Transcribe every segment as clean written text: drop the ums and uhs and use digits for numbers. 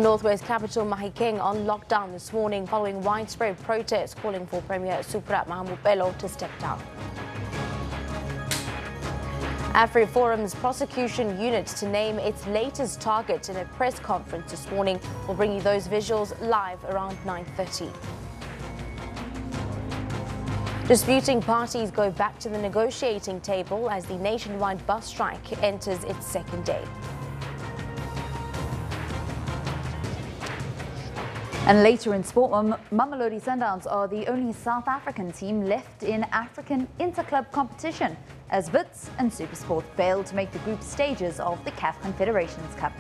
The Northwest capital Mahikeng on lockdown this morning following widespread protests calling for Premier Supra Mahmupelo to step down. AfriForum's prosecution unit to name its latest target in a press conference this morning. We'll bring you those visuals live around 9:30. Disputing parties go back to the negotiating table as the nationwide bus strike enters its second day. And later in sport, Mamelodi Sundowns are the only South African team left in African interclub competition as Wits and SuperSport failed to make the group stages of the CAF Confederations Cup.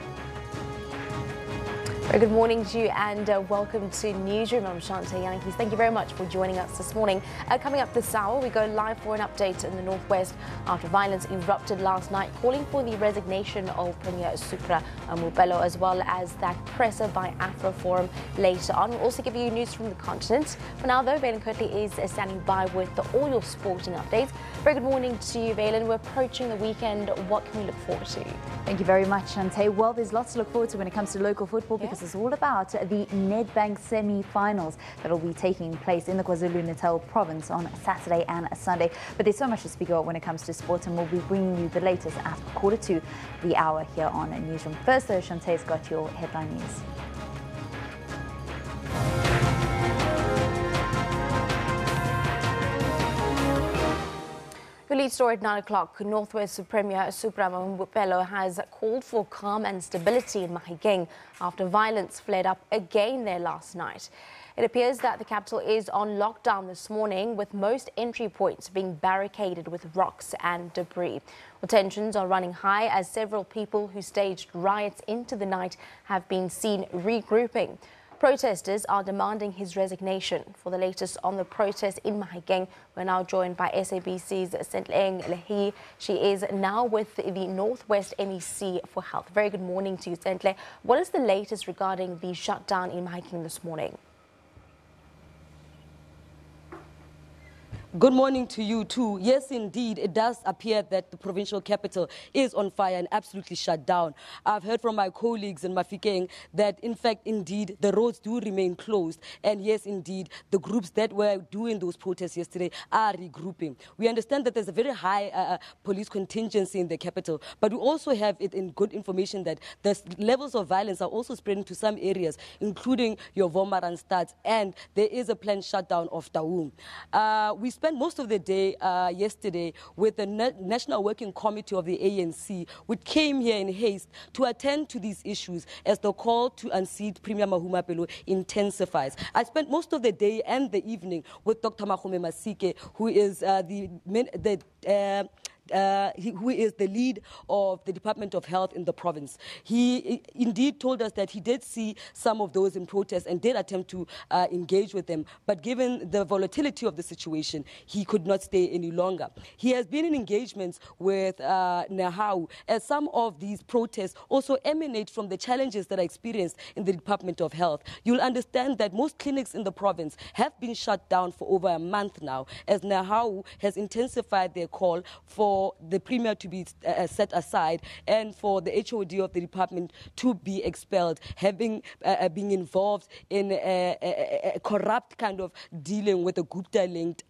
Very good morning to you and welcome to Newsroom. I'm Shante Yankees. Thank you very much for joining us this morning. Coming up this hour, we go live for an update in the Northwest after violence erupted last night, calling for the resignation of Premier Supra Mahmupelo, as well as that presser by AfriForum later on. We'll also give you news from the continent. For now, though, Valen Kirtley is standing by with all your sporting updates. Very good morning to you, Valen. We're approaching the weekend. What can we look forward to? Thank you very much, Shante. Well, there's lots to look forward to when it comes to local football because it's all about the Nedbank semi-finals that will be taking place in the KwaZulu-Natal province on Saturday and Sunday. But there's so much to speak about when it comes to sports, and we'll be bringing you the latest at 1:45 the hour here on Newsroom. First, though, Shantae's got your headline news. The lead story at 9 o'clock, Northwest Premier Supra Mahmupelo has called for calm and stability in Mahikeng after violence flared up again there last night. It appears that the capital is on lockdown this morning, with most entry points being barricaded with rocks and debris. Well, tensions are running high as several people who staged riots into the night have been seen regrouping. Protesters are demanding his resignation. For the latest on the protest in Mahikeng, we're now joined by SABC's Sentleng Lehi. She is now with the Northwest MEC for Health. Very good morning to you, Sentle. What is the latest regarding the shutdown in Mahikeng this morning? Good morning to you too. Yes, indeed, it does appear that the provincial capital is on fire and absolutely shut down. I've heard from my colleagues in Mahikeng that, in fact, indeed, the roads do remain closed. And yes, indeed, the groups that were doing those protests yesterday are regrouping. We understand that there's a very high police contingency in the capital, but we also have it in good information that the levels of violence are also spreading to some areas, including your Vomaranstad, and there is a planned shutdown of Taung. We spent most of the day yesterday with the National Working Committee of the ANC, which came here in haste to attend to these issues as the call to unseat Premier Mahmupelo intensifies. I spent most of the day and the evening with Dr. Makgome Masike, who is who is the lead of the Department of Health in the province. He indeed told us that he did see some of those in protest and did attempt to engage with them, but given the volatility of the situation, he could not stay any longer. He has been in engagements with Nahau, as some of these protests also emanate from the challenges that are experienced in the Department of Health. You'll understand that most clinics in the province have been shut down for over a month now, as Nahau has intensified their call for the Premier to be set aside and for the HOD of the department to be expelled, having been involved in a corrupt kind of dealing with a Gupta-linked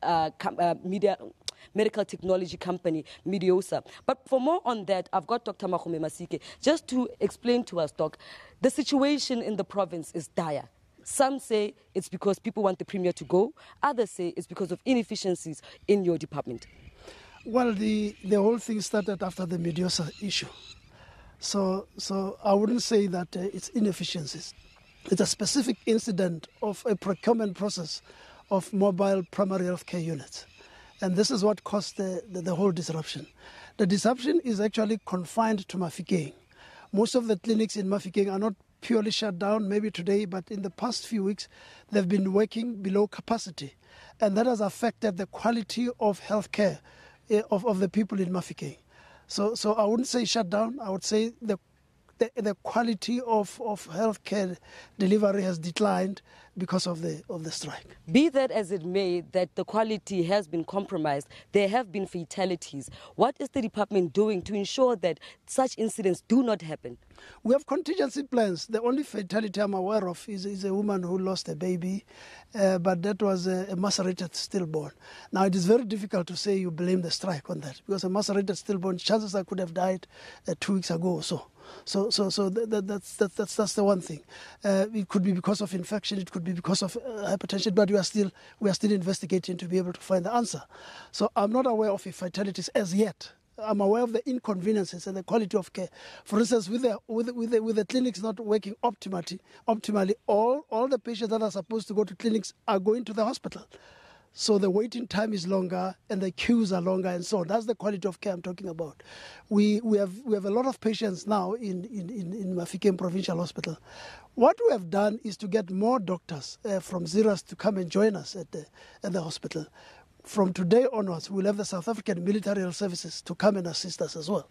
medical technology company, Mediosa. But for more on that, I've got Dr. Makgome Masike just to explain to us, Doc, the situation in the province is dire. Some say it's because people want the Premier to go. Others say it's because of inefficiencies in your department. Well, the whole thing started after the Mediosa issue. So I wouldn't say that it's inefficiencies. It's a specific incident of a procurement process of mobile primary health care units. And this is what caused the whole disruption. The disruption is actually confined to Mahikeng. Most of the clinics in Mahikeng are not purely shut down, maybe today, but in the past few weeks, they've been working below capacity. And that has affected the quality of health care of the people in Mahikeng. So I wouldn't say shut down. I would say the the quality of healthcare delivery has declined because of the strike. Be that as it may, that the quality has been compromised, there have been fatalities. What is the department doing to ensure that such incidents do not happen? We have contingency plans. The only fatality I'm aware of is a woman who lost a baby, but that was a macerated stillborn. Now, it is very difficult to say you blame the strike on that, because a macerated stillborn, chances I could have died 2 weeks ago or so. So that's the one thing. It could be because of infection, it could be because of hypertension, but we are still investigating to be able to find the answer. So I'm not aware of fatalities as yet. I'm aware of the inconveniences and the quality of care. For instance, with the clinics not working optimally, all the patients that are supposed to go to clinics are going to the hospital. So the waiting time is longer and the queues are longer and so on. That's the quality of care I'm talking about. We have a lot of patients now in Mafikeng Provincial Hospital. What we have done is to get more doctors from Zeras to come and join us at the hospital. From today onwards, we'll have the South African Military Health Services to come and assist us as well.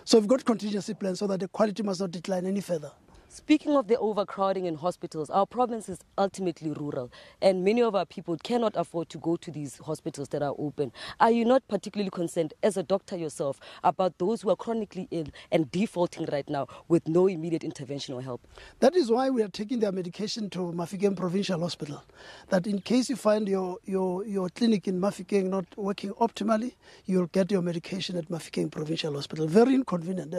So we've got contingency plans so that the quality must not decline any further. Speaking of the overcrowding in hospitals, our province is ultimately rural, and many of our people cannot afford to go to these hospitals that are open. Are you not particularly concerned, as a doctor yourself, about those who are chronically ill and defaulting right now with no immediate intervention or help? That is why we are taking their medication to Mafikeng Provincial Hospital. That in case you find your clinic in Mafikeng not working optimally, you'll get your medication at Mafikeng Provincial Hospital. Very inconvenient.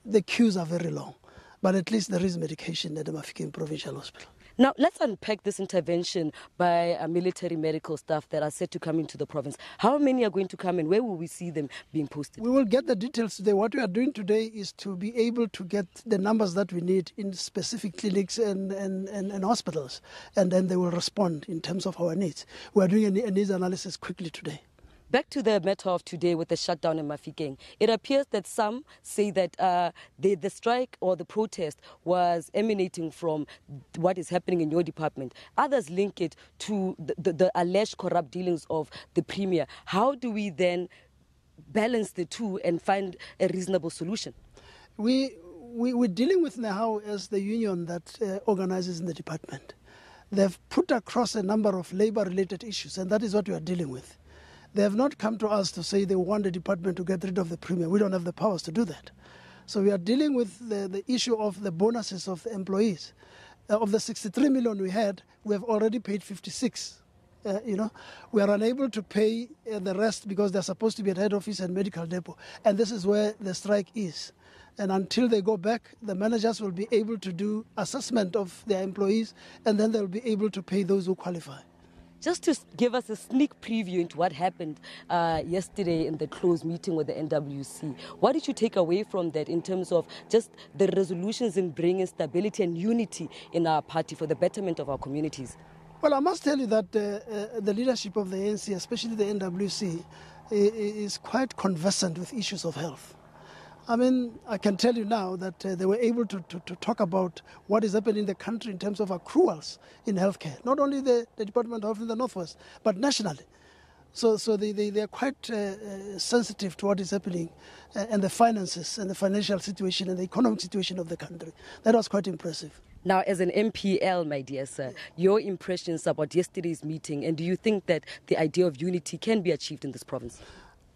The queues are very long, but at least there is medication at the Mafikeng Provincial Hospital. Now, let's unpack this intervention by military medical staff that are set to come into the province. How many are going to come and where will we see them being posted? We will get the details today. What we are doing today is to be able to get the numbers that we need in specific clinics and hospitals, and then they will respond in terms of our needs. We are doing a needs analysis quickly today. Back to the matter of today with the shutdown in Mafikeng. It appears that some say that the strike or the protest was emanating from what is happening in your department. Others link it to the alleged corrupt dealings of the Premier. How do we then balance the two and find a reasonable solution? We're dealing with NEHAU as the union that organizes in the department. They've put across a number of labor-related issues, and that is what we are dealing with. They have not come to us to say they want the department to get rid of the Premier. We don't have the powers to do that. So we are dealing with the issue of the bonuses of the employees. Of the 63 million we had, we have already paid 56. We are unable to pay the rest because they're supposed to be at head office and medical depot. And this is where the strike is. And until they go back, the managers will be able to do assessment of their employees, and then they'll be able to pay those who qualify. Just to give us a sneak preview into what happened yesterday in the closed meeting with the NWC, what did you take away from that in terms of just the resolutions in bringing stability and unity in our party for the betterment of our communities? Well, I must tell you that the leadership of the ANC, especially the NWC, is quite conversant with issues of health. I mean, I can tell you now that they were able to talk about what is happening in the country in terms of accruals in healthcare. Not only the Department of Health in the Northwest, but nationally. So they are quite sensitive to what is happening and the finances and the financial situation and the economic situation of the country. That was quite impressive. Now, as an MPL, my dear sir, your impressions about yesterday's meeting, and do you think that the idea of unity can be achieved in this province?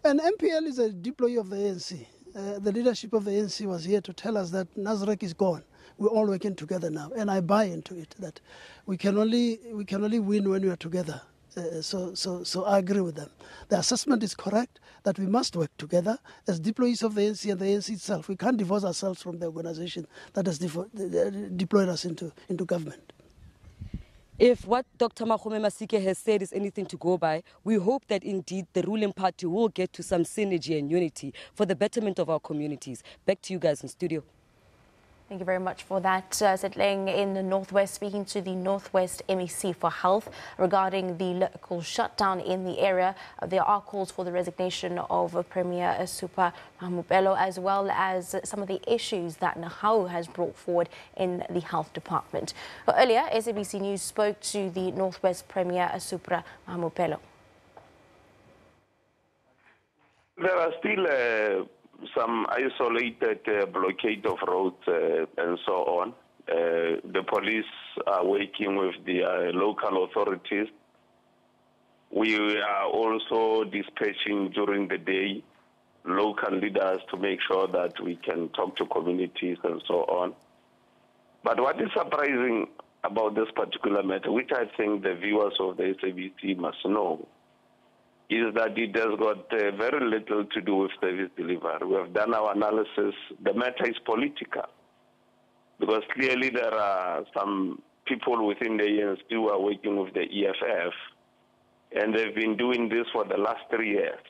An MPL is a deployee of the ANC. The leadership of the ANC was here to tell us that Nasrec is gone. We're all working together now, and I buy into it that we can only win when we are together. So I agree with them. The assessment is correct that we must work together as deployees of the ANC and the ANC itself. We can't divorce ourselves from the organization that has deployed us into government. If what Dr. Makgome Masike has said is anything to go by, we hope that indeed the ruling party will get to some synergy and unity for the betterment of our communities. Back to you guys in studio. Thank you very much for that. Settling in the Northwest, speaking to the Northwest MEC for Health regarding the local shutdown in the area. There are calls for the resignation of Premier Super Mahmupelo, as well as some of the issues that NEHAU has brought forward in the health department. Earlier, SABC News spoke to the Northwest Premier Super Mahmupelo. There are still some isolated blockade of roads and so on. The police are working with the local authorities. We are also dispatching during the day local leaders to make sure that we can talk to communities and so on. But what is surprising about this particular matter, which I think the viewers of the SABC must know, is that it has got very little to do with service delivery. We have done our analysis. The matter is political, because clearly there are some people within the ANC who are working with the EFF, and they've been doing this for the last 3 years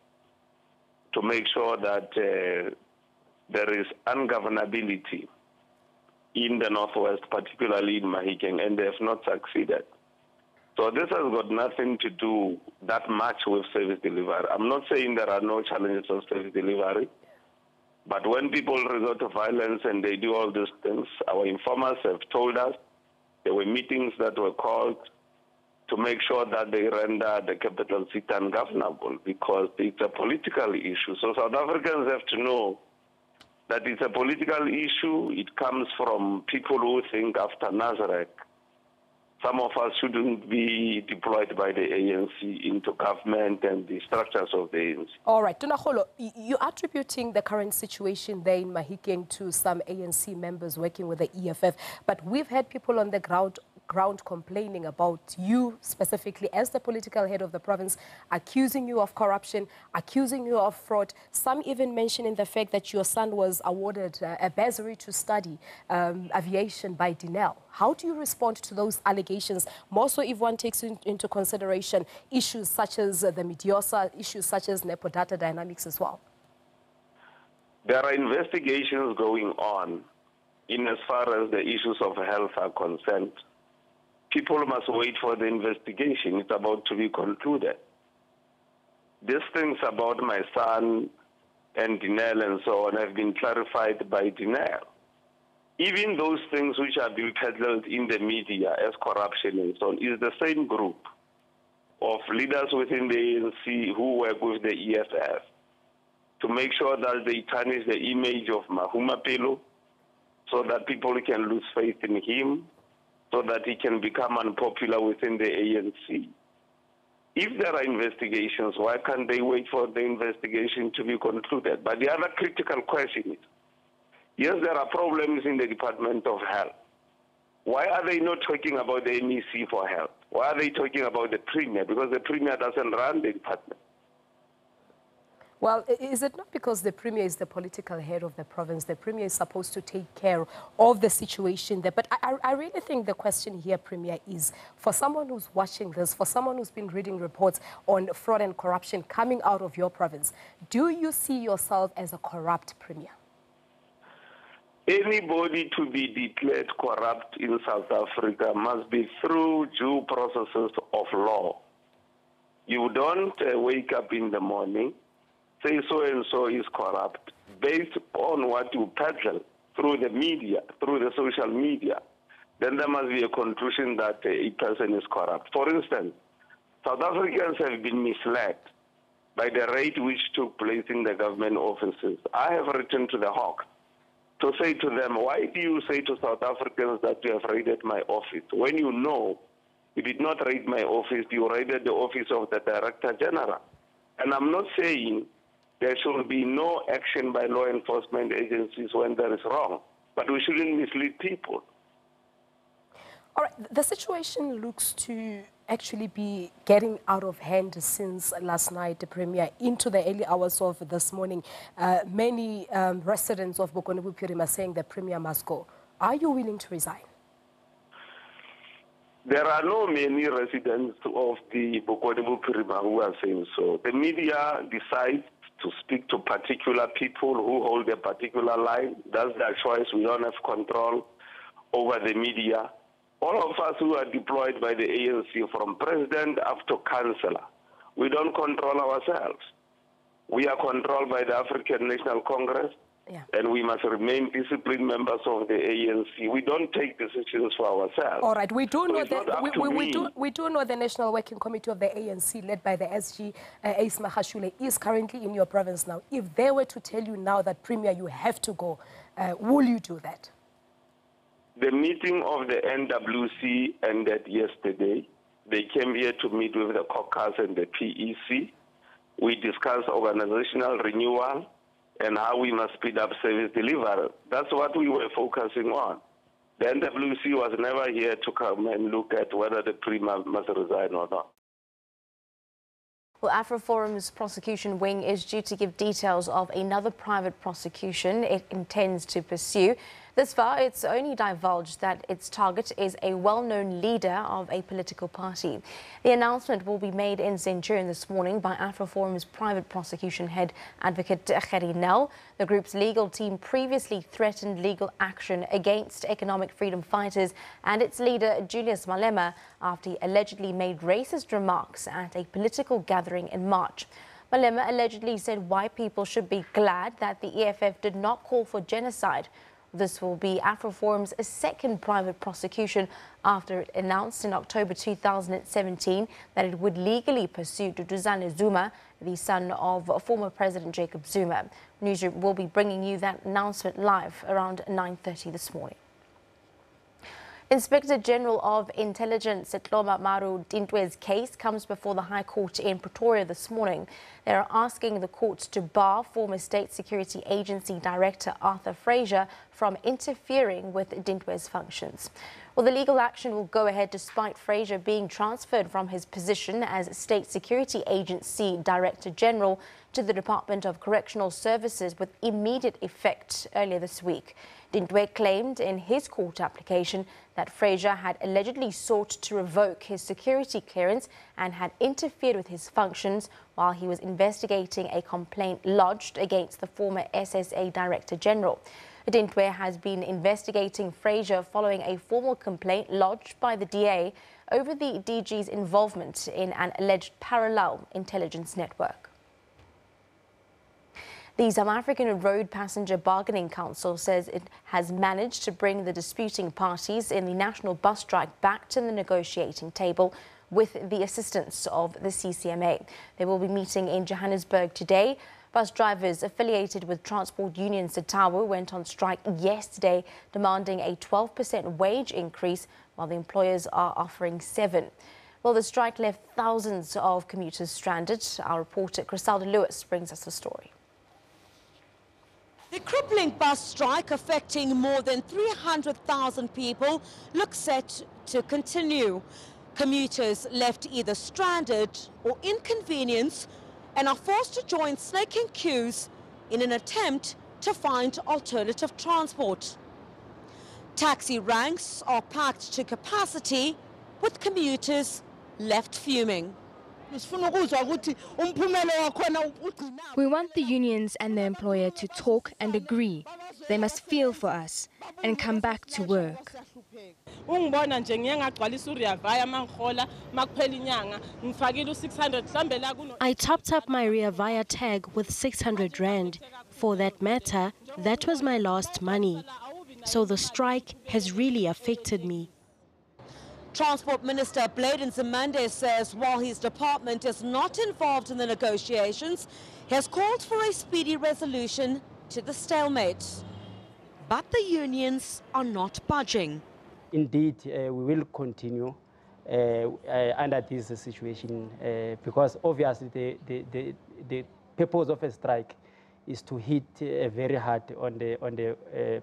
to make sure that there is ungovernability in the Northwest, particularly in Mahikeng, and they have not succeeded. So this has got nothing to do that much with service delivery. I'm not saying there are no challenges of service delivery, but when people resort to violence and they do all these things, our informers have told us there were meetings that were called to make sure that they render the capital city ungovernable, because it's a political issue. So South Africans have to know that it's a political issue. It comes from people who think after Nazareth, some of us shouldn't be deployed by the ANC into government and the structures of the ANC. All right, Tunaholo, you're attributing the current situation there in Mahikeng to some ANC members working with the EFF, but we've had people on the ground complaining about you specifically as the political head of the province, accusing you of corruption, accusing you of fraud, some even mentioning the fact that your son was awarded a bursary to study aviation by Dinel. How do you respond to those allegations, more so if one takes into consideration issues such as the Midiosa, issues such as Nepo data dynamics as well? There are investigations going on in as far as the issues of health are concerned. People must wait for the investigation. It's about to be concluded. These things about my son and Dinel and so on have been clarified by Dinel. Even those things which are being peddled in the media as corruption and so on is the same group of leaders within the ANC who work with the EFF to make sure that they tarnish the image of Mahuma Pelo so that people can lose faith in him, so that he can become unpopular within the ANC. If there are investigations, why can't they wait for the investigation to be concluded? But the other critical question is, yes, there are problems in the Department of Health. Why are they not talking about the MEC for health? Why are they talking about the Premier? Because the Premier doesn't run the department. Well, is it not because the Premier is the political head of the province? The Premier is supposed to take care of the situation there. But I really think the question here, Premier, is for someone who's watching this, for someone who's been reading reports on fraud and corruption coming out of your province, do you see yourself as a corrupt Premier? Anybody to be declared corrupt in South Africa must be through due processes of law. You don't wake up in the morning, say so-and-so is corrupt, based on what you peddle through the media, through the social media. Then there must be a conclusion that a person is corrupt. For instance, South Africans have been misled by the raid which took place in the government offices. I have written to the Hawk to say to them, why do you say to South Africans that you have raided my office? When you know you did not raid my office, you raided the office of the Director General. And I'm not saying there should be no action by law enforcement agencies when there is wrong, but we shouldn't mislead people. All right, the situation looks to actually be getting out of hand since last night, the Premier, into the early hours of this morning. Many residents of Bokonebophirima are saying the Premier must go. Are you willing to resign? There are no many residents of the Bokonebophirima who are saying so. The media decides to speak to particular people who hold a particular line. That's their choice. We don't have control over the media. All of us who are deployed by the ANC, from president up to councillor, we don't control ourselves. We are controlled by the African National Congress. Yeah. And we must remain disciplined members of the ANC. We don't take decisions for ourselves. All right, we do So know it's not that up to me. we do know the National Working Committee of the ANC, led by the SG Ace Mahashule, is currently in your province now. If they were to tell you now that, Premier, you have to go, will you do that? The meeting of the NWC ended yesterday. They came here to meet with the caucus and the PEC. We discussed organizational renewal and how we must speed up service delivery. That's what we were focusing on. The NWC was never here to come and look at whether the Premier must resign or not. Well, AfroForum's prosecution wing is due to give details of another private prosecution it intends to pursue. Thus far, it's only divulged that its target is a well-known leader of a political party. The announcement will be made in Centurion this morning by AfroForum's private prosecution head, Advocate Gerrie Nel. The group's legal team previously threatened legal action against economic freedom fighters and its leader, Julius Malema, after he allegedly made racist remarks at a political gathering in March. Malema allegedly said white people should be glad that the EFF did not call for genocide. This will be AfroForum's second private prosecution after it announced in October 2017 that it would legally pursue Duduzane Zuma, the son of former President Jacob Zuma. Newsroom will be bringing you that announcement live around 9:30 this morning. Inspector General of Intelligence Tloma Maru Dintwe's case comes before the High Court in Pretoria this morning. They are asking the court to bar former State Security Agency Director Arthur Fraser from interfering with Dintwe's functions. Well, the legal action will go ahead despite Fraser being transferred from his position as State Security Agency Director General to the Department of Correctional Services with immediate effect earlier this week. Dintwe claimed in his court application that Fraser had allegedly sought to revoke his security clearance and had interfered with his functions while he was investigating a complaint lodged against the former SSA Director General. Dintwe has been investigating Fraser following a formal complaint lodged by the DA over the DG's involvement in an alleged parallel intelligence network. The South African Road Passenger Bargaining Council says it has managed to bring the disputing parties in the national bus strike back to the negotiating table with the assistance of the CCMA. They will be meeting in Johannesburg today. Bus drivers affiliated with Transport Union Setawu went on strike yesterday, demanding a 12% wage increase, while the employers are offering 7%. Well, the strike left thousands of commuters stranded. Our reporter Griselda Lewis brings us the story. The crippling bus strike affecting more than 300,000 people looks set to continue. Commuters left either stranded or inconvenienced and are forced to join snaking queues in an attempt to find alternative transport. Taxi ranks are packed to capacity, with commuters left fuming. We want the unions and the employer to talk and agree. They must feel for us and come back to work. I topped up my Rea Vaya tag with 600 Rand. For that matter, that was my last money. So the strike has really affected me. Transport Minister Bladen Zimande says while his department is not involved in the negotiations, he has called for a speedy resolution to the stalemate. But the unions are not budging. Indeed, we will continue under this situation because obviously the purpose of a strike is to hit very hard on the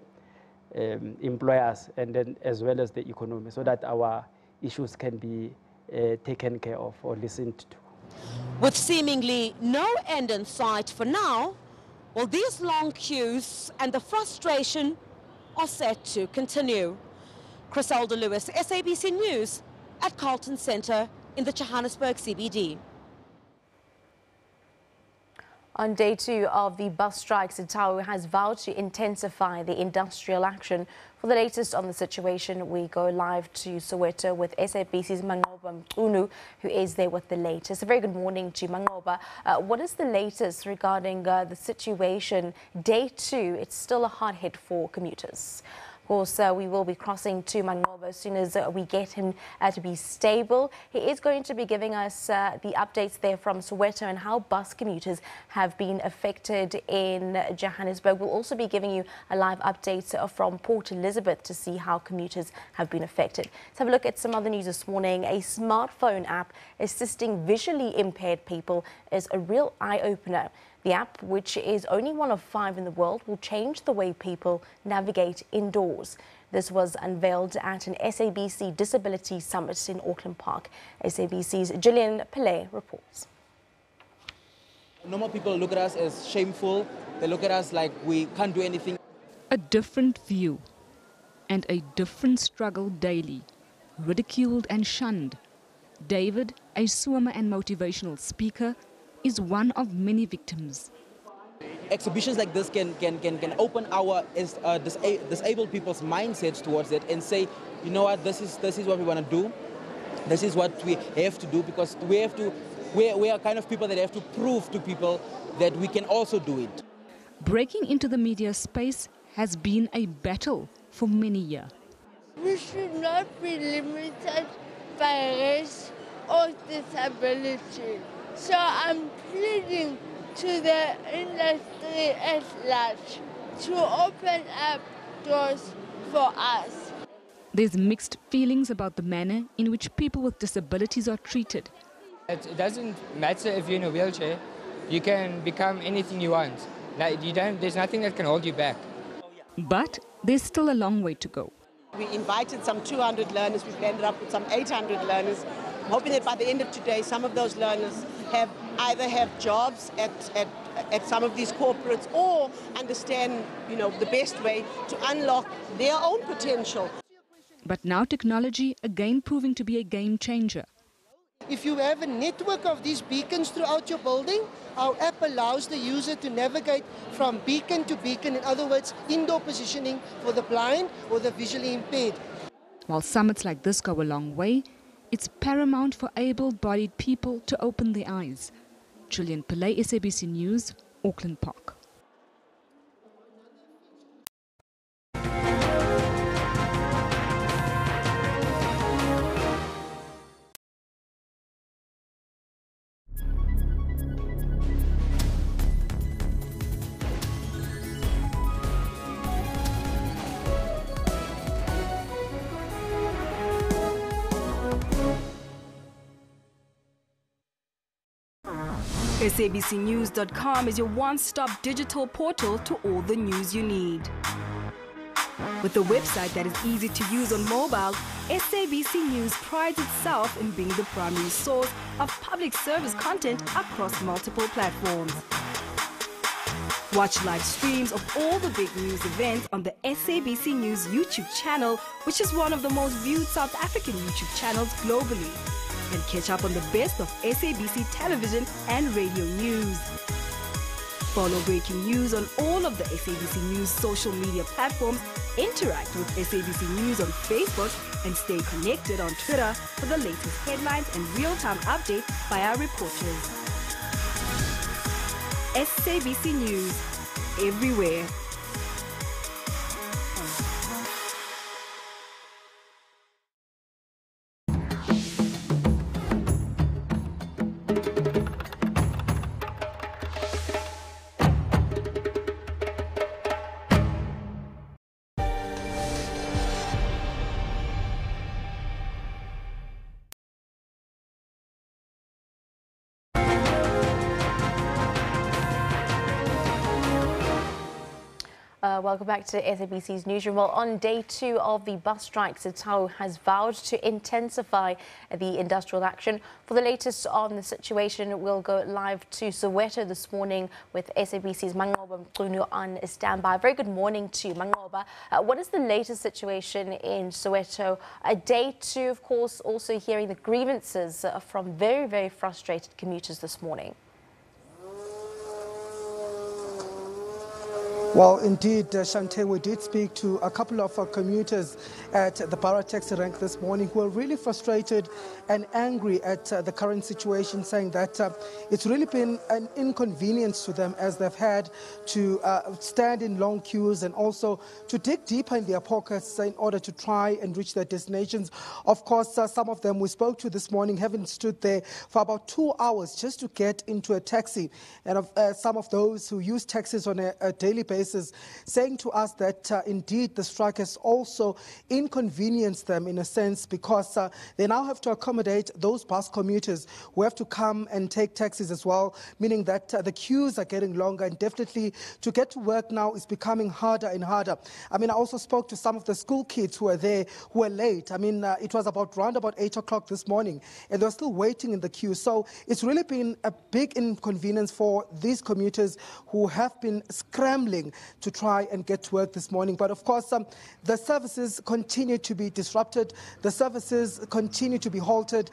employers and then as well as the economy, so that our issues can be taken care of or listened to. With seemingly no end in sight for now, well, these long queues and the frustration are set to continue. Griselda Lewis, SABC News at Carlton Centre in the Johannesburg CBD. On day 2 of the bus strike, Setawu has vowed to intensify the industrial action. For the latest on the situation, we go live to Soweto with SABC's Mangobo. Manqoba Mqunu, who is there with the latest. A very good morning to you, Manqoba. What is the latest regarding the situation? Day 2, it's still a hard hit for commuters. Of course, we will be crossing to Manqoba as soon as we get him to be stable. He is going to be giving us the updates there from Soweto and how bus commuters have been affected in Johannesburg. We'll also be giving you a live update from Port Elizabeth to see how commuters have been affected. Let's have a look at some other news this morning. A smartphone app assisting visually impaired people is a real eye-opener. The app, which is only one of 5 in the world, will change the way people navigate indoors. This was unveiled at an SABC Disability Summit in Auckland Park. SABC's Gillian Pillay reports. Normal people look at us as shameful. They look at us like we can't do anything. A different view and a different struggle daily, ridiculed and shunned. David, a swimmer and motivational speaker, is one of many victims. Exhibitions like this can open our disabled people's mindsets towards it and say, you know what, this is what we want to do. This is what we have to do, because we are kind of people that have to prove to people that we can also do it. Breaking into the media space has been a battle for many years. We should not be limited by race or disability. So I'm pleading to the industry at large to open up doors for us. There's mixed feelings about the manner in which people with disabilities are treated. It doesn't matter if you're in a wheelchair. You can become anything you want. There's nothing that can hold you back. But there's still a long way to go. We invited some 200 learners. We've ended up with some 800 learners. I'm hoping that by the end of today, some of those learners either have jobs at some of these corporates or understand, the best way to unlock their own potential. But now technology again proving to be a game changer. If you have a network of these beacons throughout your building, our app allows the user to navigate from beacon to beacon, in other words, indoor positioning for the blind or the visually impaired. While summits like this go a long way, it's paramount for able-bodied people to open their eyes. Gillian Pillay, SABC News, Auckland Park. SABCnews.com is your one-stop digital portal to all the news you need. With a website that is easy to use on mobile, SABC News prides itself in being the primary source of public service content across multiple platforms. Watch live streams of all the big news events on the SABC News YouTube channel, which is one of the most viewed South African YouTube channels globally. And catch up on the best of SABC television and radio news. Follow breaking news on all of the SABC News social media platforms, interact with SABC News on Facebook, and stay connected on Twitter for the latest headlines and real-time updates by our reporters. SABC News, everywhere. Welcome back to SABC's Newsroom. Well, on day 2 of the bus strikes, SABC has vowed to intensify the industrial action. For the latest on the situation, we'll go live to Soweto this morning with SABC's Manqoba Mqunu on standby. Very good morning to you, Manqoba. What is the latest situation in Soweto? Day 2, of course, also hearing the grievances from very, very frustrated commuters this morning. Well, indeed, Shante, we did speak to a couple of commuters at the Borough taxi rank this morning who are really frustrated and angry at the current situation, saying that it's really been an inconvenience to them as they've had to stand in long queues and also to dig deeper in their pockets in order to try and reach their destinations. Of course, some of them we spoke to this morning haven't stood there for about 2 hours just to get into a taxi. And some of those who use taxis on a daily basis saying to us that indeed the strike has also inconvenienced them in a sense because they now have to accommodate those bus commuters who have to come and take taxis as well, meaning that the queues are getting longer and definitely to get to work now is becoming harder and harder. I mean, I also spoke to some of the school kids who are there who are late. I mean, it was around 8 o'clock this morning and they're still waiting in the queue. So it's really been a big inconvenience for these commuters who have been scrambling to try and get to work this morning. But of course, the services continue to be disrupted. The services continue to be halted.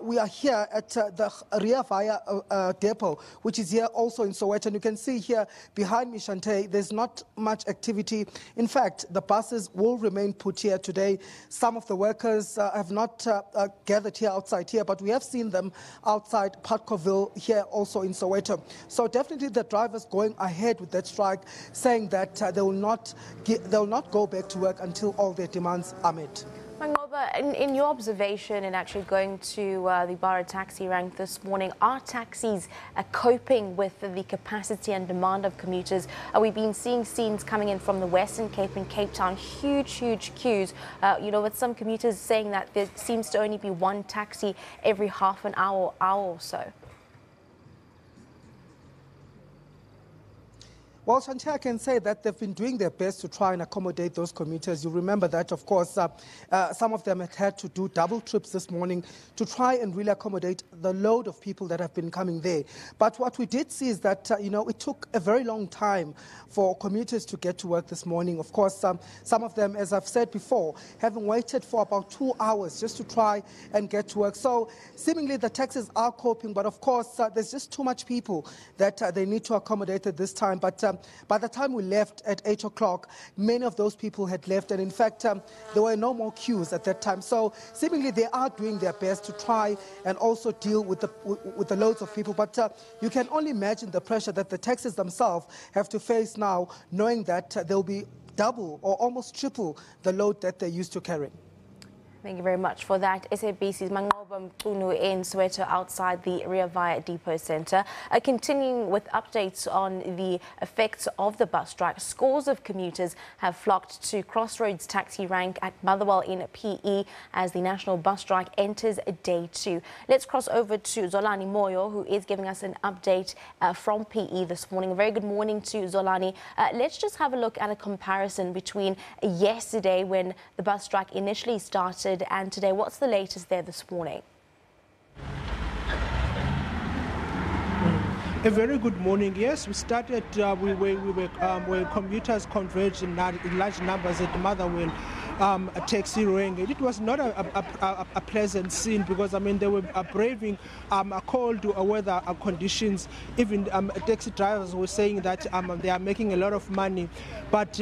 We are here at the Ria Vaya depot, which is here also in Soweto. And you can see here behind me, Shante, there's not much activity. In fact, the buses will remain put here today. Some of the workers have not gathered here outside here, but we have seen them outside Parkoville here also in Soweto. So definitely the drivers going ahead with that strike, saying that they will not go back to work until all their demands are met. Mangoba, in your observation and actually going to the Borough taxi rank this morning, are taxis coping with the capacity and demand of commuters? We've been seeing scenes coming in from the Western Cape and Cape Town, huge queues, with some commuters saying that there seems to only be one taxi every half an hour or so. Well, Shante, I can say that they've been doing their best to try and accommodate those commuters. You remember that, of course, some of them had to do double trips this morning to try and really accommodate the load of people that have been coming there. But what we did see is that, it took a very long time for commuters to get to work this morning. Of course, some of them, as I've said before, having waited for about 2 hours just to try and get to work. So seemingly the taxis are coping, but of course, there's just too much people that they need to accommodate at this time. But by the time we left at 8 o'clock, many of those people had left. And in fact, there were no more queues at that time. So seemingly they are doing their best to try and also deal with the loads of people. But you can only imagine the pressure that the taxis themselves have to face now, knowing that they'll be double or almost triple the load that they used to carry. Thank you very much for that. SABC's Mangoba Mkunu in Soweto outside the Ria Vaya Depot Centre. Continuing with updates on the effects of the bus strike, scores of commuters have flocked to Crossroads taxi rank at Motherwell in PE as the national bus strike enters day 2. Let's cross over to Zolani Moyo, who is giving us an update from PE this morning. A very good morning to Zolani. Let's just have a look at a comparison between yesterday when the bus strike initially started and today. What's the latest there this morning? A very good morning. Yes, we started where commuters converged in large numbers at Motherwell taxi rank. It was not a pleasant scene because, they were braving cold weather conditions. Even taxi drivers were saying that they are making a lot of money. But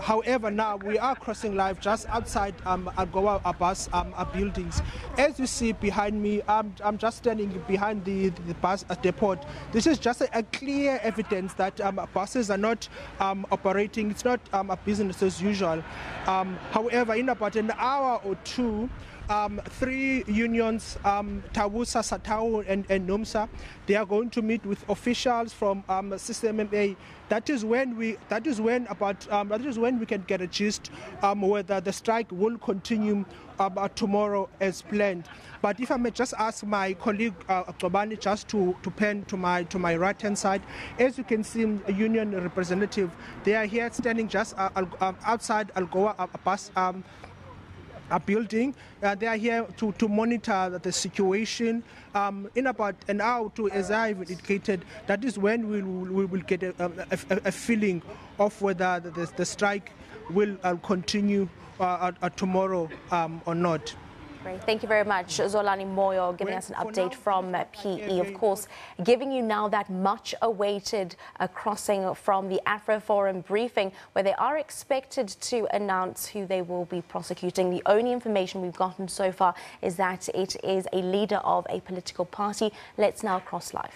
however, now we are crossing live just outside Algoa bus buildings. As you see behind me, I'm just standing behind the bus depot. This is just a clear evidence that buses are not operating. It's not a business as usual. However, in about an hour or two, 3 unions, Tawusa, Satau and NUMSA, they are going to meet with officials from CCMMA. That is when we can get a gist whether the strike will continue tomorrow as planned. But if I may just ask my colleague Tobani just to pan to my right hand side, as you can see, a union representative, they are here standing just outside Algoa bus building. They are here to monitor the situation. In about an hour or two, as I've indicated, that is when we will get a feeling of whether the strike will continue tomorrow or not. Great. Thank you very much, Zolani Moyo, giving us an update from PE. Of course, giving you now that much-awaited crossing from the AfroForum briefing, where they are expected to announce who they will be prosecuting. The only information we've gotten so far is that it is a leader of a political party. Let's now cross live.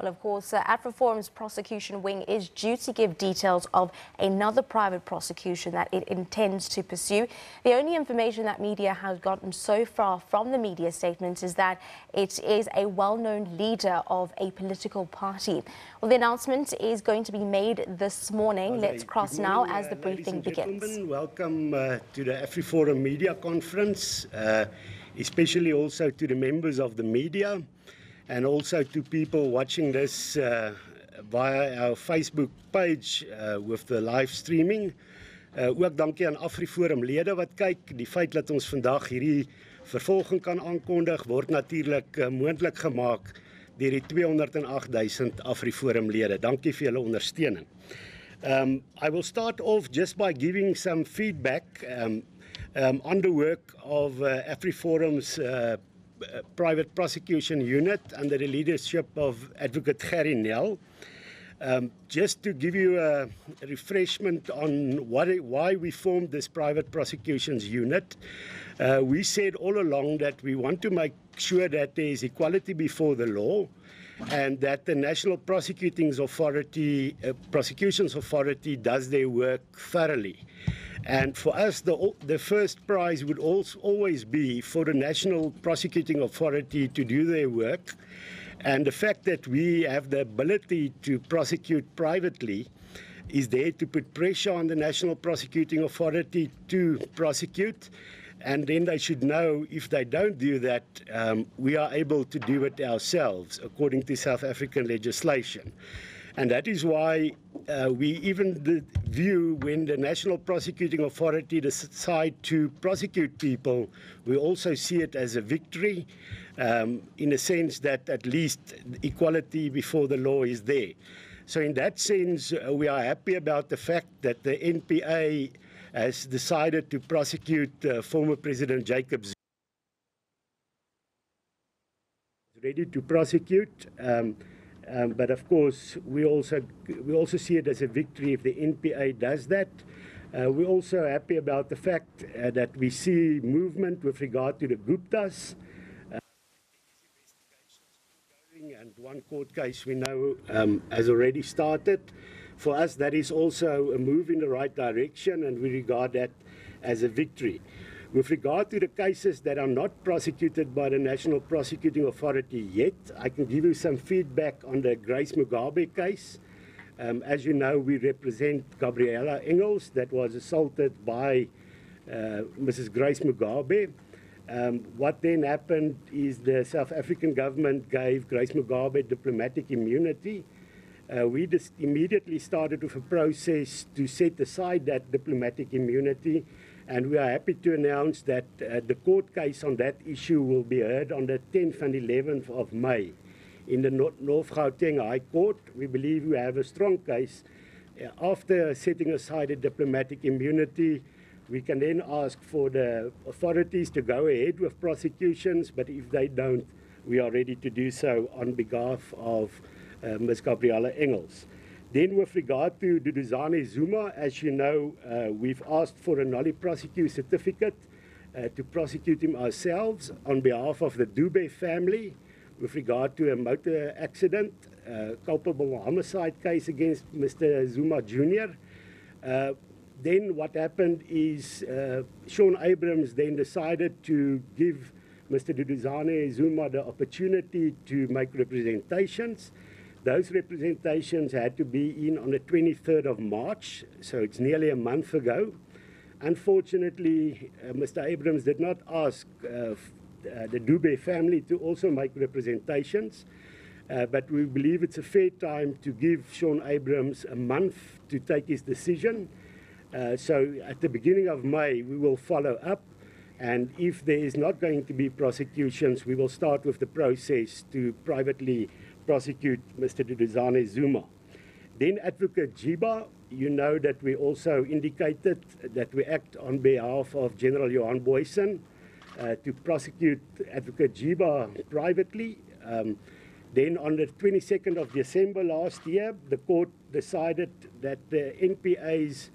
Well, of course, AfroForum's prosecution wing is due to give details of another private prosecution that it intends to pursue. The only information that media has gotten so far from the media statement is that it is a well-known leader of a political party. Well, the announcement is going to be made this morning. Let's cross now as the briefing begins. Welcome to the AfroForum media conference, especially also to the members of the media, and also to people watching this via our Facebook page with the live streaming. Ook dankie aan AfroForum lede wat kyk. Die feit dat ons vandag hierdie vervolging kan aankondig word natuurlik moontlik gemaak deur die 208,000 AfroForum lede. Dankie vir julle ondersteuning. I will start off just by giving some feedback on the work of AfroForum's private prosecution unit under the leadership of Advocate Gerry Nel. Just to give you a refreshment on why we formed this private prosecutions unit, we said all along that we want to make sure that there is equality before the law and that the National Prosecutions Authority does their work thoroughly. And for us, the first prize would always be for the National Prosecuting Authority to do their work. And the fact that we have the ability to prosecute privately is there to put pressure on the National Prosecuting Authority to prosecute. And then they should know if they don't do that, we are able to do it ourselves according to South African legislation. And that is why we even view when the National Prosecuting Authority decide to prosecute people, we also see it as a victory in a sense that at least equality before the law is there. So in that sense, we are happy about the fact that the NPA has decided to prosecute former President Jacob Zuma. Ready to prosecute. But of course, we also see it as a victory if the NPA does that. We're also happy about the fact that we see movement with regard to the Guptas. And one court case we know has already started. For us, that is also a move in the right direction, and we regard that as a victory. With regard to the cases that are not prosecuted by the National Prosecuting Authority yet, I can give you some feedback on the Grace Mugabe case. As you know, we represent Gabriella Engels that was assaulted by Mrs. Grace Mugabe. What then happened is the South African government gave Grace Mugabe diplomatic immunity. We just immediately started with a process to set aside that diplomatic immunity. And we are happy to announce that the court case on that issue will be heard on the 10th and 11th of May in the North Gauteng High Court. We believe we have a strong case. After setting aside the diplomatic immunity, we can then ask for the authorities to go ahead with prosecutions, but if they don't, we are ready to do so on behalf of Ms. Gabriella Engels. Then with regard to Duduzane Zuma, as you know, we've asked for a nollie prosecute certificate to prosecute him ourselves on behalf of the Dube family with regard to a motor accident, culpable homicide case against Mr. Zuma Jr. Then what happened is Sean Abrams then decided to give Mr. Duduzane Zuma the opportunity to make representations. Those representations had to be in on the 23rd of March, so it's nearly a month ago. Unfortunately, Mr. Abrams did not ask the Dube family to also make representations, but we believe it's a fair time to give Sean Abrams a month to take his decision. So at the beginning of May, we will follow up, and if there is not going to be prosecutions, we will start with the process to privately prosecute Mr. Duduzane Zuma. Then Advocate Jiba, you know that we also indicated that we act on behalf of General Johan Boysen to prosecute Advocate Jiba privately. Then on the 22nd of December last year, the court decided that the NPA's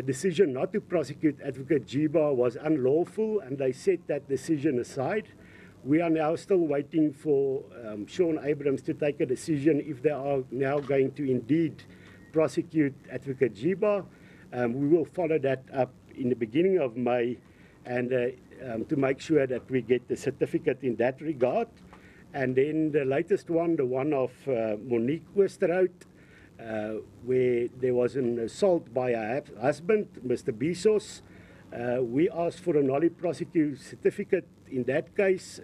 decision not to prosecute Advocate Jiba was unlawful, and they set that decision aside. We are now still waiting for Sean Abrams to take a decision if they are now going to indeed prosecute Advocate Jiba. We will follow that up in the beginning of May, and to make sure that we get the certificate in that regard. And then the latest one, the one of Monique Oosterhout, where there was an assault by her husband, Mr. Bezos. We asked for a nolli prosequi certificate in that case.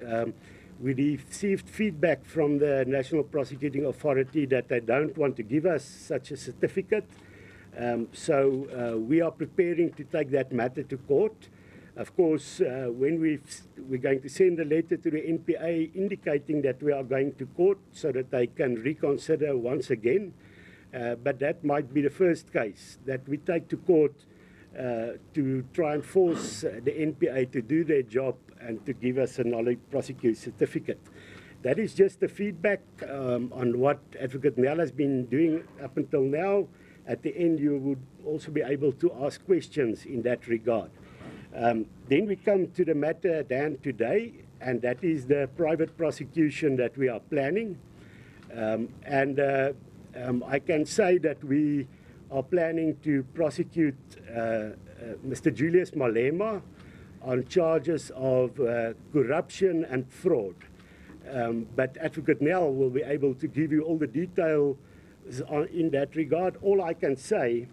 We received feedback from the National Prosecuting Authority that they don't want to give us such a certificate. So we are preparing to take that matter to court. Of course, when we're going to send a letter to the NPA indicating that we are going to court so that they can reconsider once again. But that might be the first case that we take to court to try and force the NPA to do their job and to give us a nolli prosequi certificate. That is just the feedback on what Advocate Nell has been doing up until now. At the end, you would also be able to ask questions in that regard. Then we come to the matter at hand today, and that is the private prosecution that we are planning. I can say that we are planning to prosecute Mr. Julius Malema on charges of corruption and fraud. But Advocate Nell will be able to give you all the details in that regard. All I can say,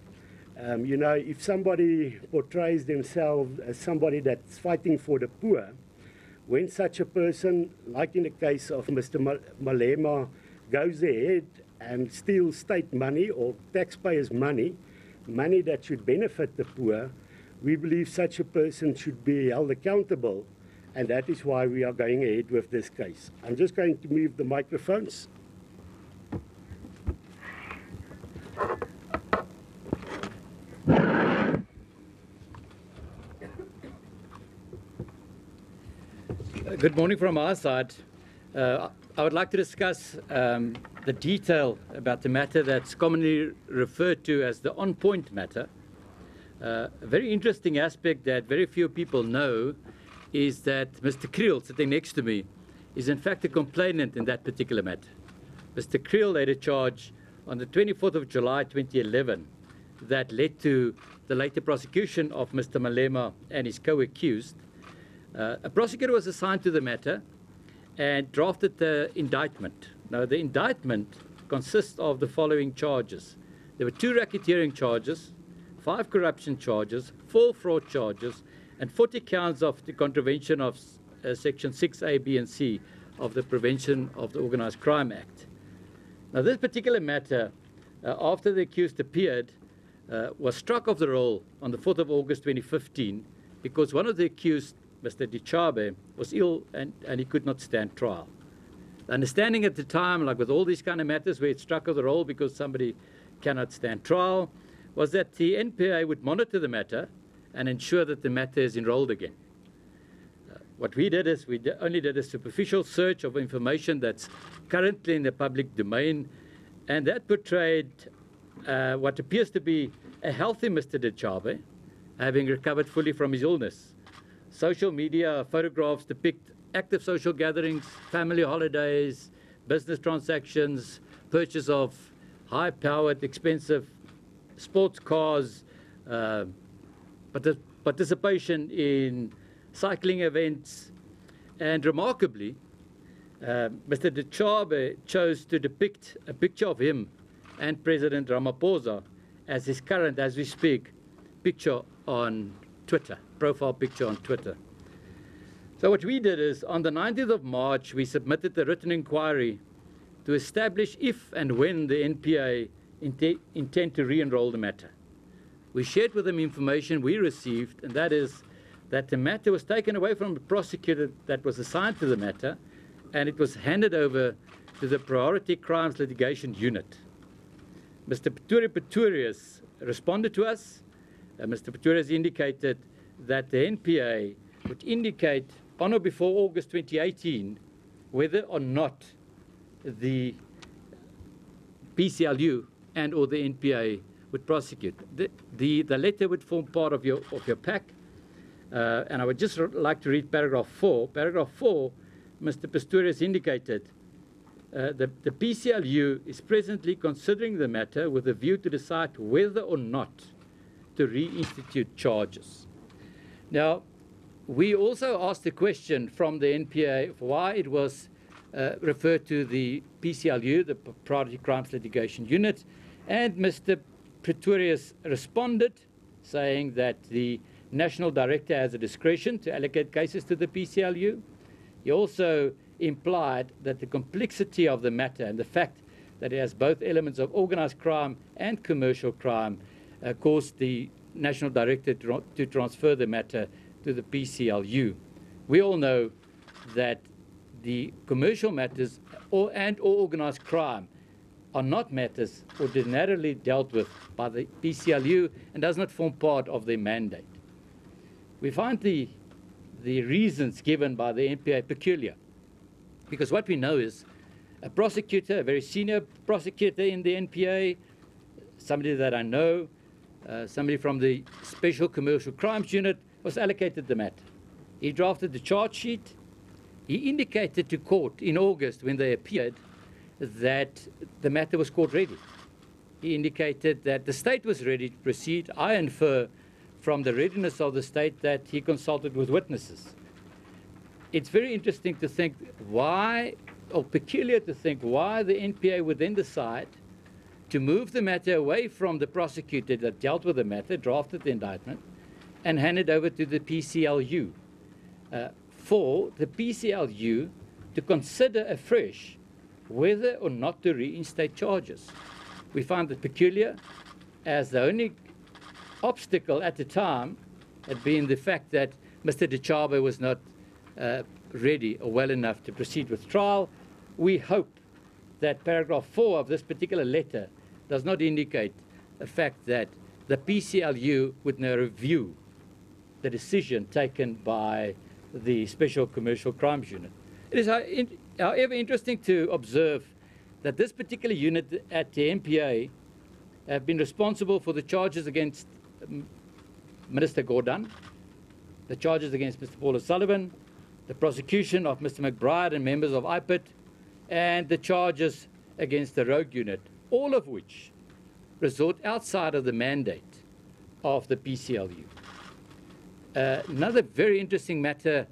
you know, if somebody portrays themselves as somebody that's fighting for the poor, when such a person, like in the case of Mr. Malema, goes ahead and steals state money or taxpayers' money, money that should benefit the poor, we believe such a person should be held accountable, and that is why we are going ahead with this case. I'm just going to move the microphones. Good morning from our side. I would like to discuss the detail about the matter that's commonly referred to as the on-point matter. A very interesting aspect that very few people know is that Mr. Kriel, sitting next to me, is in fact a complainant in that particular matter. Mr. Kriel laid a charge on the 24th of July 2011 that led to the later prosecution of Mr. Malema and his co-accused. A prosecutor was assigned to the matter and drafted the indictment. Now, the indictment consists of the following charges. There were 2 racketeering charges, 5 corruption charges, 4 fraud charges, and 40 counts of the contravention of Section 6A, B, and C of the Prevention of the Organised Crime Act. Now, this particular matter, after the accused appeared, was struck off the roll on the 4th of August 2015 because one of the accused, Mr. Dichabe, was ill and he could not stand trial. The understanding at the time, like with all these kind of matters where it's struck off the roll because somebody cannot stand trial, was that the NPA would monitor the matter and ensure that the matter is enrolled again. What we did is we only did a superficial search of information that's currently in the public domain, and that portrayed what appears to be a healthy Mr. Dichabe, having recovered fully from his illness. Social media photographs depict active social gatherings, family holidays, business transactions, purchase of high-powered, expensive sports cars, participation in cycling events, and remarkably, Mr. Dicharbe chose to depict a picture of him and President Ramaphosa as his current, as we speak, picture on Twitter, profile picture on Twitter. So what we did is, on the 19th of March, we submitted a written inquiry to establish if and when the NPA intend to re-enroll the matter. We shared with them information we received, and that is that the matter was taken away from the prosecutor that was assigned to the matter, and it was handed over to the Priority Crimes Litigation Unit. Mr. Pretorius responded to us. Mr. Pretorius indicated that the NPA would indicate on or before August 2018 whether or not the PCLU and or the NPA would prosecute. The letter would form part of your pack, and I would just like to read paragraph 4. Paragraph 4, Mr. Pistorius indicated the PCLU is presently considering the matter with a view to decide whether or not to reinstitute charges. Now, we also asked the question from the NPA of why it was referred to the PCLU, the Priority Crimes Litigation Unit, and Mr. Pretorius responded, saying that the National Director has a discretion to allocate cases to the PCLU. He also implied that the complexity of the matter and the fact that it has both elements of organized crime and commercial crime caused the National Director to transfer the matter to the PCLU. We all know that the commercial matters and organized crime are not matters ordinarily dealt with by the PCLU and does not form part of their mandate. We find the reasons given by the NPA peculiar, because what we know is a prosecutor, a very senior prosecutor in the NPA, somebody that I know, somebody from the Special Commercial Crimes Unit, was allocated the matter. He drafted the charge sheet. He indicated to court in August when they appeared that the matter was court ready. He indicated that the state was ready to proceed. I infer from the readiness of the state that he consulted with witnesses. It's very interesting to think why, or peculiar to think why the NPA would then decide to move the matter away from the prosecutor that dealt with the matter, drafted the indictment, and hand it over to the PCLU. For the PCLU to consider afresh whether or not to reinstate charges. We found it peculiar, as the only obstacle at the time had been the fact that Mr. Dicharbe was not ready or well enough to proceed with trial. We hope that paragraph 4 of this particular letter does not indicate the fact that the PCLU would now review the decision taken by the Special Commercial Crimes Unit. It is, however, interesting to observe that this particular unit at the NPA have been responsible for the charges against Minister Gordhan, the charges against Mr. Paul O'Sullivan, the prosecution of Mr. McBride and members of IPIT, and the charges against the Rogue Unit, all of which resort outside of the mandate of the PCLU. Another very interesting matter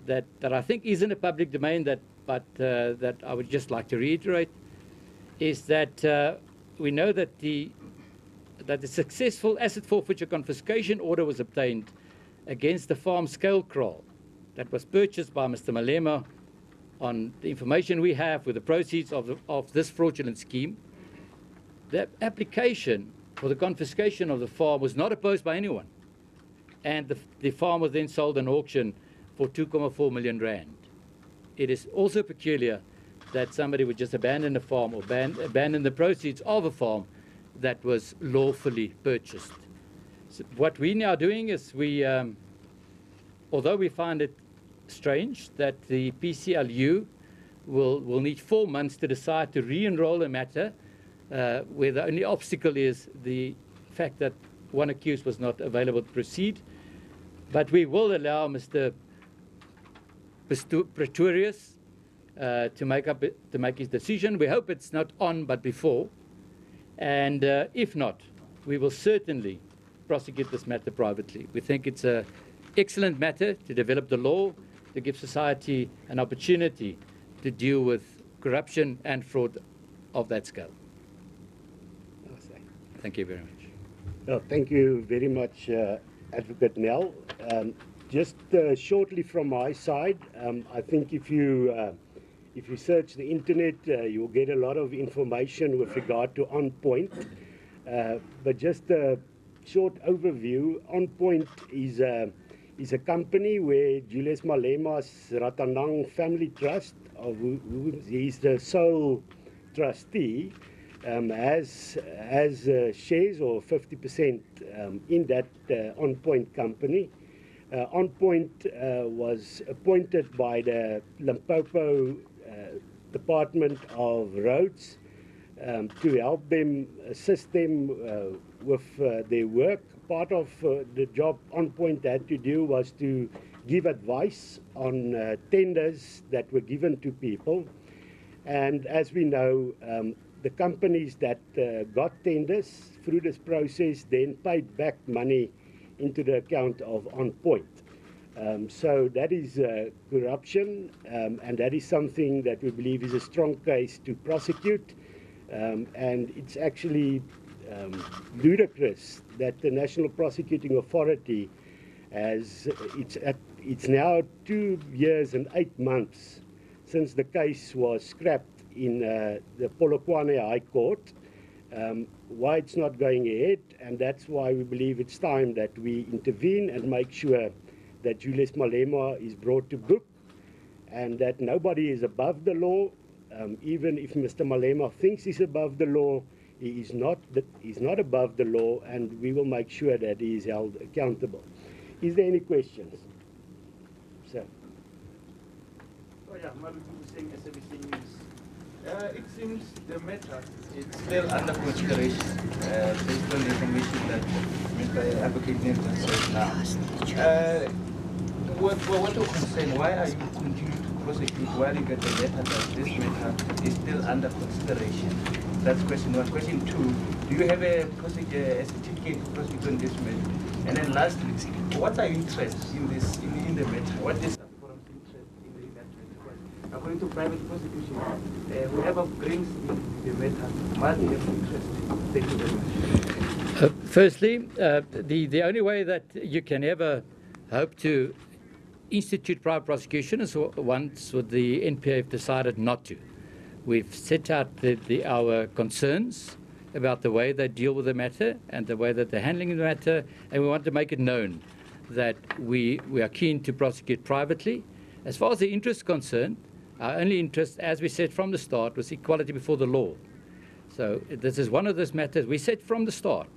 that I think is in the public domain, that I would just like to reiterate, is that we know that the successful asset forfeiture confiscation order was obtained against the farm scale kraal that was purchased by Mr. Malema on the information we have with the proceeds of this fraudulent scheme. The application for the confiscation of the farm was not opposed by anyone, and the farm was then sold in auction for 2.4 million rand. It is also peculiar that somebody would just abandon the farm or abandon the proceeds of a farm that was lawfully purchased. So what we're now doing is although we find it strange that the PCLU will need 4 months to decide to re-enroll a matter where the only obstacle is the fact that one accused was not available to proceed, but we will allow Mr. Pretorius to make his decision. We hope it's not on but before, and if not, we will certainly prosecute this matter privately. We think it's an excellent matter to develop the law, to give society an opportunity to deal with corruption and fraud of that scale. Thank you very much. Thank you very much, Advocate Nell. Just shortly from my side, I think if you search the internet, you'll get a lot of information with regard to On Point. But just a short overview, On Point is a company where Julius Malema's Ratanang Family Trust, of who he's the sole trustee, has shares or 50% in that On Point company. On Point was appointed by the Limpopo Department of Roads to help them, assist them with their work. Part of the job On Point had to do was to give advice on tenders that were given to people. And as we know, the companies that got tenders through this process then paid back money into the account of On Point. So that is corruption, and that is something that we believe is a strong case to prosecute. And it's actually ludicrous that the National Prosecuting Authority it's now 2 years and 8 months since the case was scrapped in the Polokwane High Court. Why it's not going ahead, and that's why we believe it's time that we intervene and make sure that Julius Malema is brought to book and that nobody is above the law. Even if Mr. Malema thinks he's above the law, he's not above the law, and we will make sure that he is held accountable. Is there any questions? Sir. Oh yeah, Maluku Hussein, SABC News. It seems the matter is still under consideration based on the information that Mr. Advocate Nelson says now. What to concern? Why are you continuing to prosecute while you get the letter that this matter is still under consideration? That's question one. Question two, do you have a certificate to prosecute on this matter? And then lastly, what are your interests in this in the matter? What is the forum's interest in that matter? According to private prosecution, whoever brings in the matter must have interest. Thank you very much. Firstly, the only way that you can ever hope to institute private prosecution is once the NPA have decided not to. We've set out our concerns about the way they deal with the matter and the way that they're handling the matter, and we want to make it known that we are keen to prosecute privately. As far as the interest is concerned, our only interest, as we said from the start, was equality before the law. So this is one of those matters we said from the start,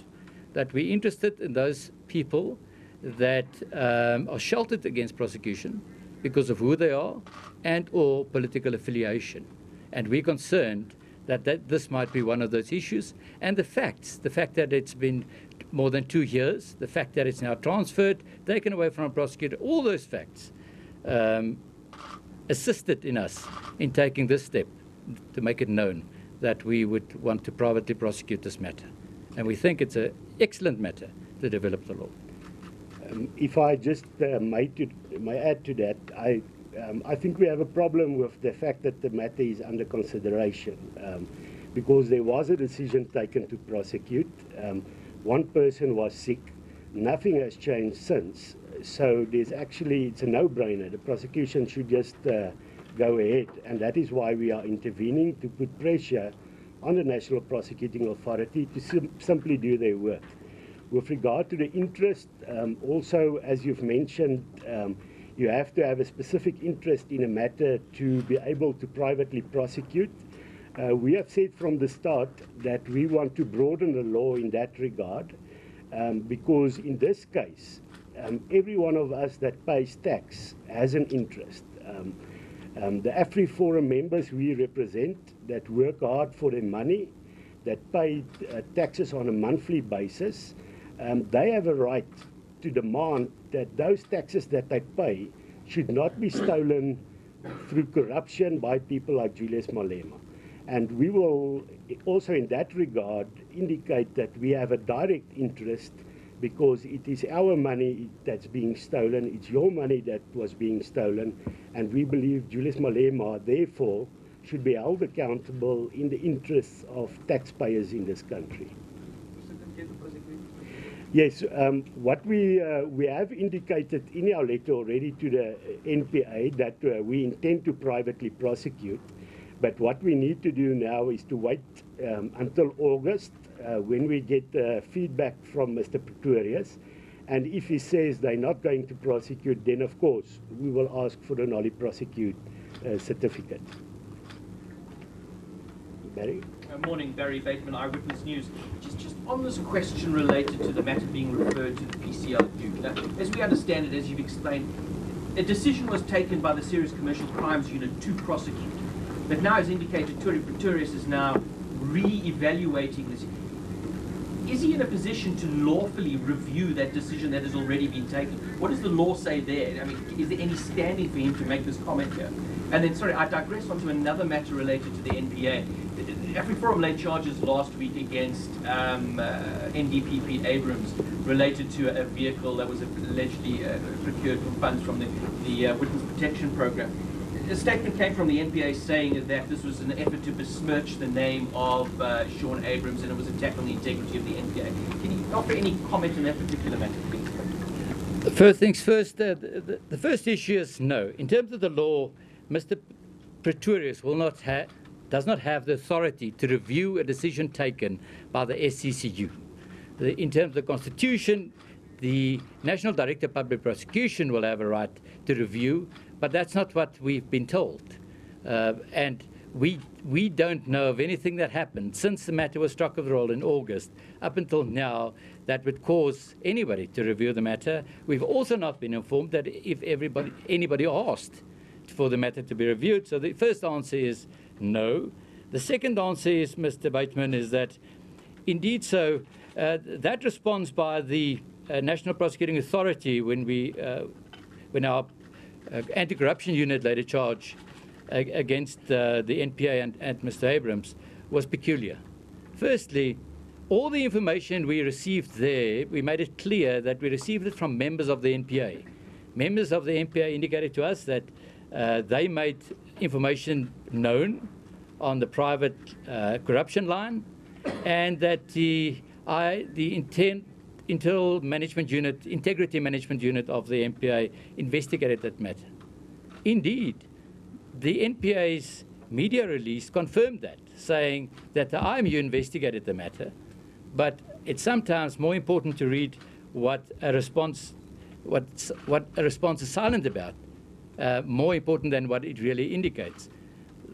that we're interested in those people that are sheltered against prosecution because of who they are and or political affiliation. And we're concerned that this might be one of those issues. And the fact that it's been more than 2 years, the fact that it's now transferred, taken away from a prosecutor, all those facts assisted in us in taking this step to make it known that we would want to privately prosecute this matter. And we think it's an excellent matter to develop the law. If I just may add to that, I think we have a problem with the fact that the matter is under consideration because there was a decision taken to prosecute. One person was sick. Nothing has changed since. So it's a no-brainer. The prosecution should just go ahead, and that is why we are intervening to put pressure on the National Prosecuting Authority to simply do their work. With regard to the interest, also, as you've mentioned, you have to have a specific interest in a matter to be able to privately prosecute. We have said from the start that we want to broaden the law in that regard, because in this case, every one of us that pays tax has an interest. The AfriForum members we represent that work hard for their money, that pay taxes on a monthly basis, they have a right to demand that those taxes that they pay should not be stolen through corruption by people like Julius Malema. And we will also in that regard indicate that we have a direct interest because it is our money that's being stolen, it's your money that was being stolen, and we believe Julius Malema, therefore, should be held accountable in the interests of taxpayers in this country. Yes, what we have indicated in our letter already to the NPA that we intend to privately prosecute, but what we need to do now is to wait until August when we get feedback from Mr. Pretorius, and if he says they're not going to prosecute, then of course we will ask for a nolli prosecute certificate. Barry? Morning, Barry Bateman, Eyewitness News. Just on this question related to the matter being referred to the PCLU. Now, as we understand it, as you've explained, a decision was taken by the Serious Commercial Crimes Unit to prosecute. But now, as indicated, Pretorius is now re-evaluating this. Is he in a position to lawfully review that decision that has already been taken? What does the law say there? I mean, is there any standing for him to make this comment here? And then, sorry, I digress onto another matter related to the NPA. AfriForum laid charges last week against NDPP Abrams related to a vehicle that was allegedly procured from funds from the Witness Protection Program. A statement came from the NPA saying that this was an effort to besmirch the name of Sean Abrams and it was an attack on the integrity of the NPA. Can you offer any comment on that particular matter, please? First things first, the first issue is no. In terms of the law, Mr. Pretorius does not have the authority to review a decision taken by the SCCU. In terms of the Constitution, the National Director of Public Prosecution will have a right to review, but that's not what we've been told. And we don't know of anything that happened since the matter was struck of the roll in August up until now that would cause anybody to review the matter. We've also not been informed that if anybody asked for the matter to be reviewed. So the first answer is no. The second answer is, Mr. Bateman, is that indeed so. That response by the National Prosecuting Authority when our anti-corruption unit laid a charge against the NPA and Mr. Abrams was peculiar. Firstly, all the information we received there, we made it clear that we received it from members of the NPA. Members of the NPA indicated to us that they made information known on the private corruption line, and that the Integrity Management Unit of the NPA investigated that matter. Indeed, the NPA's media release confirmed that, saying that the IMU investigated the matter, but it's sometimes more important to read what a response is silent about, more important than what it really indicates.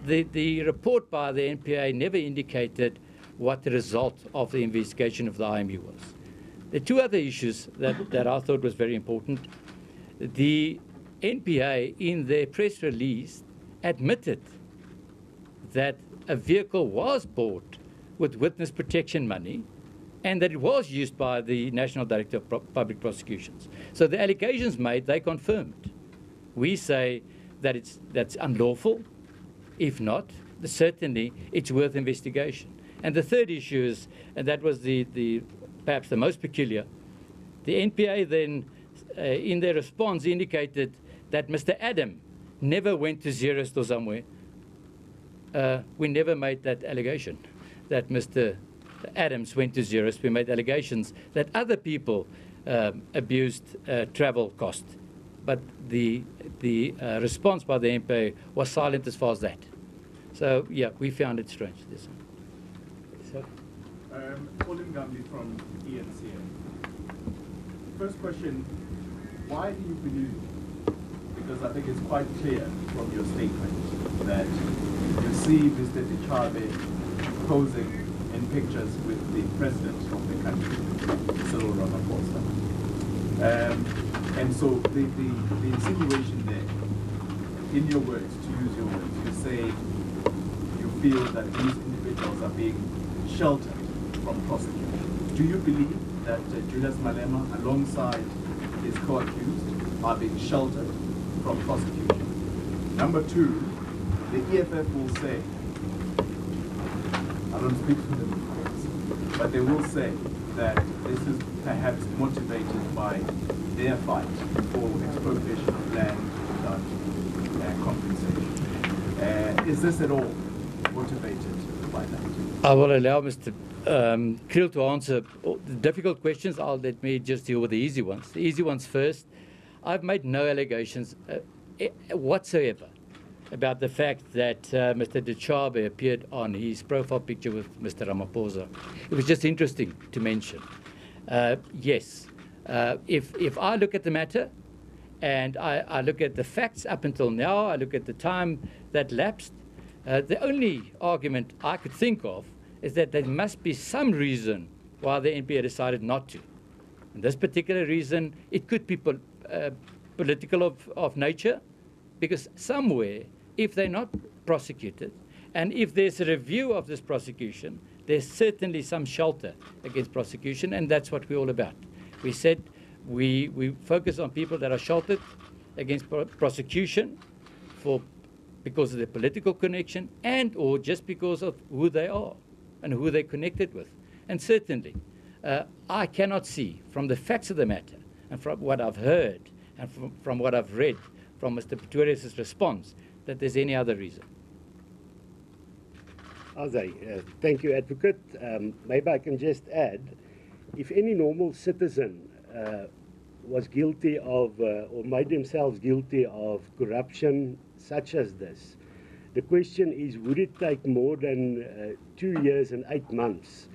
The report by the NPA never indicated what the result of the investigation of the IMU was. The two other issues that I thought was very important. The NPA, in their press release, admitted that a vehicle was bought with witness protection money and that it was used by the National Director of Public Prosecutions. So the allegations made, they confirmed. We say that that's unlawful. If not, certainly it's worth investigation. And the third issue is, and that was perhaps the most peculiar, the NPA then, in their response, indicated that Mr. Adam never went to Zeerust or somewhere. We never made that allegation, that Mr. Adams went to Zeerust. We made allegations that other people abused travel cost. But the response by the NPA was silent as far as that. So, yeah, we found it strange. This one. So. Colin Gambi from ENCA. First question, why do you believe, because I think it's quite clear from your statement that you see Mr. Dichabe posing in pictures with the president of the country, Cyril Ramaphosa. And so the insinuation there, in your words, to use your words, you say you feel that these individuals are being sheltered from prosecution. Do you believe that Julius Malema, alongside his co-accused, are being sheltered from prosecution? Number two, the EFF will say, I don't speak for them, of course, but they will say that this is perhaps motivated by their fight for expropriation of land without compensation. Is this at all motivated by that? I will allow Mr. Kriel to answer the difficult questions. Let me just deal with the easy ones. The easy ones first. I've made no allegations whatsoever about the fact that Mr. Dechaba appeared on his profile picture with Mr. Ramaphosa. It was just interesting to mention. Yes, if I look at the matter and I look at the facts up until now, I look at the time that lapsed, the only argument I could think of is that there must be some reason why the NPA decided not to. And this particular reason, it could be political of nature, because somewhere, if they're not prosecuted, and if there's a review of this prosecution, there's certainly some shelter against prosecution, and that's what we're all about. We said we focus on people that are sheltered against prosecution because of their political connection and or just because of who they are and who they're connected with. And certainly, I cannot see from the facts of the matter and from what I've heard and from what I've read from Mr. Pretorius' response that there's any other reason. Thank you, Advocate. Maybe I can just add, if any normal citizen was guilty of or made themselves guilty of corruption such as this, the question is, would it take more than 2 years and 8 months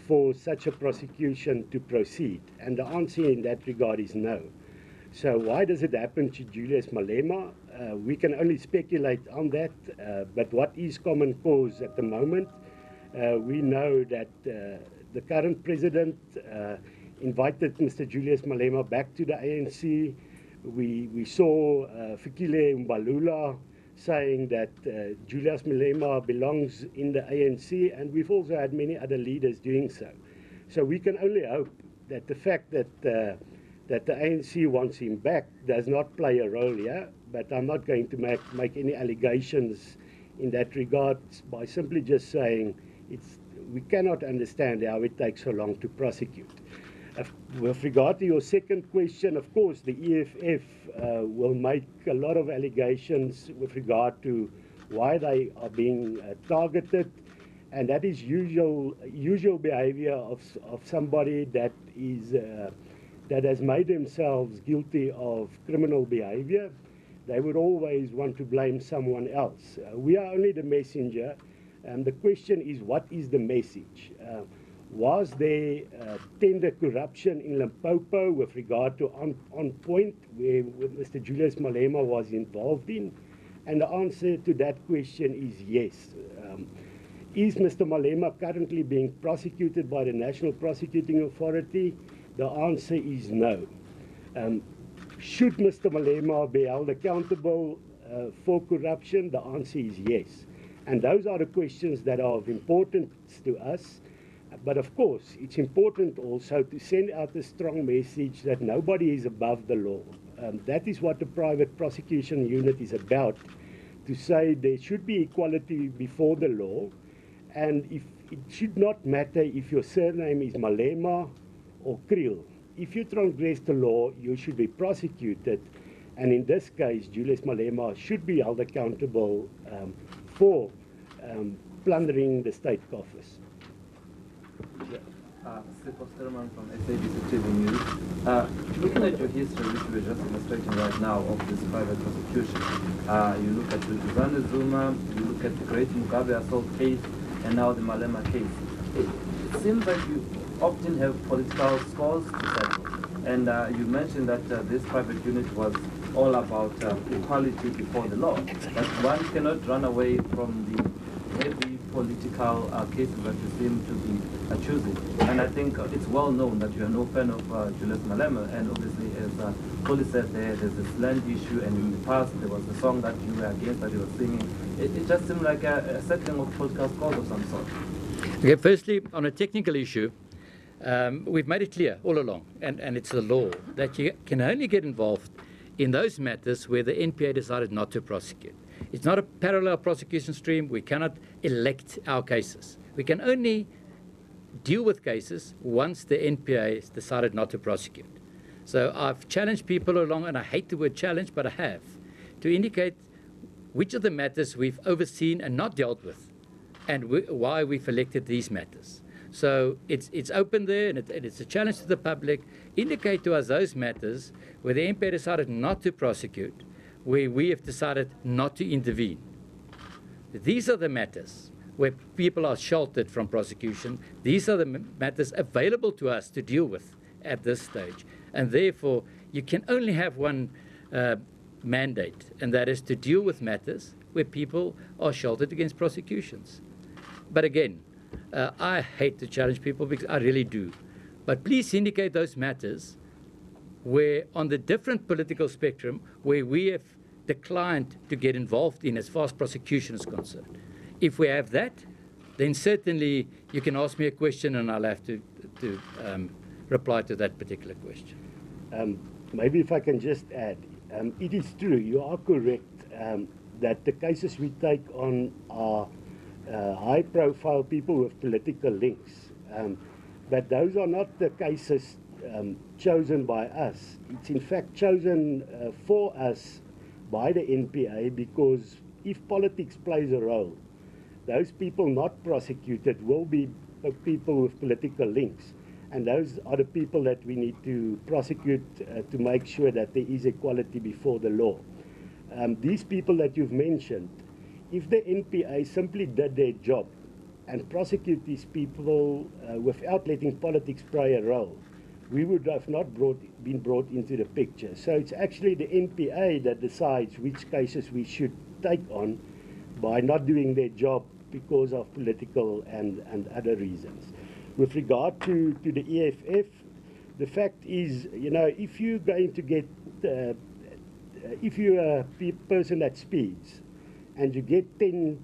for such a prosecution to proceed? And the answer in that regard is no. So why does it happen to Julius Malema? We can only speculate on that, but what is common cause at the moment? We know that the current president invited Mr. Julius Malema back to the ANC. We saw Fikile Mbalula saying that Julius Malema belongs in the ANC, and we've also had many other leaders doing so. So we can only hope that the fact that that the ANC wants him back does not play a role here, but I'm not going to make any allegations in that regard by simply just saying we cannot understand how it takes so long to prosecute. With regard to your second question, of course, the EFF will make a lot of allegations with regard to why they are being targeted, and that is usual behavior of somebody that is that has made themselves guilty of criminal behavior. They would always want to blame someone else. We are only the messenger, and the question is, what is the message? Was there tender corruption in Limpopo with regard to On Point, where Mr. Julius Malema was involved in? And the answer to that question is yes. Is Mr. Malema currently being prosecuted by the National Prosecuting Authority? The answer is no. Should Mr. Malema be held accountable for corruption? The answer is yes. And those are the questions that are of importance to us. But of course, it's important also to send out a strong message that nobody is above the law. That is what the private prosecution unit is about, to say there should be equality before the law, and it should not matter if your surname is Malema or Kriel. If you transgress the law, you should be prosecuted, and in this case, Julius Malema should be held accountable for plundering the state coffers. Sipho Sturman from SABC TV News. Looking at your history, which we're just illustrating right now, of this private prosecution, you look at the Ivana Zuma, you look at the Great Mugabe assault case, and now the Malema case. It seems like you often have political scores to settle. And you mentioned that this private unit was all about equality before the law. But one cannot run away from the heavy political cases that you seem to be choosing. And I think it's well known that you are no fan of Julius Malema, and obviously, as Polly said, there's this land issue, and in the past there was a song that you were against that you were singing. It just seemed like a settling of political scores of some sort. Okay, firstly, on a technical issue, we've made it clear all along, and it's the law, that you can only get involved in those matters where the NPA decided not to prosecute. It's not a parallel prosecution stream. We cannot elect our cases. We can only deal with cases once the NPA has decided not to prosecute. So I've challenged people along, and I hate the word challenge, but I have, to indicate which of the matters we've overseen and not dealt with, and why we've elected these matters. So it's open there, and it's a challenge to the public. Indicate to us those matters where the NPA decided not to prosecute, where we have decided not to intervene. These are the matters where people are sheltered from prosecution. These are the matters available to us to deal with at this stage. And therefore, you can only have one mandate, and that is to deal with matters where people are sheltered against prosecutions. But again, I hate to challenge people, because I really do. But please indicate those matters where, on the different political spectrum, where we have declined to get involved in as far as prosecution is concerned. If we have that, then certainly you can ask me a question and I'll have to reply to that particular question. Maybe if I can just add, it is true, you are correct, that the cases we take on are high-profile people with political links. But those are not the cases chosen by us. It's in fact chosen for us by the NPA, because if politics plays a role, those people not prosecuted will be people with political links. And those are the people that we need to prosecute to make sure that there is equality before the law. These people that you've mentioned, if the NPA simply did their job and prosecute these people without letting politics play a role, we would have not been brought into the picture. So it's actually the NPA that decides which cases we should take on by not doing their job because of political and other reasons. With regard to the EFF, the fact is, you know, if you're going to get, if you're a person that speeds and you get 10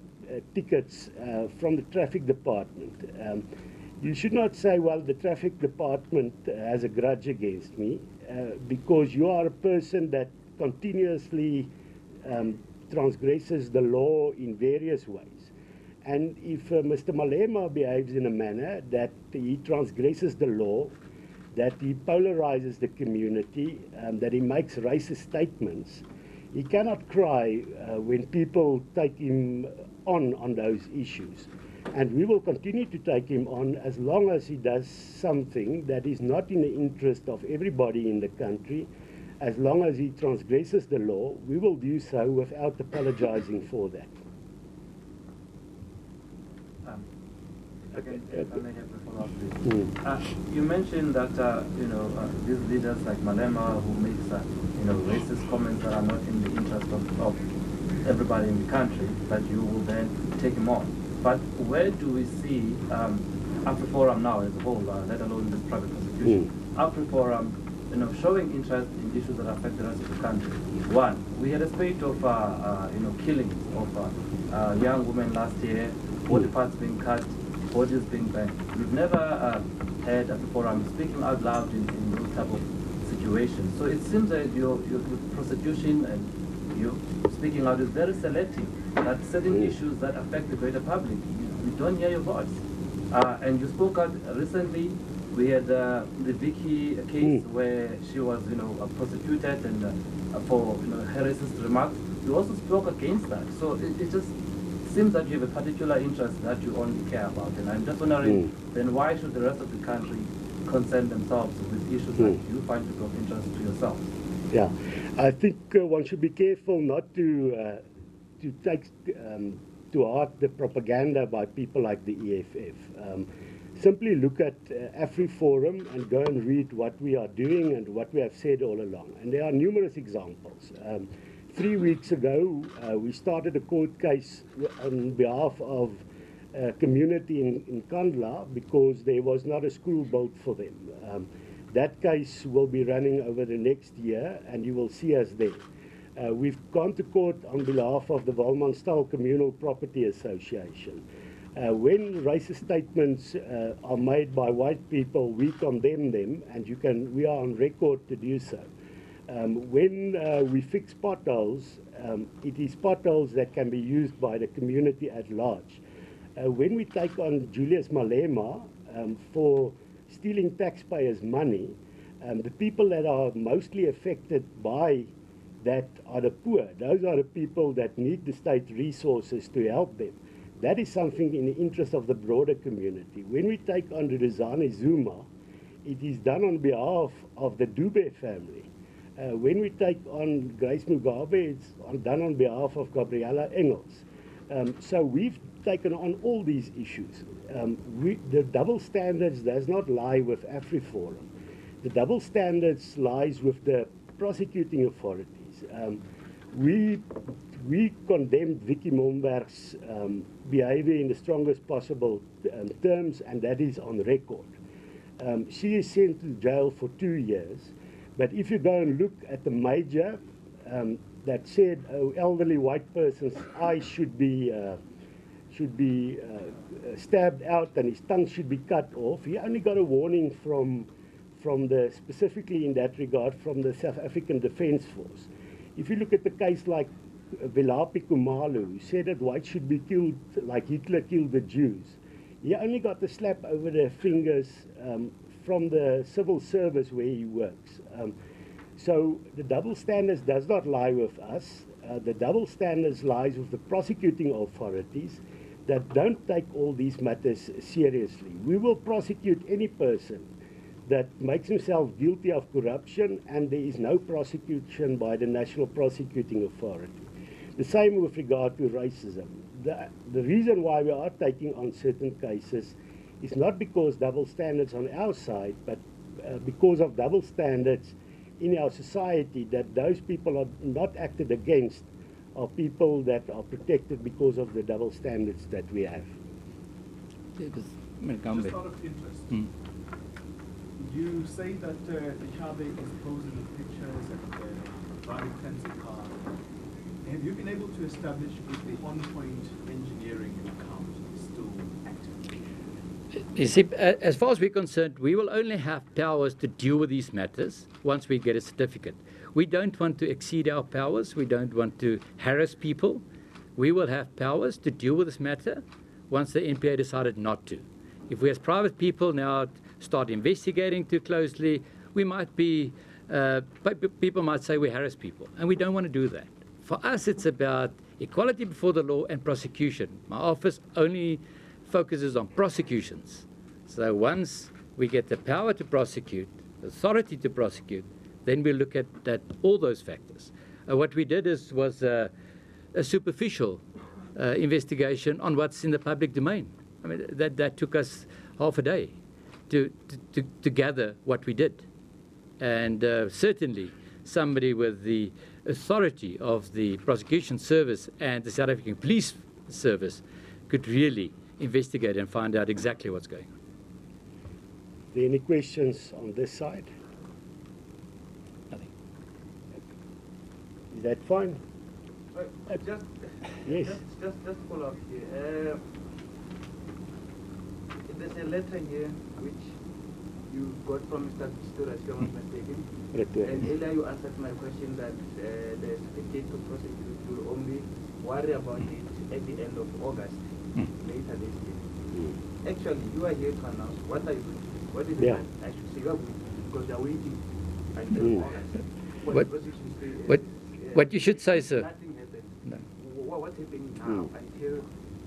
tickets from the traffic department, you should not say, well, the traffic department has a grudge against me, because you are a person that continuously transgresses the law in various ways. And if Mr. Malema behaves in a manner that he transgresses the law, that he polarizes the community, that he makes racist statements, he cannot cry when people take him on those issues. And we will continue to take him on as long as he does something that is not in the interest of everybody in the country. As long as he transgresses the law, we will do so without apologizing for that. Again, if I may have a follow-up, please. You mentioned that these leaders like Malema, who makes racist comments that are not in the interest of everybody in the country, that you will then take him on. But where do we see AfriForum now as a whole, let alone this private prosecution? AfriForum, showing interest in issues that affect the rest of the country. One, we had a spate of killings of young women last year, body parts being cut, bodies being burned. We've never had AfriForum speaking out loud in those type of situations. So it seems that your prosecution and you speaking out is very selective. That certain issues that affect the greater public, we don't hear your voice. And you spoke out recently. We had the Vicky case where she was, prosecuted and for her racist remarks. You also spoke against that. So it just seems that you have a particular interest that you only care about. And I'm just wondering, then why should the rest of the country concern themselves with issues that you find to be of interest to yourself? Yeah, I think one should be careful not to take to heart the propaganda by people like the EFF. Simply look at AfriForum and go and read what we are doing and what we have said all along. And there are numerous examples. 3 weeks ago, we started a court case on behalf of a community in Kandla because there was not a school built for them. That case will be running over the next year, and you will see us there. We've gone to court on behalf of the Walmanstal Communal Property Association. When racist statements are made by white people, we condemn them, and we are on record to do so. When we fix potholes, it is potholes that can be used by the community at large. When we take on Julius Malema, for stealing taxpayers' money, the people that are mostly affected by that are the poor. Those are the people that need the state resources to help them. That is something in the interest of the broader community. When we take on Rizani Zuma, it is done on behalf of the Dube family. When we take on Grace Mugabe, it's done on behalf of Gabriella Engels. So we've taken on all these issues. The double standards does not lie with AfriForum. The double standards lies with the prosecuting authorities. We condemned Vicky Momberg's behavior in the strongest possible terms, and that is on record. She is sent to jail for 2 years, but if you go and look at the major that said, oh, elderly white person's eyes should be stabbed out and his tongue should be cut off, he only got a warning from the, specifically in that regard, from the South African Defence Force. If you look at the case like Velapi Kumalu, who said that whites should be killed like Hitler killed the Jews, he only got the slap over the fingers from the civil service where he works. So the double standards does not lie with us. The double standards lies with the prosecuting authorities that don't take all these matters seriously. We will prosecute any person that makes himself guilty of corruption, and there is no prosecution by the National Prosecuting Authority. The same with regard to racism. The reason why we are taking on certain cases is not because double standards on our side, but because of double standards in our society, that those people are not acted against are people that are protected because of the double standards that we have. Just out of interest, you say that the Chabe is posing the pictures and the driving fancy car. Have you been able to establish if the on-point engineering account is still active? You see, as far as we're concerned, we will only have powers to deal with these matters once we get a certificate. We don't want to exceed our powers. We don't want to harass people. We will have powers to deal with this matter once the NPA decided not to. If we as private people now start investigating too closely, we might be, people might say we harass people, and we don't want to do that. For us, it's about equality before the law and prosecution. My office only focuses on prosecutions. So once we get the power to prosecute, the authority to prosecute, then we look at all those factors. What we did was a superficial investigation on what's in the public domain. I mean, that took us half a day to gather what we did. And certainly somebody with the authority of the prosecution service and the South African Police Service could really investigate and find out exactly what's going on. Are there any questions on this side? Nothing. Is that fine? Yes. Just follow up here. There's a letter here which you got from Mr. Pistorius, if I'm not mistaken. And earlier you answered my question that the certificate to prosecute will only worry about it at the end of August, later this year. Actually, you are here to announce what are you doing? What is it? I should say you are waiting, because they are waiting until August. What you should say, sir. Nothing happened. No. What's happening now until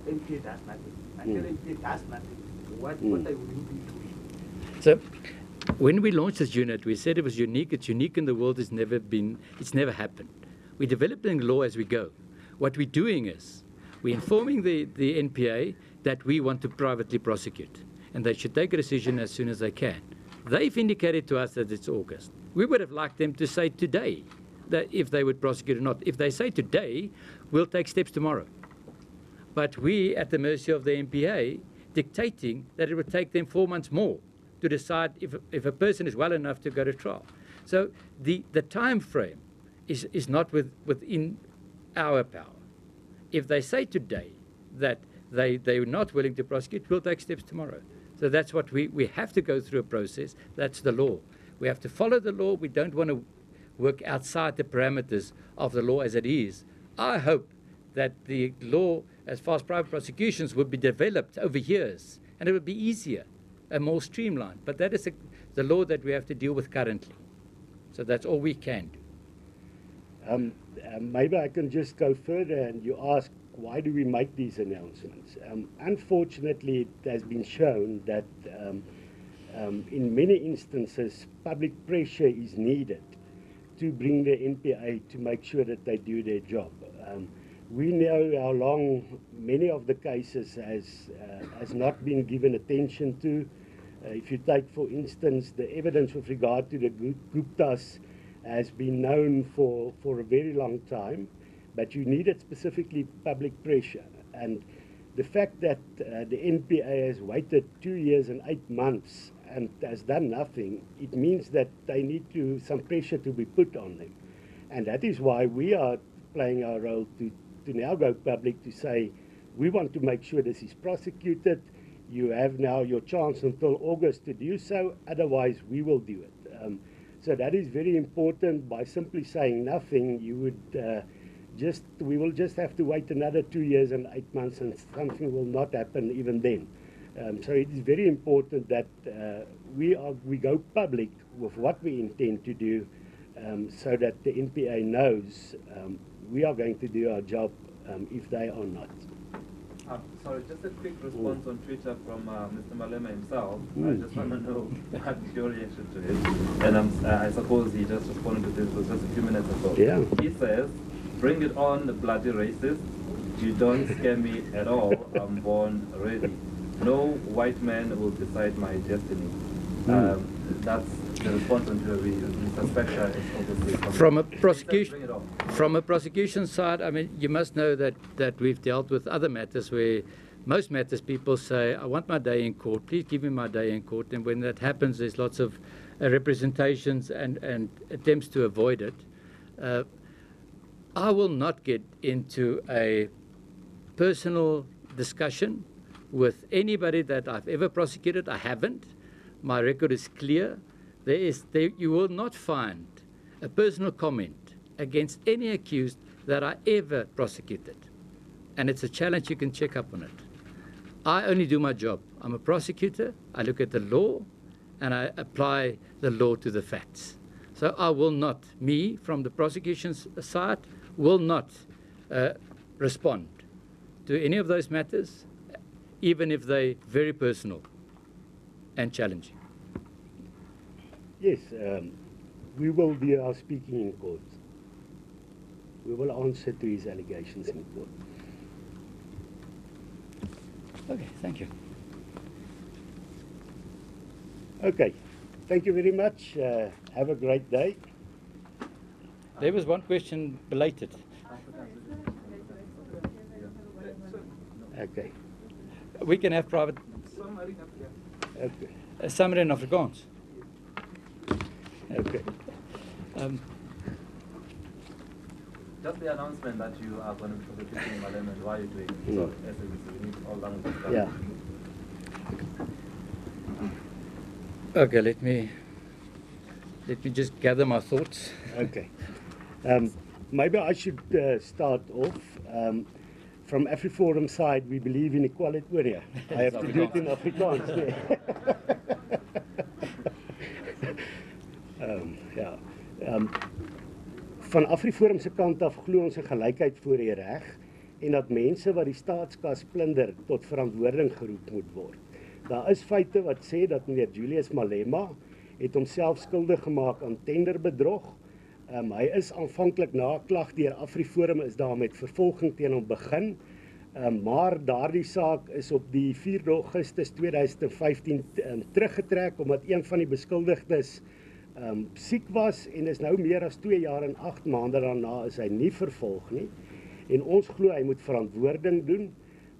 NPA does nothing? Until NPA does nothing, what are you doing? So, when we launched this unit, we said it was unique. It's unique in the world. It's never happened. We're developing law as we go. What we're doing is we're informing the NPA that we want to privately prosecute, and they should take a decision as soon as they can. They've indicated to us that it's August. We would have liked them to say today that if they would prosecute or not. If they say today, we'll take steps tomorrow. But we, at the mercy of the NPA, dictating that it would take them 4 months more to decide if a person is well enough to go to trial. So the time frame is not within our power. If they say today that they're not willing to prosecute, we'll take steps tomorrow. So that's what we have to go through a process. That's the law. We have to follow the law. We don't want to work outside the parameters of the law as it is. I hope that the law, as far as private prosecutions, would be developed over years, and it would be easier more streamlined. But that is the law that we have to deal with currently. So that's all we can do. Maybe I can just go further, and you ask, why do we make these announcements? Unfortunately, it has been shown that in many instances, public pressure is needed to bring the NPA to make sure that they do their job. We know how long many of the cases has not been given attention to. If you take, for instance, the evidence with regard to the Guptas has been known for a very long time, but you needed specifically public pressure. And the fact that the NPA has waited 2 years and 8 months and has done nothing, it means that they need some pressure to be put on them. And that is why we are playing our role to now go public to say, we want to make sure this is prosecuted. You have now your chance until August to do so, otherwise we will do it. So that is very important. By simply saying nothing, you would we will just have to wait another 2 years and 8 months, and something will not happen even then. So it is very important that we go public with what we intend to do, so that the NPA knows we are going to do our job if they are not. Sorry, just a quick response on Twitter from Mr. Malema himself. I just want to know what's your reaction to it. And I suppose he just responded to this was just a few minutes ago. Yeah. He says, "Bring it on, the bloody racist. You don't scare me at all. I'm born ready. No white man will decide my destiny." That's the response on Twitter. We suspect that it's obviously from a prosecution side. I mean, you must know that we've dealt with other matters where most matters people say, "I want my day in court. Please give me my day in court." And when that happens, there's lots of representations and attempts to avoid it. I will not get into a personal discussion with anybody that I've ever prosecuted. I haven't. My record is clear. You will not find a personal comment against any accused that I ever prosecuted. And it's a challenge, you can check up on it. I only do my job. I'm a prosecutor. I look at the law and I apply the law to the facts. So I will not, from the prosecution's side, will not respond to any of those matters, even if they're very personal and challenging. Yes, we will do our speaking in court. We will answer to his allegations in court. Okay, thank you. Okay, thank you very much. Have a great day. There was one question belated. Okay. We can have private. Okay. Summary in Afrikaans. Okay. Just the announcement that you are going to be prosecuting Malema and why you're doing it. So, SABC, we need all languages. Yeah. Okay, let me just gather my thoughts. Okay. Maybe I should start off. From AfriForum side, we believe in equality. I have to do it in Afrikaans. Van AfriForum se kant af glo ons 'n gelykheid voor die reg en dat mense wat die staatskas plunder tot verantwoording geroep moet word. Daar is feite wat sê dat meneer Julius Malema het homself skuldig gemaak aan tenderbedrog. Hy is aanvanklik na 'n klag deur AfriForum is daar met vervolging teen hom begin. Maar daardie saak is op die 4 Augustus 2015 teruggetrek omdat een van die beskuldigdes siek was en is nou meer as 2 jaar en 8 maande daarna is hy nie vervolg nie. En ons glo hy moet verantwoording doen,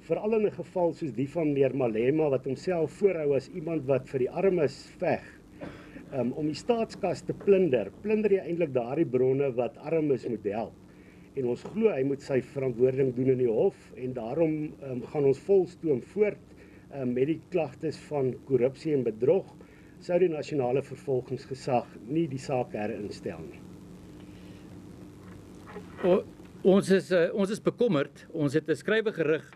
veral in 'n geval soos die van meneer Malema wat homself voorhou as iemand wat vir die armes veg. Om die staatskas te plunder jy eintlik daardie bronne wat armes moet help. En ons glo hy moet sy verantwoording doen in die hof en daarom gaan ons volstoom voort met die klagtes van korrupsie en bedrog. Sou die nasionale vervolgingsgesag nie die saak herinstel nie. Ons is bekommerd. Ons het 'n skrywe gerig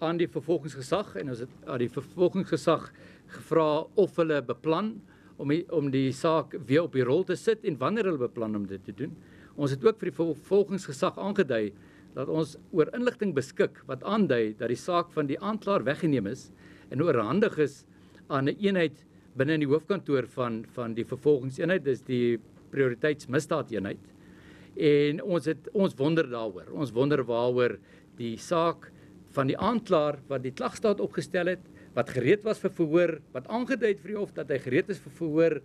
aan die vervolgingsgesag en ons het aan die vervolgingsgesag gevra of hulle beplan om die saak weer op die rol te sit en wanneer hulle beplan om dit te doen. Ons het ook vir die vervolgingsgesag aangedui dat ons oor inligting beskik wat aandui dat die saak van die aanklaer weggeneem is en oorhandig is aan 'n eenheid binne in die hoofkantoor van die vervolgingseenheid, dis die prioriteitsmisdaadeenheid. En ons wonder daaroor. Ons wonder waaroor die saak van die aanklaer wat die klagstaat opgestel het, wat gereed was vir verhoor, wat aangedui het vir die hof dat hy gereed is vir verhoor,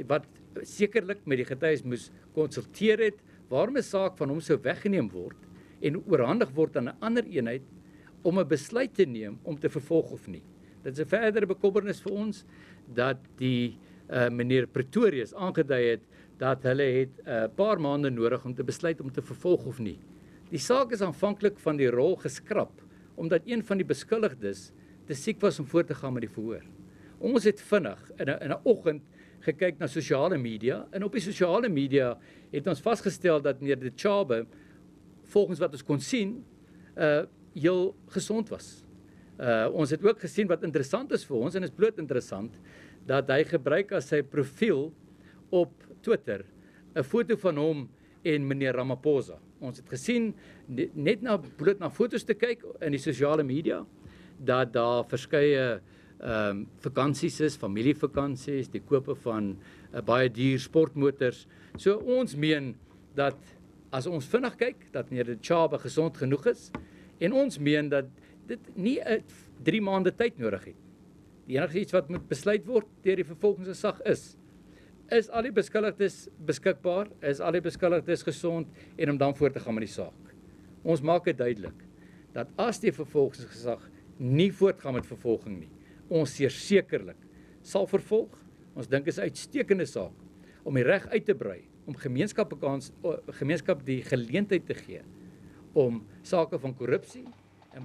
wat sekerlik met die getuies moes konsulteer het, waarom 'n saak van hom sou weggeneem word en oorhandig word aan 'n ander eenheid om 'n besluit te neem om te vervolg of nie. Dit is 'n verdere bekommernis vir ons dat die meneer Pretorius aangedui het dat hulle het 'n paar maande nodig om te besluit om te vervolg of nie. Die saak is aanvanklik van die rol geskrap omdat een van die beskuldigdes te siek was om voort te gaan met die verhoor. Ons het vinnig in 'n oggend gekyk na sosiale media en op die sosiale media het ons vasgestel dat meneer De Chabe volgens wat ons kon sien heel gesond was. Ons het ook gesien wat interessant is vir ons en is bloot interessant dat hy gebruik as sy profiel op Twitter 'n foto van hom en meneer Ramaphosa. Ons het gesien net bloot na foto's te kyk in die sosiale media dat daar verskeie vakansies is, familievakansies, die kope van baie duur sportmotors. So ons meen dat as ons vinnig kyk dat meneer De Chabe gesond genoeg is en ons meen dat dit nie 3 maande tyd nodig het. Die enigste iets wat moet besluit word deur die vervolgingsgesag is al die beskuldigdes beskikbaar, is al die beskuldigdes gesond en om dan voort te gaan met die saak. Ons maak dit duidelik dat as die vervolgingsgesag nie voortgaan met vervolging nie, ons sekerlik sal vervolg. Ons dink is 'n uitstekende saak om die reg uit te brei, om gemeenskap die geleentheid te gee om sake van korrupsie en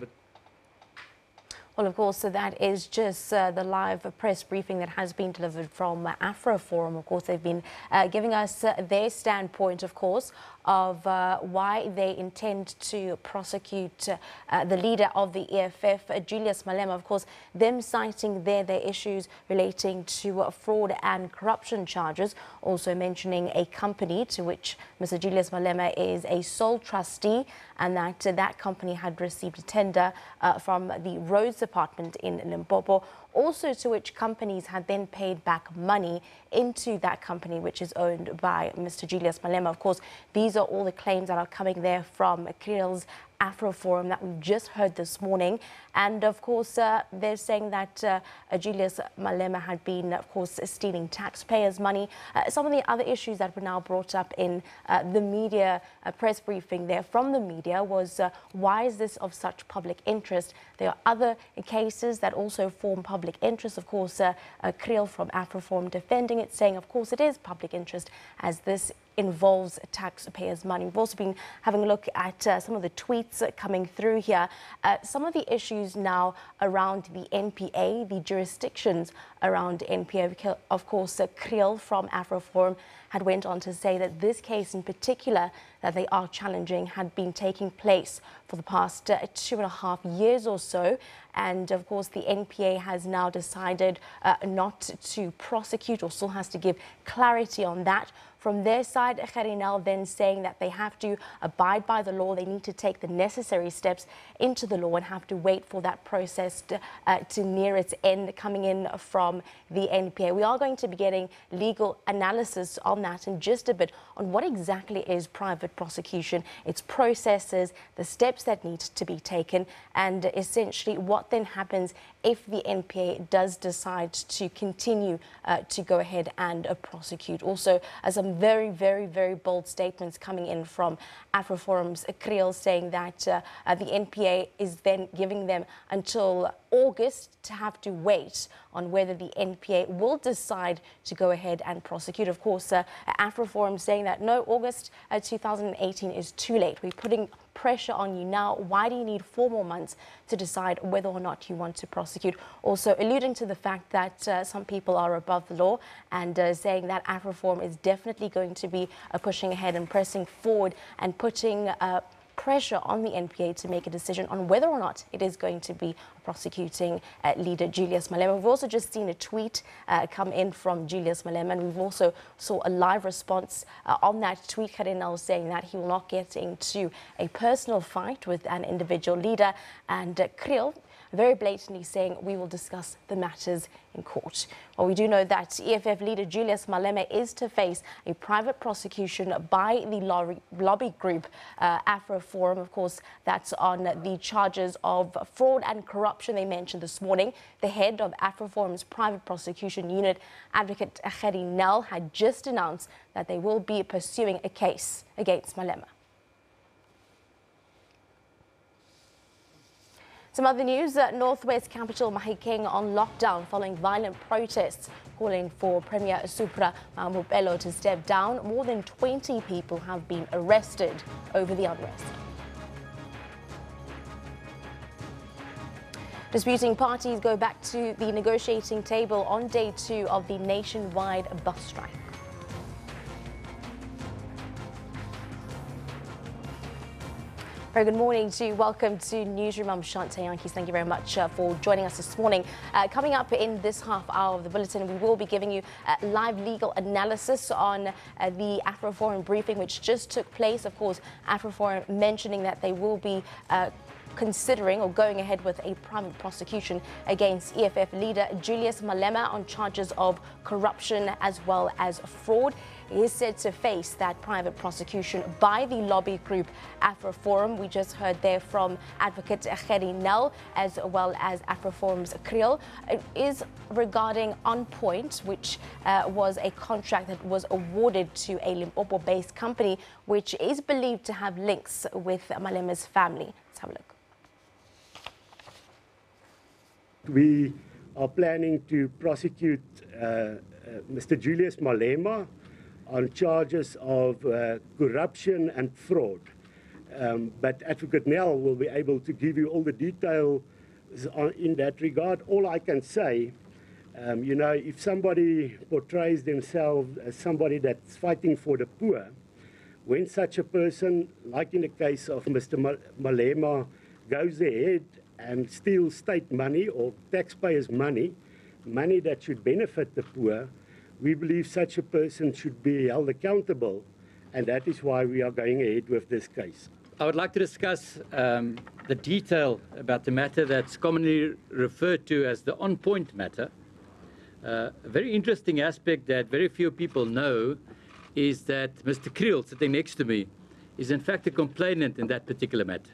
Well, of course, so that is just the live press briefing that has been delivered from AfroForum. Of course, they've been giving us their standpoint, of course, of why they intend to prosecute the leader of the EFF, Julius Malema. Of course, them citing their issues relating to fraud and corruption charges, also mentioning a company to which Mr. Julius Malema is a sole trustee, and that company had received a tender from the Roads Department in Limpopo, also to which companies had then paid back money into that company, which is owned by Mr. Julius Malema. Of course, these are all the claims that are coming there from Krill's AfroForum that we've just heard this morning. And of course, they're saying that Julius Malema had been, of course, stealing taxpayers' money. Some of the other issues that were now brought up in the media press briefing there from the media was why is this of such public interest? There are other cases that also form public interest. Of course, Krill from AfroForum defending it, saying, of course, it is public interest as this involves taxpayers' money. We've also been having a look at some of the tweets coming through here. Some of the issues now around the NPA, the jurisdictions around NPA. Of course, Krill from AfroForum had went on to say that this case in particular that they are challenging had been taking place for the past 2.5 years or so. And of course, the NPA has now decided not to prosecute, or still has to give clarity on that. From their side, Kharinal then saying that they have to abide by the law. They need to take the necessary steps into the law and have to wait for that process to near its end, coming in from the NPA. We are going to be getting legal analysis on that in just a bit, on what exactly is private prosecution, its processes, the steps that need to be taken, and essentially what then happens if the NPA does decide to continue to go ahead and prosecute. Also, some very, very, very bold statements coming in from AfroForum's Kriel, saying that the NPA is then giving them until August to have to wait on whether the NPA will decide to go ahead and prosecute. Of course, AfroForum saying that no, August 2018 is too late. We're putting pressure on you now. Why do you need 4 more months to decide whether or not you want to prosecute? Also alluding to the fact that some people are above the law, and saying that AfroForum is definitely going to be pushing ahead and pressing forward and putting pressure on the NPA to make a decision on whether or not it is going to be prosecuting leader Julius Malema. We've also just seen a tweet come in from Julius Malema, and we've also saw a live response on that tweet, Karinal, saying that he will not get into a personal fight with an individual leader, and Kriel very blatantly saying we will discuss the matters in court. Well, we do know that EFF leader Julius Malema is to face a private prosecution by the lobby group AfroForum. Of course, that's on the charges of fraud and corruption they mentioned this morning. The head of AfroForum's private prosecution unit, Advocate Kheri Nel, had just announced that they will be pursuing a case against Malema. Some other news, Northwest capital Mahikeng on lockdown following violent protests calling for Premier Supra Mamupelo to step down. More than 20 people have been arrested over the unrest. Disputing parties go back to the negotiating table on day 2 of the nationwide bus strike. Very good morning to you. Welcome to Newsroom. I'm Shante Yankees. Thank you very much for joining us this morning. Coming up in this half hour of the bulletin, we will be giving you live legal analysis on the AfroForum briefing, which just took place. Of course, AfroForum mentioning that they will be considering or going ahead with a private prosecution against EFF leader Julius Malema on charges of corruption as well as fraud. He is said to face that private prosecution by the lobby group AfroForum. We just heard there from Advocate Kheri Nel as well as AfroForum's Kriel. It is regarding On Point, which was a contract that was awarded to a Limpopo-based company, which is believed to have links with Malema's family. Let's have a look. We are planning to prosecute Mr. Julius Malema on charges of corruption and fraud. But Advocate Nel will be able to give you all the details in that regard. All I can say, you know, if somebody portrays themselves as somebody that's fighting for the poor, when such a person, like in the case of Mr. Malema, goes ahead and steals state money or taxpayers' money, money that should benefit the poor, we believe such a person should be held accountable, and that is why we are going ahead with this case. I would like to discuss the detail about the matter that's commonly referred to as the On Point matter. A very interesting aspect that very few people know is that Mr. Kriel, sitting next to me, is in fact a complainant in that particular matter.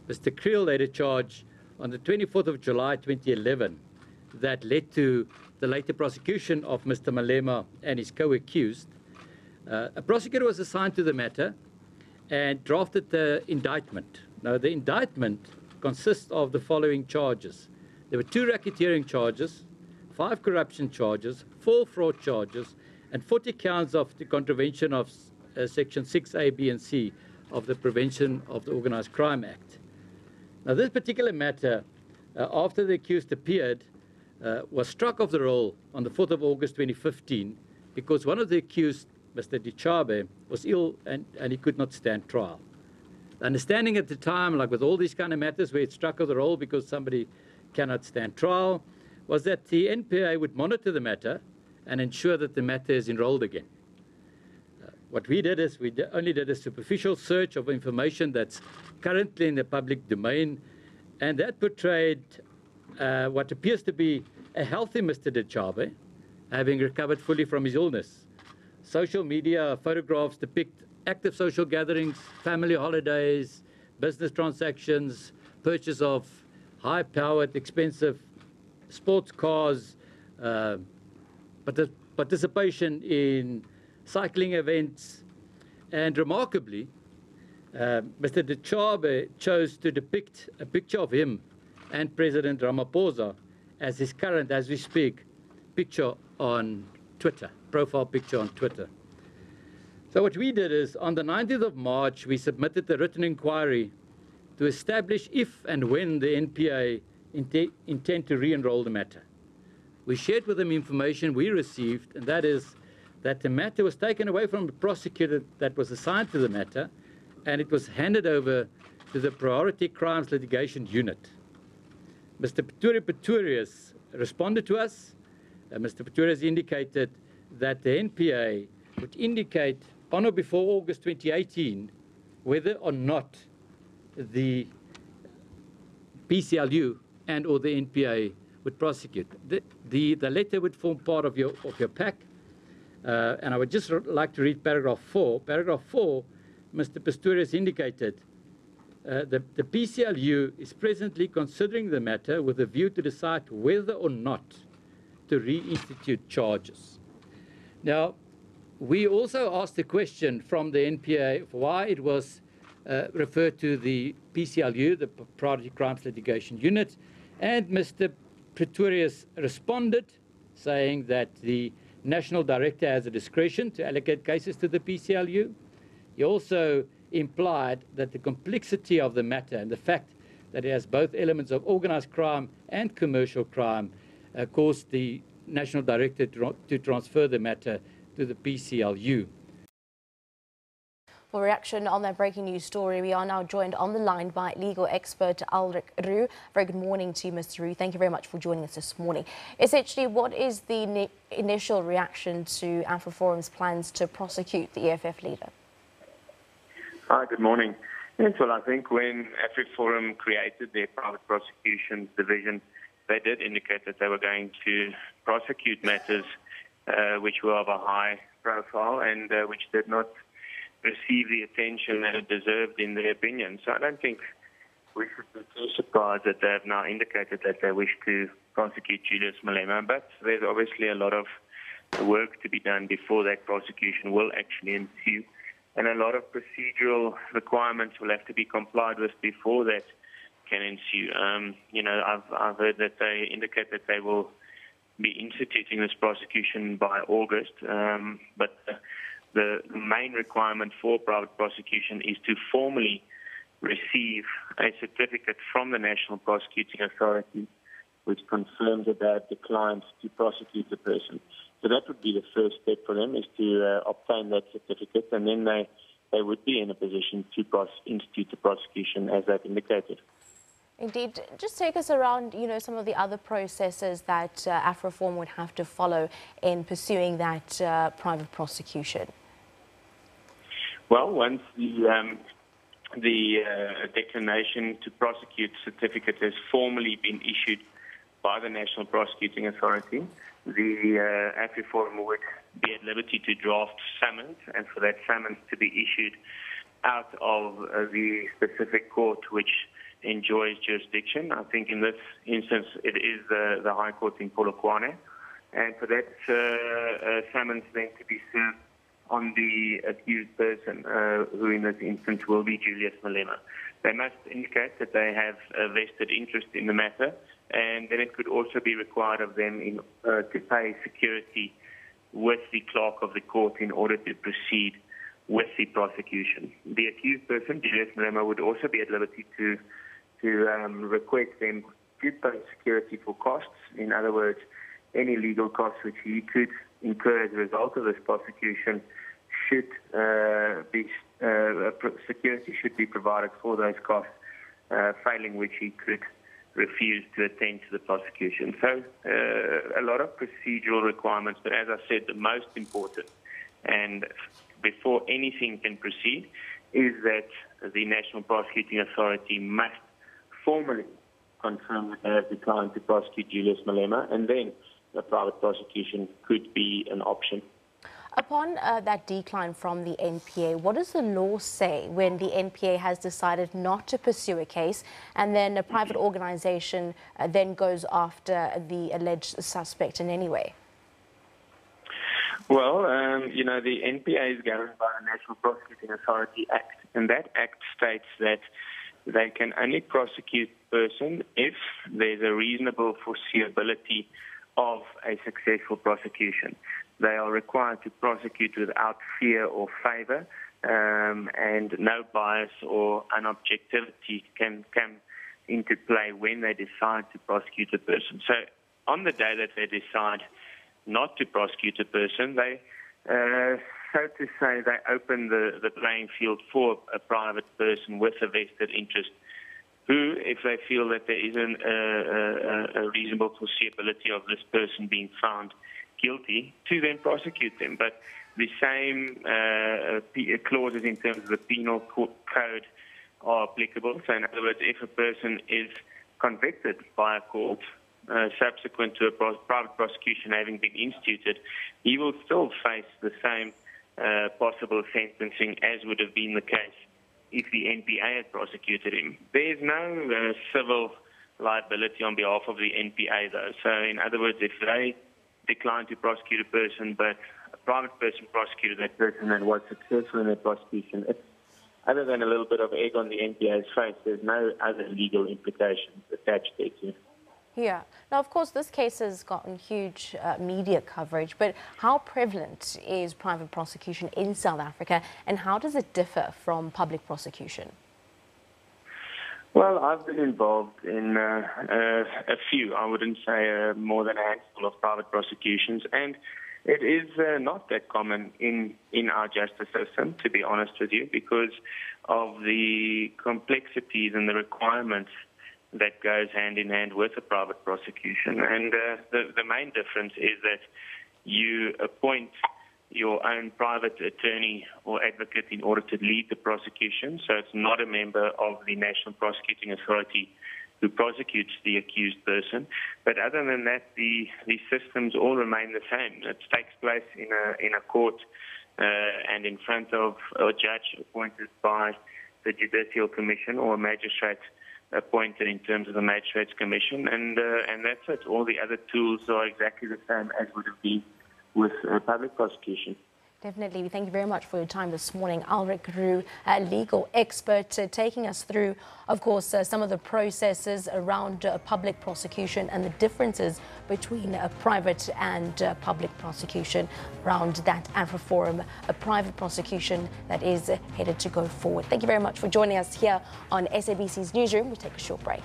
Mr. Kriel laid a charge on the 24th of July 2011 that led to the later prosecution of Mr. Malema and his co-accused. A prosecutor was assigned to the matter and drafted the indictment. Now, the indictment consists of the following charges. There were 2 racketeering charges, 5 corruption charges, 4 fraud charges, and 40 counts of the contravention of Section 6A, B, and C of the Prevention of the Organised Crime Act. Now, this particular matter, after the accused appeared, was struck off the roll on the 4th of August 2015 because one of the accused, Mr. Dichabe, was ill and he could not stand trial. The understanding at the time, like with all these kind of matters where it's struck off the roll because somebody cannot stand trial, was that the NPA would monitor the matter and ensure that the matter is enrolled again. What we did is we only did a superficial search of information that's currently in the public domain, and that portrayed what appears to be a healthy Mr. Dichabe, having recovered fully from his illness. Social media photographs depict active social gatherings, family holidays, business transactions, purchase of high-powered, expensive sports cars, participation in cycling events, and remarkably, Mr. Dichabe chose to depict a picture of him and President Ramaphosa as his current, as we speak, picture on Twitter, profile picture on Twitter. So what we did is, on the 19th of March, we submitted a written inquiry to establish if and when the NPA intend to re-enroll the matter. We shared with them information we received, and that is that the matter was taken away from the prosecutor that was assigned to the matter and it was handed over to the Priority Crimes Litigation Unit. Mr. Pretorius responded to us. Mr. Pretorius indicated that the NPA would indicate on or before August 2018 whether or not the PCLU and or the NPA would prosecute. The letter would form part of your pack, and I would just like to read paragraph 4. Paragraph 4, Mr. Pistorius indicated the PCLU is presently considering the matter with a view to decide whether or not to reinstitute charges. Now, we also asked the question from the NPA why it was referred to the PCLU, the Priority Crimes Litigation Unit, and Mr. Pretorius responded saying that the National Director has a discretion to allocate cases to the PCLU. He also implied that the complexity of the matter and the fact that it has both elements of organized crime and commercial crime caused the National Director to transfer the matter to the PCLU. For reaction on that breaking news story, we are now joined on the line by legal expert Ulrich Roux. Very good morning to you, Mr. Roux. Thank you very much for joining us this morning. Essentially, what is the initial reaction to AfriForum's plans to prosecute the EFF leader? Hi, good morning. Yes, well, I think when AfriForum created their private prosecutions division, they did indicate that they were going to prosecute matters which were of a high profile and which did not receive the attention that it deserved in their opinion. So I don't think we should be too surprised that they have now indicated that they wish to prosecute Julius Malema, but there's obviously a lot of work to be done before that prosecution will actually ensue, and a lot of procedural requirements will have to be complied with before that can ensue. I've heard that they indicate that they will be instituting this prosecution by August, but the main requirement for private prosecution is to formally receive a certificate from the National Prosecuting Authority which confirms that they have declined to prosecute the person. So that would be the first step for them, is to obtain that certificate, and then they would be in a position to institute the prosecution as they've indicated. Indeed. Just take us around, some of the other processes that AfriForum would have to follow in pursuing that private prosecution. Well, once the declination to prosecute certificate has formally been issued by the National Prosecuting Authority, the AfriForum would be at liberty to draft summons, and for that summons to be issued out of the specific court which enjoys jurisdiction. I think in this instance it is the High Court in Polokwane, and for that summons then to be served on the accused person, who in this instance will be Julius Malema. They must indicate that they have a vested interest in the matter, and then it could also be required of them to pay security with the clerk of the court in order to proceed with the prosecution. The accused person, Julius Malema, would also be at liberty to request them to pay security for costs. In other words, any legal costs which he could incur as a result of this prosecution should security should be provided for those costs, failing which he could refuse to attend to the prosecution. So a lot of procedural requirements, but as I said, the most important, and before anything can proceed, is that the National Prosecuting Authority must formally confirm that they have declined to prosecute Julius Malema, and then the private prosecution could be an option. Upon that decline from the NPA, what does the law say when the NPA has decided not to pursue a case and then a private organization then goes after the alleged suspect in any way? Well, the NPA is governed by the National Prosecuting Authority Act, and that act states that they can only prosecute a person if there's a reasonable foreseeability of a successful prosecution. They are required to prosecute without fear or favor, and no bias or unobjectivity can come into play when they decide to prosecute a person. So on the day that they decide not to prosecute a person, they so to say, they open the playing field for a private person with a vested interest who, if they feel that there isn't a reasonable foreseeability of this person being found guilty, to then prosecute them. But the same clauses in terms of the penal code are applicable. So in other words, if a person is convicted by a court subsequent to a private prosecution having been instituted, he will still face the same possible sentencing as would have been the case if the NPA had prosecuted him. There is no civil liability on behalf of the NPA, though. So in other words, if they decline to prosecute a person, but a private person prosecuted that person and was successful in their prosecution, other than a little bit of egg on the NPA's face, there's no other legal implications attached there to it. Yeah. Now, of course, this case has gotten huge media coverage, but how prevalent is private prosecution in South Africa, and how does it differ from public prosecution? Well, I've been involved in a few, I wouldn't say more than a handful of private prosecutions, and it is not that common in our justice system, to be honest with you, because of the complexities and the requirements that goes hand in hand with a private prosecution. And the main difference is that you appoint your own private attorney or advocate in order to lead the prosecution. So it's not a member of the National Prosecuting Authority who prosecutes the accused person. But other than that, the systems all remain the same. It takes place in a court and in front of a judge appointed by the Judicial Commission or a magistrate appointed in terms of the Magistrates Commission, and that's it. All the other tools are exactly the same as would have been with public prosecution. Definitely. Thank you very much for your time this morning. Ulrich Roo, a legal expert, taking us through, of course, some of the processes around public prosecution and the differences between private and public prosecution around that AfriForum, a private prosecution that is headed to go forward. Thank you very much for joining us here on SABC's Newsroom. We'll take a short break.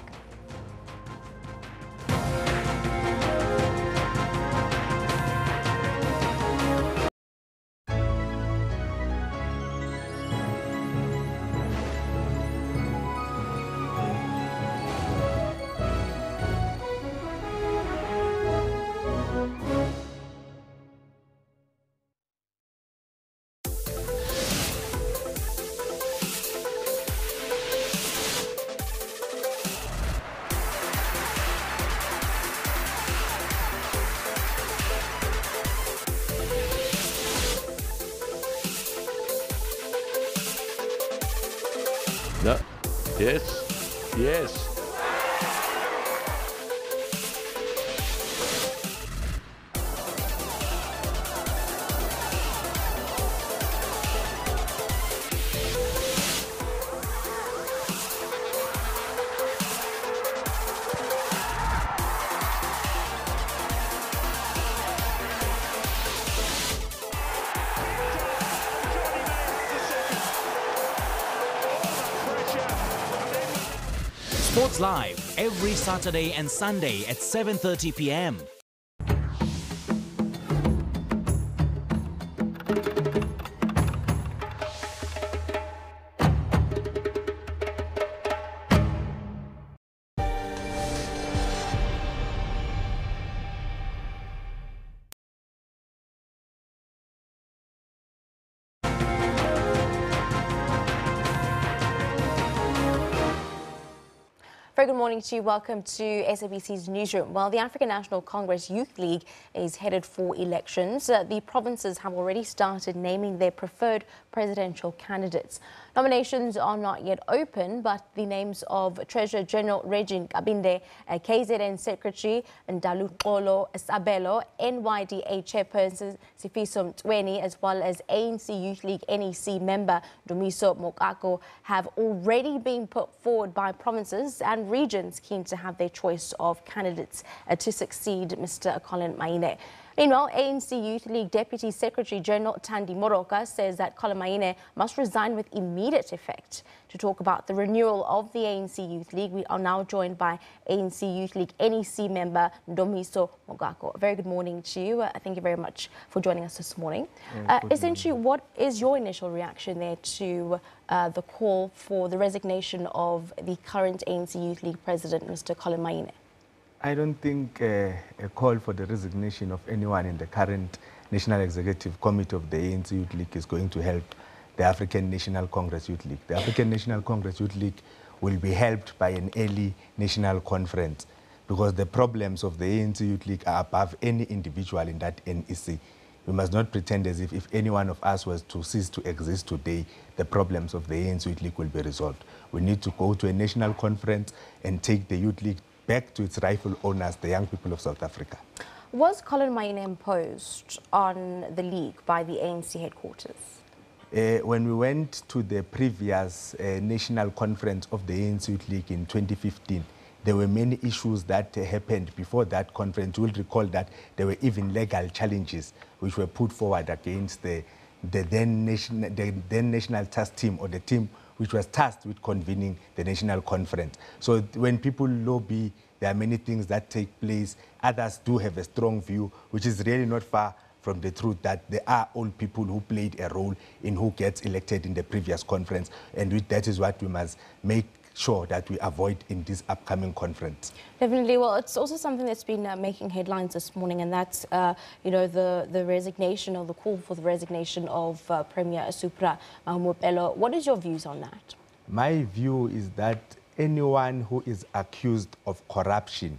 No. Yes. Yes. Sports Live every Saturday and Sunday at 7:30 p.m. Very good morning to you. Welcome to SABC's Newsroom. Well, the African National Congress Youth League is headed for elections. The provinces have already started naming their preferred presidential candidates. Nominations are not yet open, but the names of Treasurer General Regine Kabinde, KZN Secretary Ndaluxolo Sabelo, NYDA Chairperson Sifiso Mtweni, as well as ANC Youth League NEC member Dumiso Mokako have already been put forward by provinces and regions keen to have their choice of candidates to succeed Mr. Colin Maine. Meanwhile, ANC Youth League Deputy Secretary General Thandi Moroka says that Colin Maine must resign with immediate effect. To talk about the renewal of the ANC Youth League, we are now joined by ANC Youth League NEC member Ndomiso Mogako. A very good morning to you. Thank you very much for joining us this morning. Essentially, what is your initial reaction there to the call for the resignation of the current ANC Youth League president, Mr. Colin Maine? I don't think a call for the resignation of anyone in the current National Executive Committee of the ANC Youth League is going to help the African National Congress Youth League. The African National Congress Youth League will be helped by an early national conference because the problems of the ANC Youth League are above any individual in that NEC. We must not pretend as if any one of us was to cease to exist today, the problems of the ANC Youth League will be resolved. We need to go to a national conference and take the Youth League back to its rightful owners, the young people of South Africa. Was Colin Maine imposed on the league by the ANC headquarters? When we went to the previous national conference of the ANC Youth League in 2015, there were many issues that happened before that conference. You will recall that there were even legal challenges which were put forward against the then national task team, or the team which was tasked with convening the national conference. So when people lobby, there are many things that take place. Others do have a strong view, which is really not far from the truth, that there are all people who played a role in who gets elected in the previous conference. And that is what we must make sure that we avoid in this upcoming conference. Definitely. Well, it's also something that's been making headlines this morning, and that's, you know, the resignation, or the call for the resignation of Premier Supra Mahumapelo. What is your views on that? My view is that anyone who is accused of corruption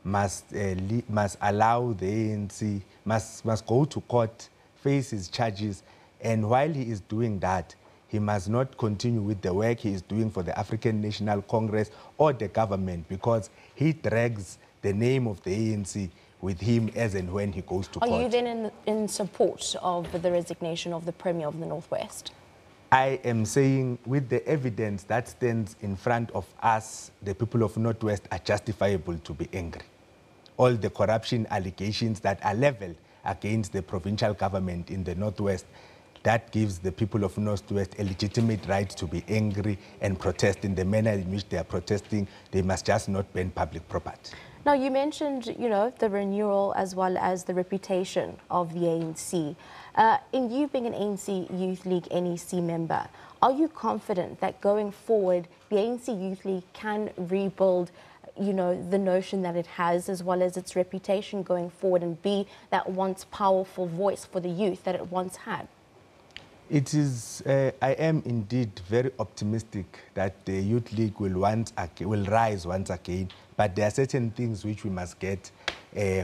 must allow the ANC, must go to court, face his charges, and while he is doing that, he must not continue with the work he is doing for the African National Congress or the government, because he drags the name of the ANC with him as and when he goes to court. Are you then in support of the resignation of the Premier of the Northwest? I am saying, with the evidence that stands in front of us, the people of Northwest are justifiable to be angry. All the corruption allegations that are leveled against the provincial government in the Northwest, that gives the people of Northwest a legitimate right to be angry and protest in the manner in which they are protesting. They must just not burn public property. Now, you mentioned, you know, the renewal as well as the reputation of the ANC. In you being an ANC Youth League NEC member, are you confident that going forward, the ANC Youth League can rebuild, you know, the notion that it has, as well as its reputation going forward, and be that once powerful voice for the youth that it once had? It is, I am indeed very optimistic that the Youth League will rise once again, but there are certain things which we must get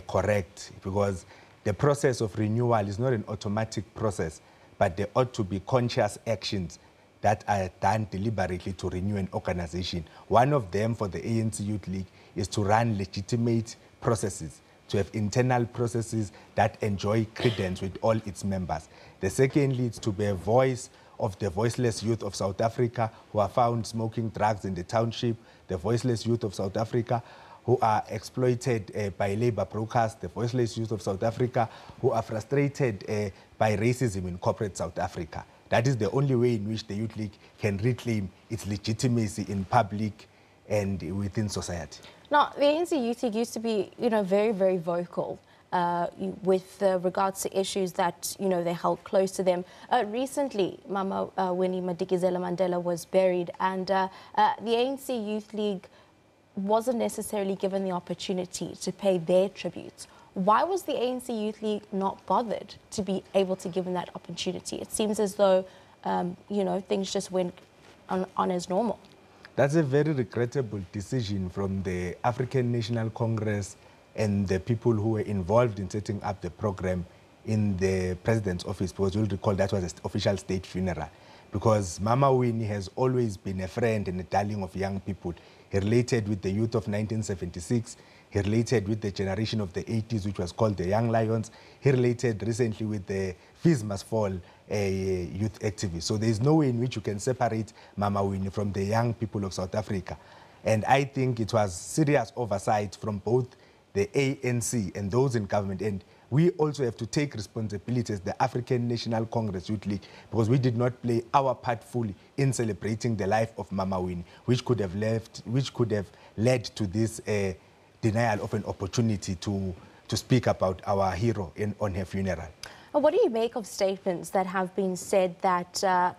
correct, because the process of renewal is not an automatic process, but there ought to be conscious actions that are done deliberately to renew an organization. One of them for the ANC Youth League is to run legitimate processes, to have internal processes that enjoy credence with all its members. The second leads to be a voice of the voiceless youth of South Africa who are found smoking drugs in the township, the voiceless youth of South Africa who are exploited by labor brokers, the voiceless youth of South Africa who are frustrated by racism in corporate South Africa. That is the only way in which the Youth League can reclaim its legitimacy in public and within society. Now, the ANC Youth League used to be, you know, very, very vocal with regards to issues that, you know, they held close to them. Recently, Mama Winnie Madikizela Mandela was buried, and the ANC Youth League wasn't necessarily given the opportunity to pay their tributes. Why was the ANC Youth League not bothered to be able to give them that opportunity? It seems as though, you know, things just went on as normal. That's a very regrettable decision from the African National Congress and the people who were involved in setting up the program in the president's office, because you'll recall that was an official state funeral. Because Mama Winnie has always been a friend and a darling of young people. He related with the youth of 1976. He related with the generation of the 80s, which was called the Young Lions. He related recently with the Fees Must Fall youth activists. So there is no way in which you can separate Mama Winnie from the young people of South Africa. And I think it was serious oversight from both the ANC and those in government. And we also have to take responsibility as the African National Congress Youth League, because we did not play our part fully in celebrating the life of Mama Winnie, which could have led to this denial of an opportunity to speak about our hero on her funeral. What do you make of statements that have been said that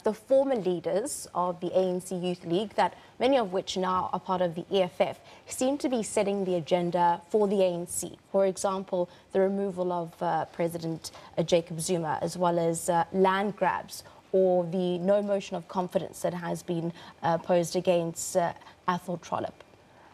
the former leaders of the ANC Youth League, that many of which now are part of the EFF, seem to be setting the agenda for the ANC? For example, the removal of President Jacob Zuma, as well as land grabs, or the no motion of confidence that has been posed against Athol Trollip.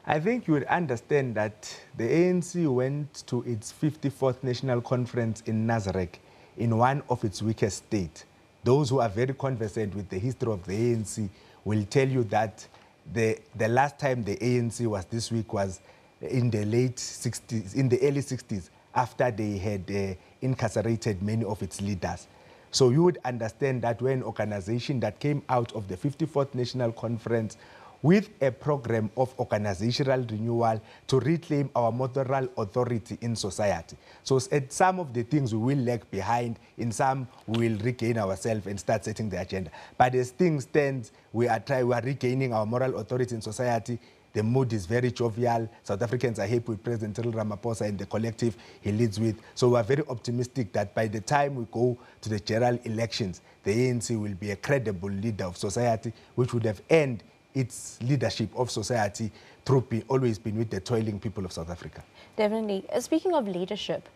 I think you would understand that the ANC went to its 54th National Conference in Nazareth in one of its weakest states. Those who are very conversant with the history of the ANC will tell you that the last time the ANC was this weak was in the late 60s, in the early 60s, after they had incarcerated many of its leaders. So you would understand that when an organization that came out of the 54th National Conference with a program of organizational renewal to reclaim our moral authority in society. So at some of the things we will lag behind, in some we will regain ourselves and start setting the agenda. But as things stand, we are regaining our moral authority in society. The mood is very jovial. South Africans are happy with President Cyril Ramaphosa and the collective he leads with. So we are very optimistic that by the time we go to the general elections, the ANC will be a credible leader of society, which would have earned its leadership of society through always been with the toiling people of South Africa. Definitely. Speaking of leadership,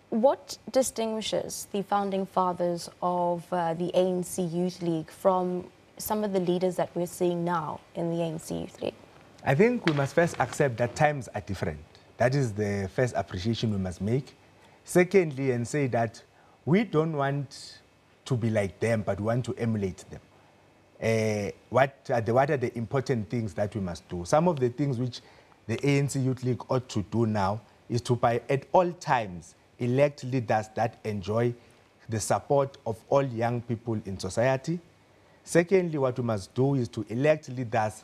what distinguishes the founding fathers of the ANC Youth League from some of the leaders that we're seeing now in the ANC Youth League? I think we must first accept that times are different. That is the first appreciation we must make. Secondly, and say that we don't want to be like them, but we want to emulate them. What are the important things that we must do? Some of the things which the ANC Youth League ought to do now is to, at all times, elect leaders that enjoy the support of all young people in society. Secondly, what we must do is to elect leaders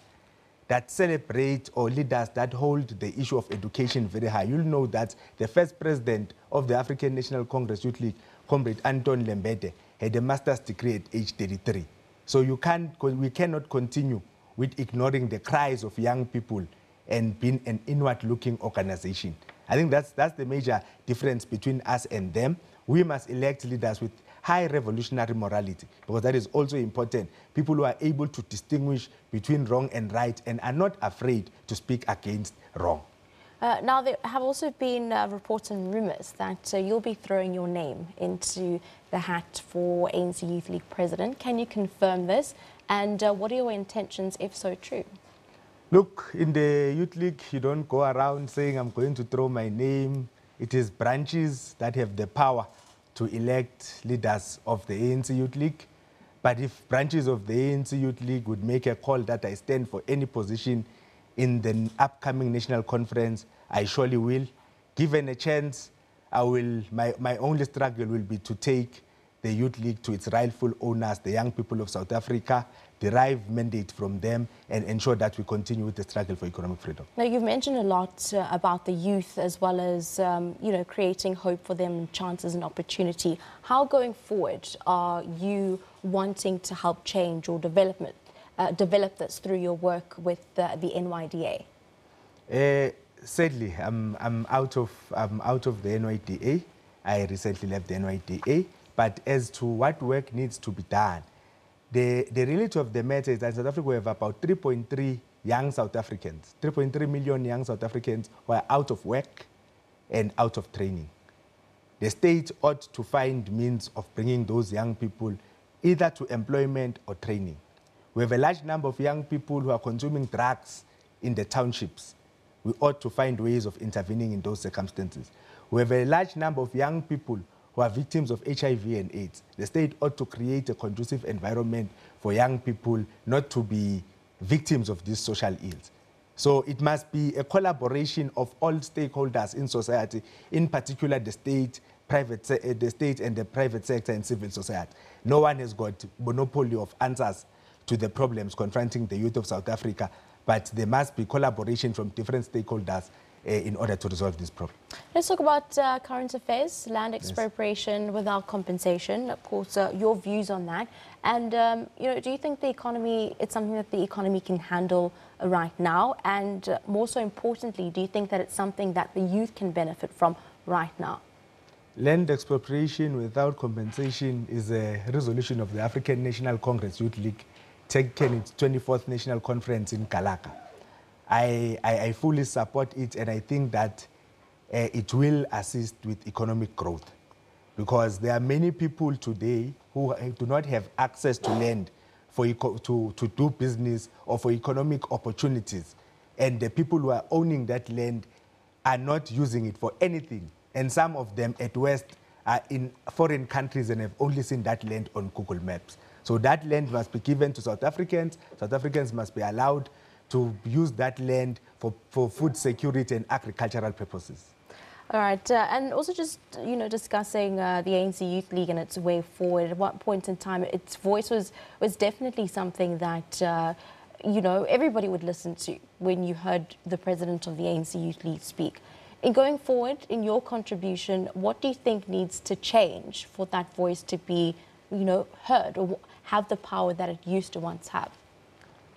that celebrate, or leaders that hold the issue of education very high. You'll know that the first president of the African National Congress Youth League, Comrade Anton Lembede, had a master's degree at age 33. So we cannot continue with ignoring the cries of young people and being an inward-looking organization. I think that's the major difference between us and them. We must elect leaders with high revolutionary morality, because that is also important. People who are able to distinguish between wrong and right and are not afraid to speak against wrong. Now, there have also been reports and rumours that you'll be throwing your name into the hat for ANC Youth League President. Can you confirm this? And what are your intentions, if so true? Look, in the Youth League, you don't go around saying, I'm going to throw my name. It is branches that have the power to elect leaders of the ANC Youth League. But if branches of the ANC Youth League would make a call that I stand for any position in the upcoming national conference, I surely will. Given a chance, I will. My only struggle will be to take the Youth League to its rightful owners, the young people of South Africa, derive mandate from them, and ensure that we continue with the struggle for economic freedom. Now, you've mentioned a lot about the youth, as well as creating hope for them, chances and opportunity. How going forward are you wanting to help change or develop this through your work with the NYDA? Sadly, I'm out of the NYDA. I recently left the NYDA. But as to what work needs to be done, the reality of the matter is that in South Africa we have about 3.3 young South Africans, 3.3 million young South Africans who are out of work and out of training. The state ought to find means of bringing those young people either to employment or training. We have a large number of young people who are consuming drugs in the townships. We ought to find ways of intervening in those circumstances. We have a large number of young people who are victims of HIV and AIDS. The state ought to create a conducive environment for young people not to be victims of these social ills. So it must be a collaboration of all stakeholders in society, in particular the state and the private sector and civil society. No one has got monopoly of answers to the problems confronting the youth of South Africa, but there must be collaboration from different stakeholders in order to resolve this problem. Let's talk about current affairs, land expropriation without compensation. Of course, your views on that. And, do you think the economy, it's something that the economy can handle right now? And more so importantly, do you think that it's something that the youth can benefit from right now? Land expropriation without compensation is a resolution of the African National Congress Youth League taken its 24th National Conference in Kalaka. I fully support it, and I think that it will assist with economic growth, because there are many people today who do not have access to land to do business or for economic opportunities, and the people who are owning that land are not using it for anything, and some of them at West are in foreign countries and have only seen that land on Google Maps. So that land must be given to South Africans. South Africans must be allowed to use that land for food security and agricultural purposes. All right, and also just, discussing the ANC Youth League and its way forward. At what point in time its voice was definitely something that, everybody would listen to when you heard the president of the ANC Youth League speak. In going forward, in your contribution, what do you think needs to change for that voice to be, heard or have the power that it used to once have?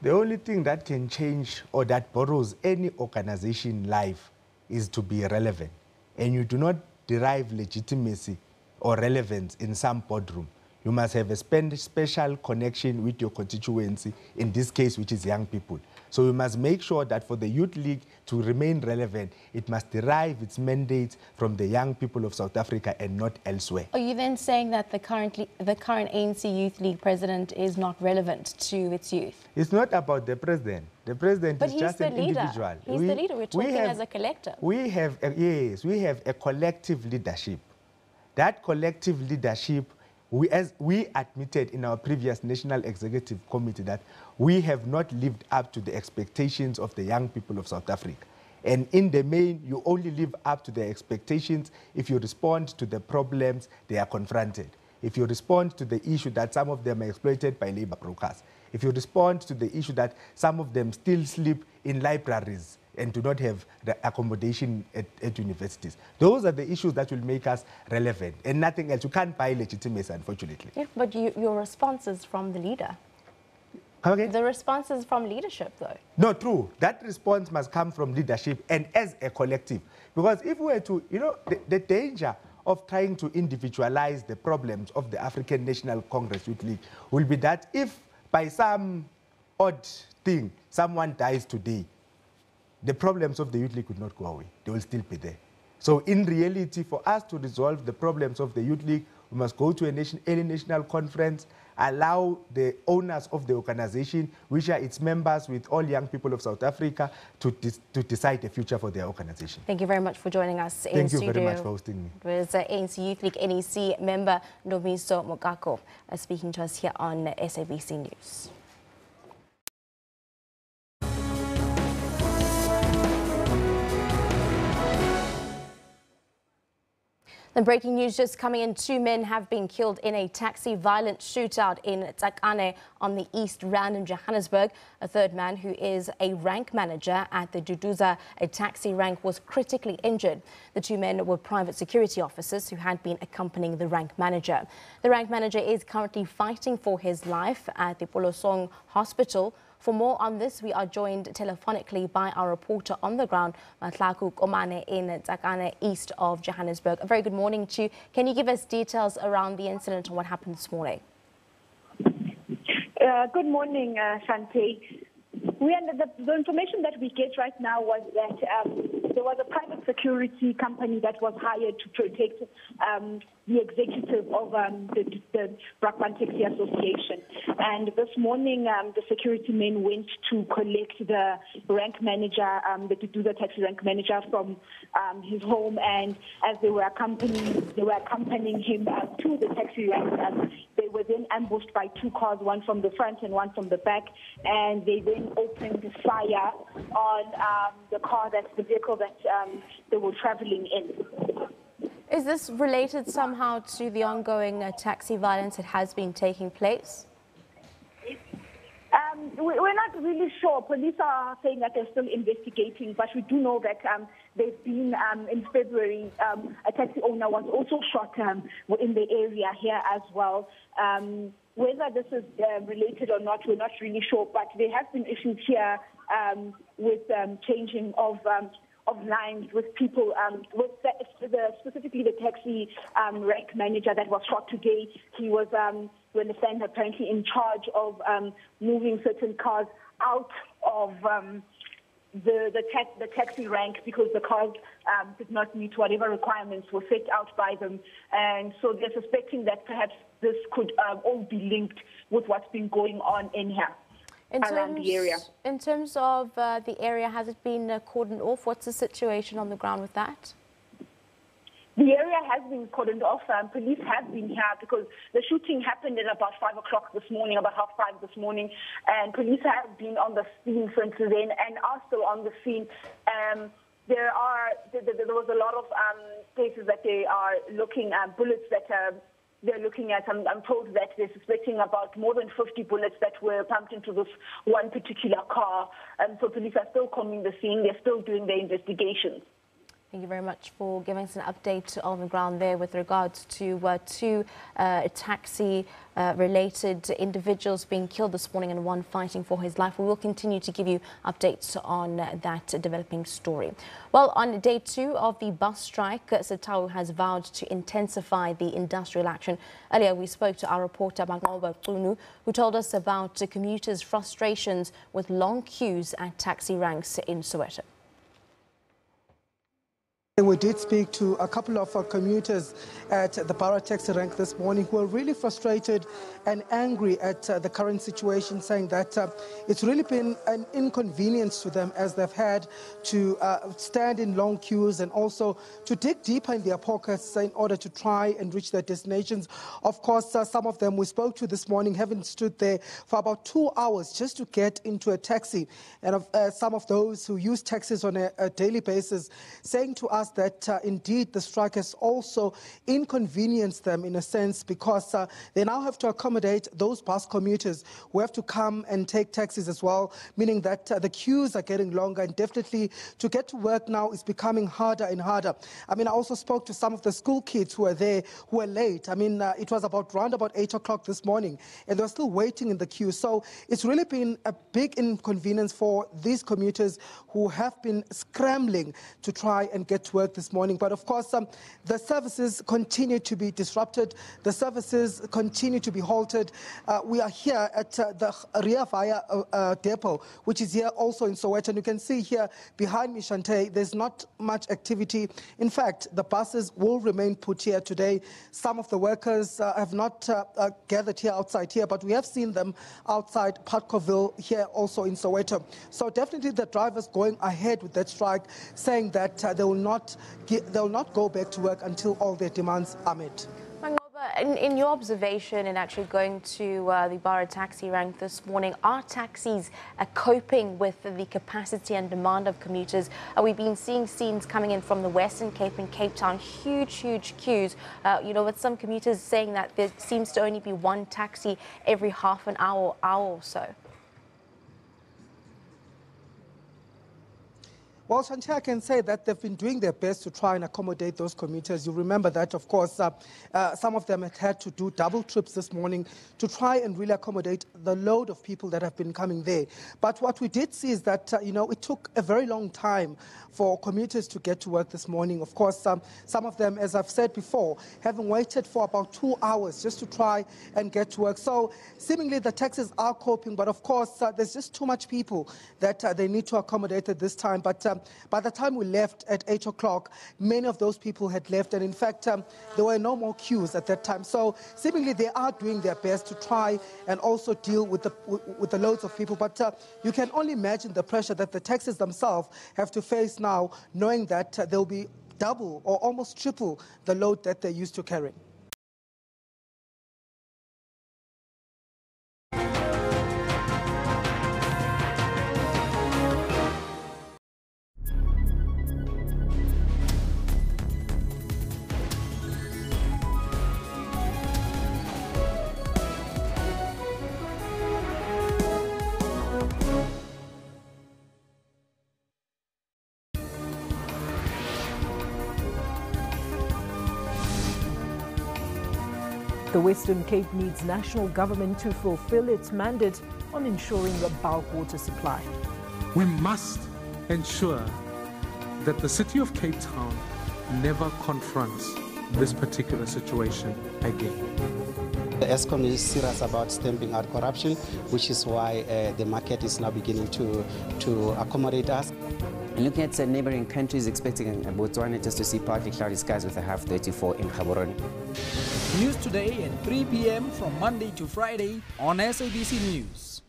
The only thing that can change or that borrows any organization life is to be relevant. And you do not derive legitimacy or relevance in some boardroom. You must have a special connection with your constituency, in this case, which is young people. So we must make sure that for the Youth League to remain relevant, it must derive its mandate from the young people of South Africa and not elsewhere. Are you then saying that the current ANC Youth League president is not relevant to its youth? It's not about the president. The president is just an individual. He's the leader. We're talking as a collective. We have a collective leadership. That collective leadership, as we admitted in our previous National Executive Committee, that we have not lived up to the expectations of the young people of South Africa. And in the main, you only live up to their expectations if you respond to the problems they are confronted. If you respond to the issue that some of them are exploited by labor brokers. If you respond to the issue that some of them still sleep in libraries and do not have the accommodation at universities. Those are the issues that will make us relevant and nothing else. You can't buy legitimacy, unfortunately. Yeah, but your response is from the leader. Okay. The response is from leadership, though. No, true. That response must come from leadership and as a collective. Because if we were to, the danger of trying to individualize the problems of the African National Congress Youth League will be that if by some odd thing someone dies today, the problems of the Youth League will not go away. They will still be there. So in reality, for us to resolve the problems of the Youth League, we must go to any national conference, allow the owners of the organization, which are its members with all young people of South Africa, to decide the future for their organization. Thank you very much for joining us in Thank you studio. very much for hosting me. It was ANC Youth League NEC member Nomiso Mogako speaking to us here on SABC News. The breaking news just coming in, 2 men have been killed in a taxi violent shootout in Tsakane on the East Rand in Johannesburg. A third man, who is a rank manager at the Duduza, a taxi rank, was critically injured. The 2 men were private security officers who had been accompanying the rank manager. The rank manager is currently fighting for his life at the Polosong Hospital. For more on this, we are joined telephonically by our reporter on the ground, Matlaku Komane in Tsakane, east of Johannesburg. A very good morning to you. Can you give us details around the incident and what happened this morning? Good morning, Shante. The information that we get right now was that there was a private security company that was hired to protect the executive of the Brakpan Taxi Association. And this morning, the security men went to collect the rank manager, the taxi rank manager from his home. And as they were accompanying him to the taxi rank, they were then ambushed by 2 cars, one from the front and one from the back. And they then opened fire on the vehicle that they were traveling in. Is this related somehow to the ongoing taxi violence that has been taking place? We're not really sure. Police are saying that they're still investigating, but we do know that there's been, in February, a taxi owner was also shot in the area here as well. Whether this is related or not, we're not really sure, but there have been issues here with changing of lines with people, specifically the taxi rank manager that was shot today. He was, we understand, apparently in charge of moving certain cars out of the taxi rank because the cars did not meet whatever requirements were set out by them. And so they're suspecting that perhaps this could all be linked with what's been going on in here. Around the area. In terms of the area, has it been cordoned off? What's the situation on the ground with that? The area has been cordoned off. Police have been here because the shooting happened at about 5 o'clock this morning, about 5:30 this morning, and police have been on the scene since then and are still on the scene. There was a lot of cases that they are looking at, bullets that they're looking at. I'm told that they're suspecting about more than 50 bullets that were pumped into this one particular car. So police are still combing the scene. They're still doing their investigations. Thank you very much for giving us an update on the ground there with regards to two taxi-related individuals being killed this morning and one fighting for his life. We will continue to give you updates on that developing story. Well, on day 2 of the bus strike, SABC has vowed to intensify the industrial action. Earlier, we spoke to our reporter, Bangoba Qunu, who told us about commuters' frustrations with long queues at taxi ranks in Soweto. We did speak to a couple of commuters at the Borough taxi rank this morning who are really frustrated and angry at the current situation, saying that it's really been an inconvenience to them as they've had to stand in long queues and also to dig deeper in their pockets in order to try and reach their destinations. Of course, some of them we spoke to this morning haven't stood there for about 2 hours just to get into a taxi. And some of those who use taxis on a daily basis saying to us that indeed the strike has also inconvenienced them in a sense because they now have to accommodate those bus commuters who have to come and take taxis as well, meaning that the queues are getting longer and definitely to get to work now is becoming harder and harder. I mean, I also spoke to some of the school kids who are there who are late. I mean, it was around about 8 o'clock this morning and they're still waiting in the queue. So it's really been a big inconvenience for these commuters who have been scrambling to try and get to work this morning. But of course, the services continue to be disrupted. The services continue to be halted. We are here at the Ria Vaya depot, which is here also in Soweto. And you can see here behind me, Shante, there's not much activity. In fact, the buses will remain put here today. Some of the workers have not gathered here outside here, but we have seen them outside Parkoville here also in Soweto. So definitely the drivers going ahead with that strike, saying that they will not go back to work until all their demands are met. In your observation in actually going to the Borough taxi rank this morning, are taxis coping with the capacity and demand of commuters? We've been seeing scenes coming in from the Western Cape and Cape Town, huge queues, with some commuters saying that there seems to only be one taxi every half an hour or so. Well, Shanti, I can say that they've been doing their best to try and accommodate those commuters. You remember that, of course, some of them had to do double trips this morning to try and really accommodate the load of people that have been coming there. But what we did see is that, it took a very long time for commuters to get to work this morning. Of course, some of them, as I've said before, having waited for about 2 hours just to try and get to work. So seemingly the taxis are coping, but of course, there's just too much people that they need to accommodate at this time. But by the time we left at 8 o'clock, many of those people had left. And in fact, there were no more queues at that time. So seemingly they are doing their best to try and also deal with the loads of people. But you can only imagine the pressure that the taxis themselves have to face now, knowing that they'll be double or almost triple the load that they're used to carrying. The Western Cape needs national government to fulfill its mandate on ensuring a bulk water supply. We must ensure that the city of Cape Town never confronts this particular situation again. The ESCOM is serious about stamping out corruption, which is why the market is now beginning to accommodate us. Looking at neighboring countries, expecting Botswana just to see partly cloudy skies with a high of 34 in Gaborone. News today at 3 p.m. from Monday to Friday on SABC News.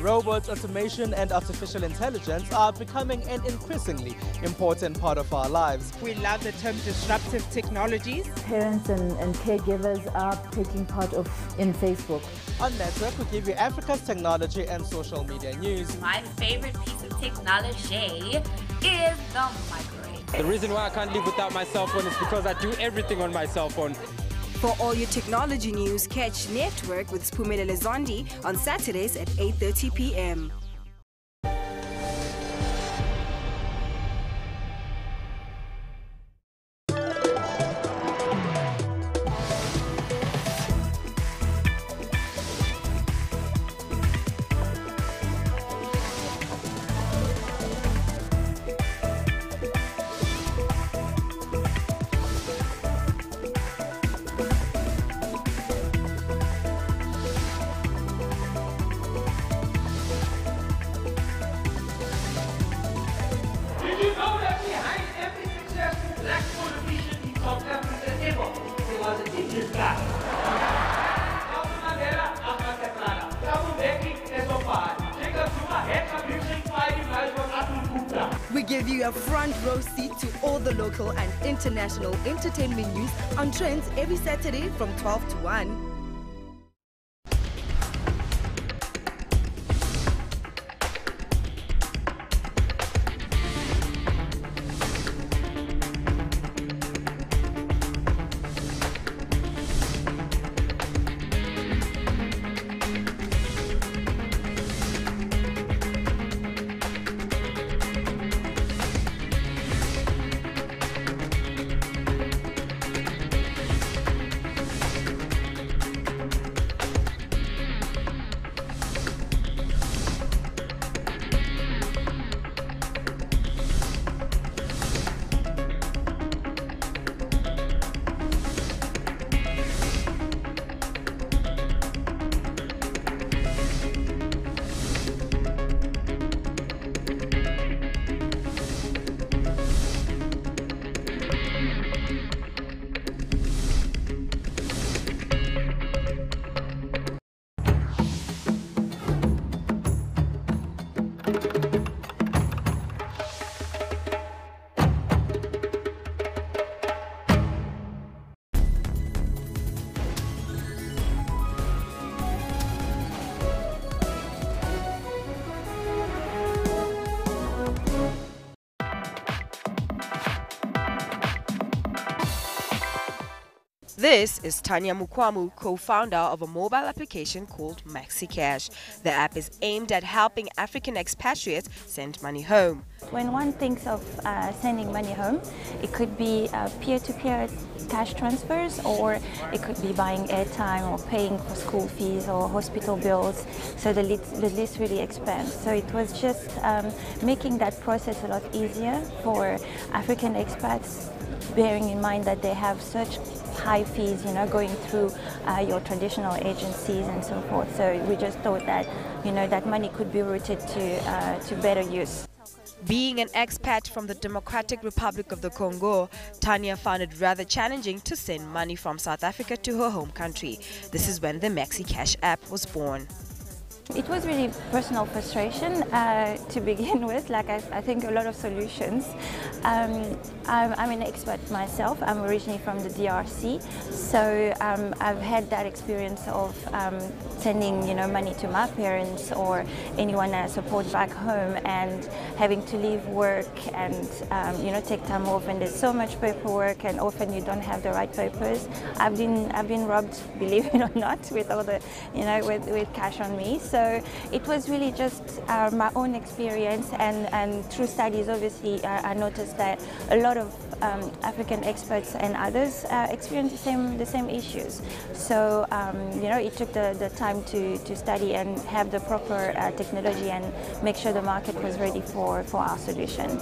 Robots, automation and artificial intelligence are becoming an increasingly important part of our lives. We love the term disruptive technologies. Parents and caregivers are taking part in Facebook. On Network, we give you Africa's technology and social media news. My favorite piece of technology is the microwave. The reason why I can't live without my cell phone is because I do everything on my cell phone. For all your technology news, catch Network with Spumile Zondi on Saturdays at 8:30 p.m. We give you a front row seat to all the local and international entertainment news on Trends every Saturday from 12 to 1. This is Tanya Mukwamu, co-founder of a mobile application called MaxiCash. The app is aimed at helping African expatriates send money home. When one thinks of sending money home, it could be peer-to-peer cash transfers, or it could be buying airtime or paying for school fees or hospital bills. So the list really expands. So it was just making that process a lot easier for African expats, bearing in mind that they have such high fees, going through your traditional agencies and so forth. So we just thought that, that money could be routed to better use. Being an expat from the Democratic Republic of the Congo, Tanya found it rather challenging to send money from South Africa to her home country. This is when the MaxiCash app was born. It was really personal frustration to begin with, like I think a lot of solutions. I'm an expat myself. I'm originally from the DRC, so I've had that experience of sending money to my parents or anyone I support back home, and having to leave work and take time off, and there's so much paperwork and often you don't have the right papers. I've been robbed, believe it or not, with all the with cash on me. So it was really just my own experience, and through studies obviously I noticed that a lot of African experts and others experienced the same issues. So it took the time to study and have the proper technology and make sure the market was ready for our solution.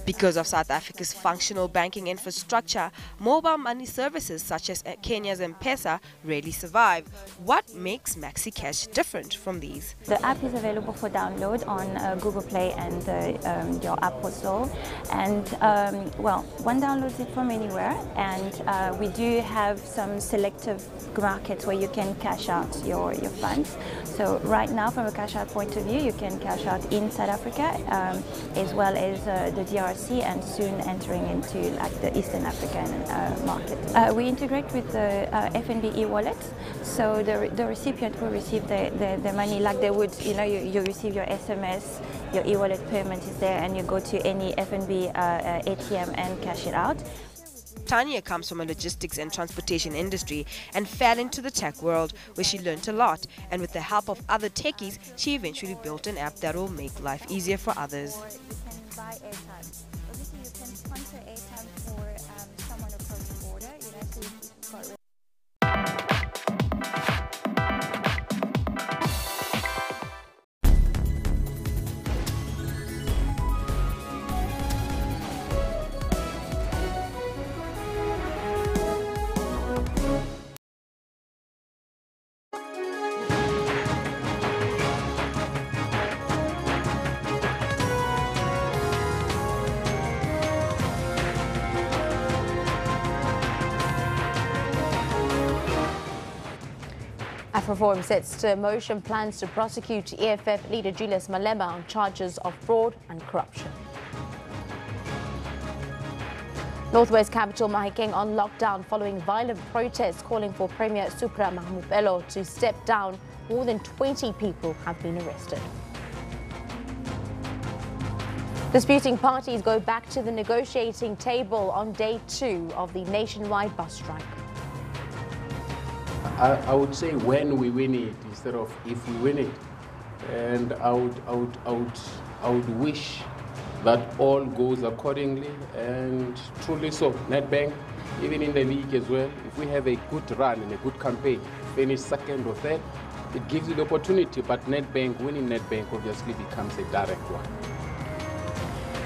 Because of South Africa's functional banking infrastructure, mobile money services such as Kenya's M-Pesa rarely survive. What makes MaxiCash different from these? The app is available for download on Google Play and your Apple Store. And one downloads it from anywhere. And we do have some selective markets where you can cash out your funds. So right now, from a cash out point of view, you can cash out in South Africa as well as the DRC, and soon entering into like the Eastern African market. We integrate with the FNB e-wallet, so the recipient will receive the money like they would, you receive your SMS, your e-wallet payment is there, and you go to any FNB ATM and cash it out. Tanya comes from a logistics and transportation industry and fell into the tech world, where she learnt a lot, and with the help of other techies, she eventually built an app that will make life easier for others. Buy airtime. Obviously, you can sponsor airtime for someone across the border. So you've got. AfroForum sets to motion plans to prosecute EFF leader Julius Malema on charges of fraud and corruption. Northwest capital Mahikeng on lockdown following violent protests calling for Premier Supra Mahmudelo to step down. More than 20 people have been arrested. Disputing parties go back to the negotiating table on day 2 of the nationwide bus strike. I would say when we win it instead of if we win it, and I would wish that all goes accordingly, and truly so. Nedbank, even in the league as well, if we have a good run and a good campaign, finish second or third, it gives you the opportunity. But Nedbank, winning Nedbank obviously becomes a direct one.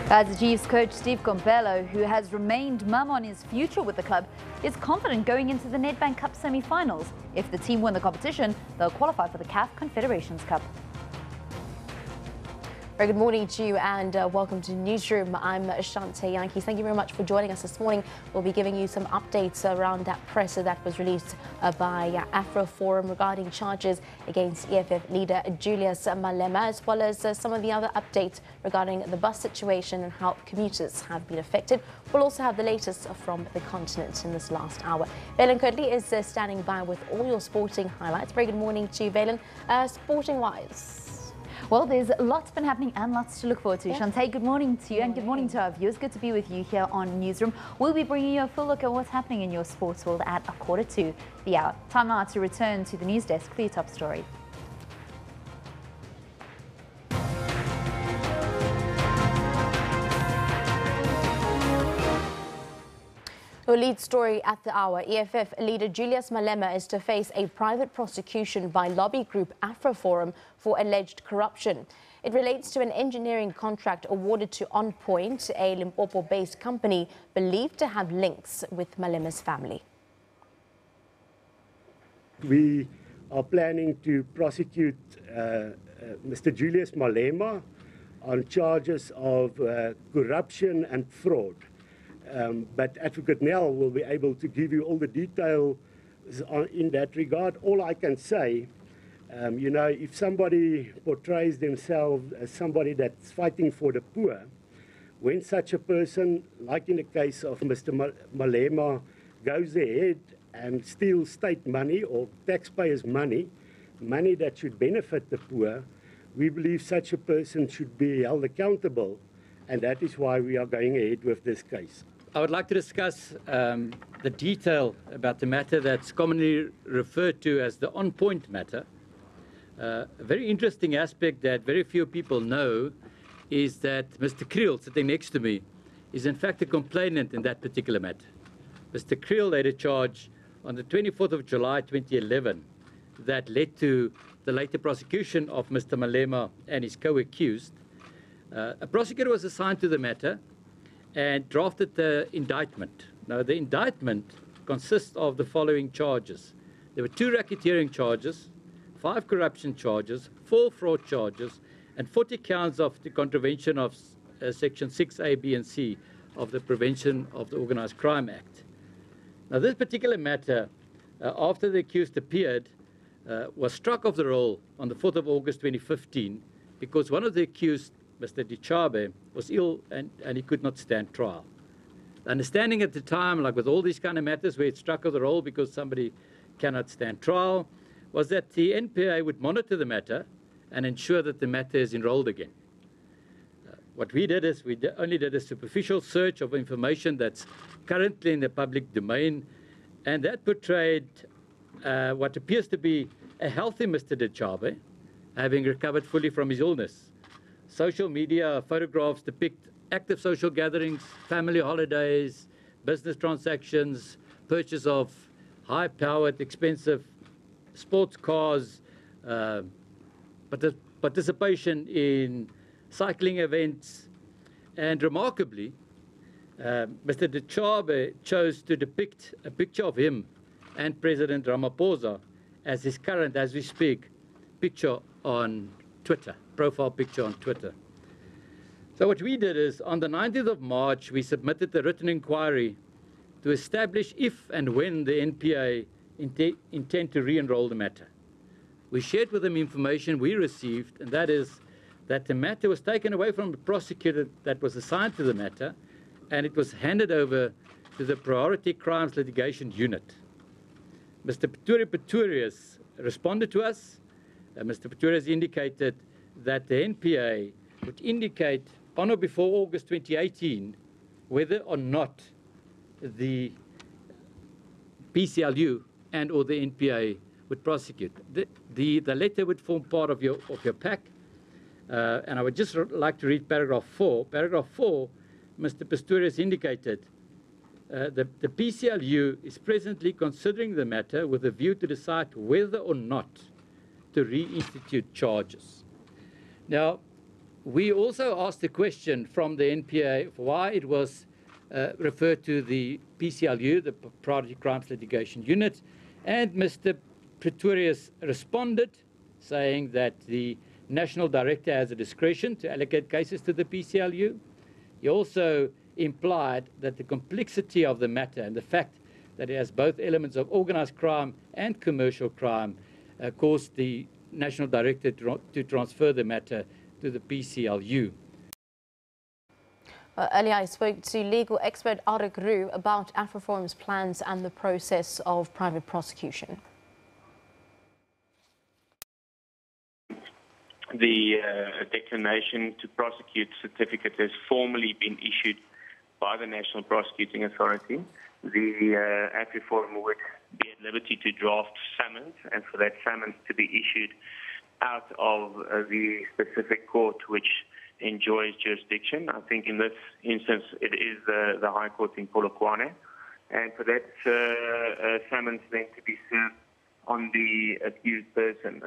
As the Chiefs coach Steve Kompelo, who has remained mum on his future with the club, is confident going into the Nedbank Cup semi-finals. If the team win the competition, they'll qualify for the CAF Confederations Cup. Very good morning to you and welcome to Newsroom. I'm Shante Yankees. Thank you very much for joining us this morning. We'll be giving you some updates around that presser that was released by AfroForum regarding charges against EFF leader Julius Malema, as well as some of the other updates regarding the bus situation and how commuters have been affected. We'll also have the latest from the continent in this last hour. Valen Kirtley is standing by with all your sporting highlights. Very good morning to you, Valen. Sporting-wise, well, there's lots been happening and lots to look forward to. Yeah. Shante, good morning to you and good morning to our viewers. Good to be with you here on Newsroom. We'll be bringing you a full look at what's happening in your sports world at 1:45 the hour. Time now to return to the news desk for your top story. Our lead story at the hour. EFF leader Julius Malema is to face a private prosecution by lobby group AfroForum for alleged corruption. It relates to an engineering contract awarded to On Point, a Limpopo-based company believed to have links with Malema's family. We are planning to prosecute Mr. Julius Malema on charges of corruption and fraud. But Advocate Nell will be able to give you all the detail in that regard. All I can say, if somebody portrays themselves as somebody that's fighting for the poor, when such a person, like in the case of Mr. Malema, goes ahead and steals state money or taxpayers' money, money that should benefit the poor, we believe such a person should be held accountable, and that is why we are going ahead with this case. I would like to discuss the detail about the matter that's commonly referred to as the On Point matter. A very interesting aspect that very few people know is that Mr. Kriel, sitting next to me, is in fact a complainant in that particular matter. Mr. Creel laid a charge on the 24th of July 2011 that led to the later prosecution of Mr. Malema and his co-accused. A prosecutor was assigned to the matter and drafted the indictment. Now, the indictment consists of the following charges. There were 2 racketeering charges, 5 corruption charges, 4 fraud charges, and 40 counts of the contravention of Section 6A, B, and C of the Prevention of the Organised Crime Act. Now, this particular matter, after the accused appeared, was struck off the roll on the 4th of August 2015 because one of the accused, Mr. Dichabe, was ill and he could not stand trial. The understanding at the time, like with all these kind of matters where it's struck off the roll because somebody cannot stand trial, was that the NPA would monitor the matter and ensure that the matter is enrolled again. What we did is we only did a superficial search of information that's currently in the public domain, and that portrayed what appears to be a healthy Mr. Dichabe, having recovered fully from his illness. Social media photographs depict active social gatherings, family holidays, business transactions, purchase of high-powered, expensive sports cars, participation in cycling events, and remarkably, Mr. Dichabe chose to depict a picture of him and President Ramaphosa as his current, as we speak, picture on Twitter, profile picture on Twitter. So what we did is, on the 19th of March, we submitted a written inquiry to establish if and when the NPA intend to re-enroll the matter. We shared with them information we received, and that is that the matter was taken away from the prosecutor that was assigned to the matter, and it was handed over to the Priority Crimes Litigation Unit. Mr. Pretorius responded to us. Mr. Pretorius indicated that the NPA would indicate on or before August 2018 whether or not the PCLU and or the NPA would prosecute. The letter would form part of your pack, and I would just like to read paragraph 4. Paragraph 4, Mr. Pistorius indicated the PCLU is presently considering the matter with a view to decide whether or not to reinstitute charges. Now, we also asked the question from the NPA why it was referred to the PCLU, the Priority Crimes Litigation Unit, and Mr. Pretorius responded saying that the National Director has a discretion to allocate cases to the PCLU. He also implied that the complexity of the matter and the fact that it has both elements of organized crime and commercial crime caused the National Director to transfer the matter to the PCLU. Earlier, I spoke to legal expert Arik Roo about AfriForum's plans and the process of private prosecution. The declination to prosecute certificate has formally been issued by the National Prosecuting Authority. The AfriForum would be at liberty to draft summons, and for that summons to be issued out of the specific court which enjoys jurisdiction. I think in this instance it is the High Court in Polokwane, and for that summons then to be served on the accused person,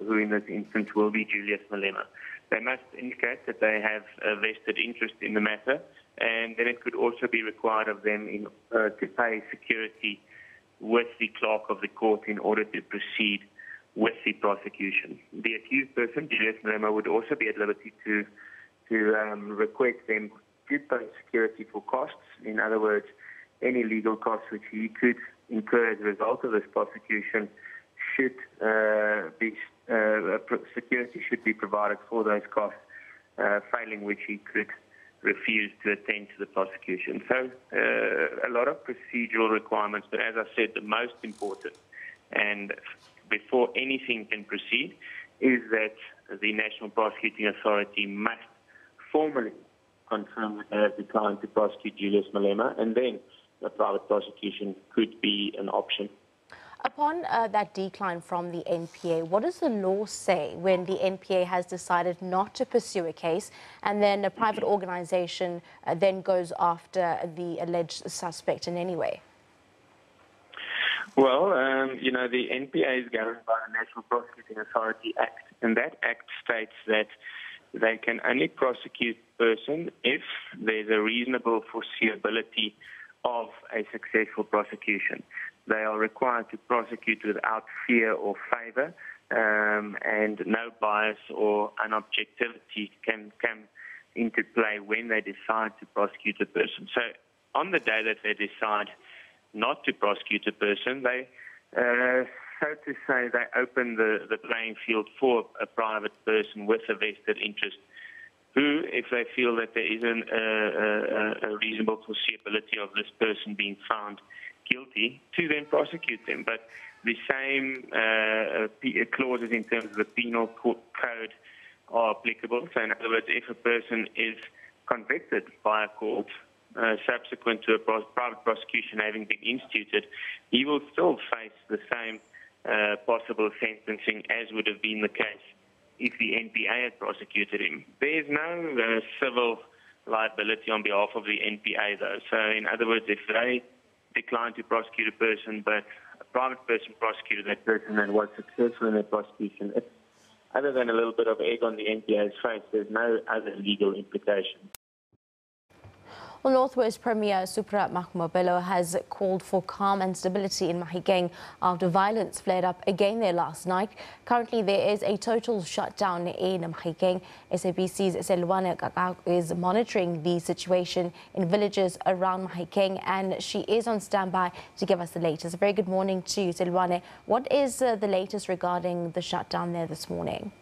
who in this instance will be Julius Malema. They must indicate that they have a vested interest in the matter, and then it could also be required of them to pay security with the clerk of the court in order to proceed with the prosecution. The accused person, Julius Malema, would also be at liberty to request them to pay security for costs. In other words, any legal costs which he could incur as a result of this prosecution should security should be provided for those costs, failing which he could refuse to attend to the prosecution. So a lot of procedural requirements, but as I said, the most important, and before anything can proceed, is that the National Prosecuting Authority must formally confirm that they have declined to prosecute Julius Malema, and then the private prosecution could be an option. Upon that decline from the NPA, what does the law say when the NPA has decided not to pursue a case and then a private organization then goes after the alleged suspect in any way? Well, the NPA is governed by the National Prosecuting Authority Act, and that act states that they can only prosecute a person if there's a reasonable foreseeability of a successful prosecution. They are required to prosecute without fear or favor, and no bias or unobjectivity can come into play when they decide to prosecute a person. So on the day that they decide not to prosecute a person, they, so to say, they open the playing field for a private person with a vested interest who, if they feel that there isn't a reasonable foreseeability of this person being found guilty, to then prosecute them. But the same clauses in terms of the penal code are applicable. So in other words, if a person is convicted by a court subsequent to a private prosecution having been instituted, he will still face the same possible sentencing as would have been the case if the NPA had prosecuted him. There is no civil liability on behalf of the NPA, though. So in other words, if they decline to prosecute a person, but a private person prosecuted that person and was successful in their prosecution, other than a little bit of egg on the NPA's face, there's no other legal implication. Well, Northwest Premier Supra Mahumapelo has called for calm and stability in Mahikeng after violence flared up again there last night. Currently, there is a total shutdown in Mahikeng. SABC's Selwane Kakao is monitoring the situation in villages around Mahikeng, and she is on standby to give us the latest. A very good morning to you, Selwane. What is the latest regarding the shutdown there this morning?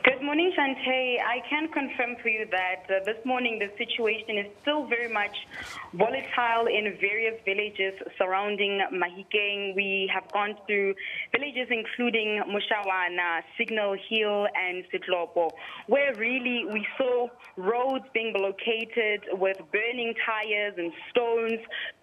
Good morning, Shante. I can confirm for you that this morning the situation is still very much volatile in various villages surrounding Mahikeng. We have gone through villages including Mushawana, Signal Hill and Sitlopo, where really we saw roads being blockaded with burning tires and stones.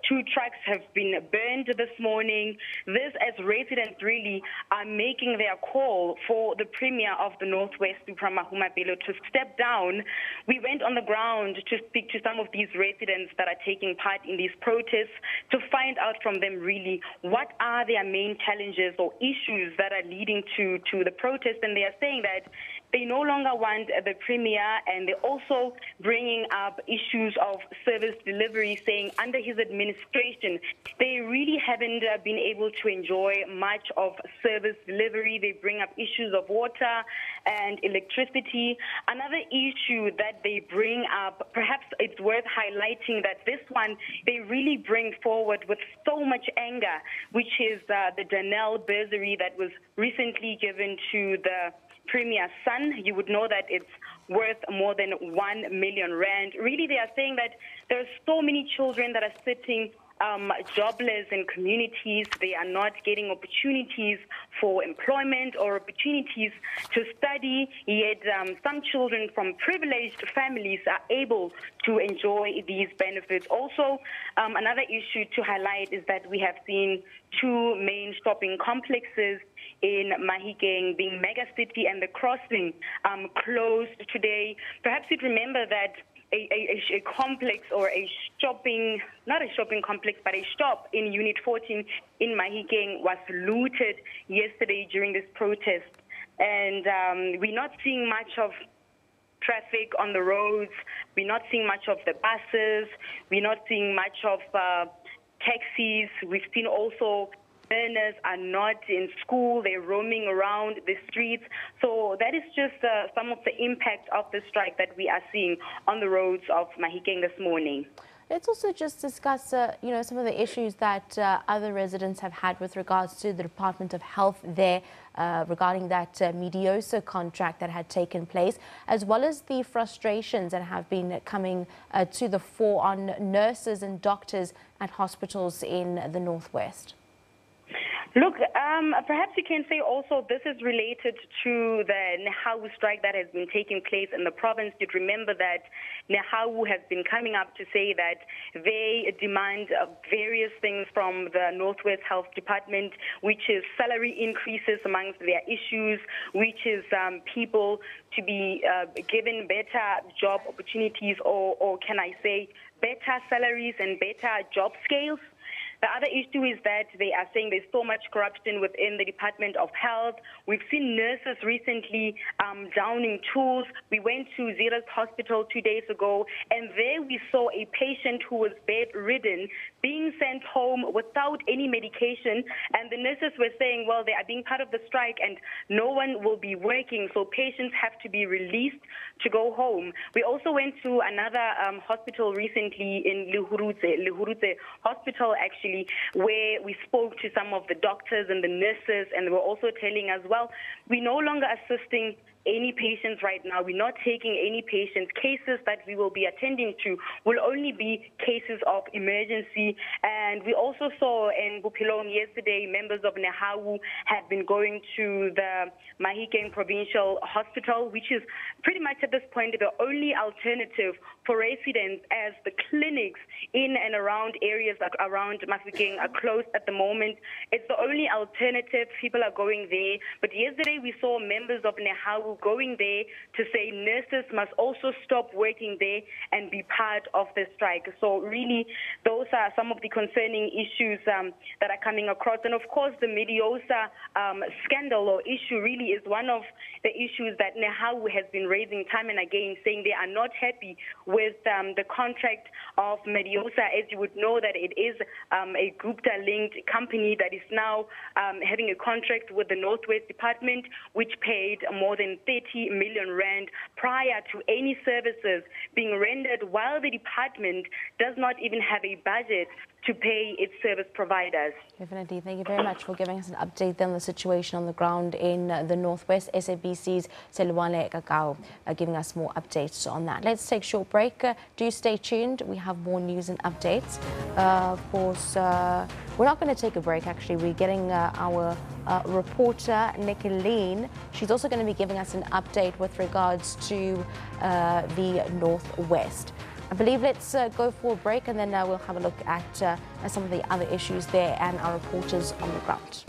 2 trucks have been burned this morning. This as residents really are making their call for the Premier of the Northwest, Supra Mahumapelo, to step down. We went on the ground to speak to some of these residents that are taking part in these protests to find out from them really what are their main challenges or issues that are leading to the protest. And they are saying that they no longer want the Premier, and they're also bringing up issues of service delivery, saying under his administration, they really haven't been able to enjoy much of service delivery. They bring up issues of water and electricity. Another issue that they bring up, perhaps it's worth highlighting that this one they really bring forward with so much anger, which is the Danelle bursary that was recently given to the Premier's son. You would know that it's worth more than 1 million rand. Really, they are saying that there are so many children that are sitting jobless in communities. They are not getting opportunities for employment or opportunities to study, yet some children from privileged families are able to enjoy these benefits. Also, another issue to highlight is that we have seen 2 main shopping complexes in Mahikeng, being Mega City and the Crossing, closed today. Perhaps you'd remember that a complex or a shopping, not a shopping complex, but a shop in Unit 14 in Mahikeng was looted yesterday during this protest. And we're not seeing much of traffic on the roads. We're not seeing much of the buses. We're not seeing much of taxis. We've seen also learners are not in school. They're roaming around the streets. So that is just some of the impact of the strike that we are seeing on the roads of Mahikeng this morning. Let's also just discuss, some of the issues that other residents have had with regards to the Department of Health there regarding that mediocre contract that had taken place, as well as the frustrations that have been coming to the fore on nurses and doctors at hospitals in the Northwest. Look, perhaps you can say also this is related to the Nehawu strike that has been taking place in the province. You'd remember that Nehawu has been coming up to say that they demand various things from the Northwest Health Department, which is salary increases amongst their issues, which is people to be given better job opportunities, or can I say better salaries and better job scales. The other issue is that they are saying there's so much corruption within the Department of Health. We've seen nurses recently downing tools. We went to Zira's hospital 2 days ago, and there we saw a patient who was bedridden being sent home without any medication. And the nurses were saying, well, they are being part of the strike and no one will be working, so patients have to be released to go home. We also went to another hospital recently in Lihurutse Hospital, actually, where we spoke to some of the doctors and the nurses, and they were also telling us, well, we're no longer assisting any patients right now. We're not taking any patients. Cases that we will be attending to will only be cases of emergency. And we also saw in Bupilong yesterday, members of Nehawu had been going to the Mahikeng Provincial Hospital, which is pretty much at this point the only alternative for residents, as the clinics in and around areas like around Mahikeng are closed at the moment. It's the only alternative. People are going there. But yesterday we saw members of Nehawu going there to say nurses must also stop working there and be part of the strike. So really, those are some of the concerning issues that are coming across. And of course, the Mediosa scandal or issue really is one of the issues that Nehawu has been raising time and again, saying they are not happy with the contract of Mediosa. As you would know, that it is a Gupta-linked company that is now having a contract with the Northwest Department, which paid more than 30 million rand prior to any services being rendered, while the department does not even have a budget to pay its service providers. Definitely. Thank you very much for giving us an update on the situation on the ground in the Northwest. SABC's Selwane Kakao giving us more updates on that. Let's take a short break. Do stay tuned. We have more news and updates. Of course, we're not going to take a break, actually. We're getting our reporter, Nicoline. She's also going to be giving us an update with regards to the Northwest. I believe let's go for a break, and then we'll have a look at some of the other issues there and our reporters on the ground.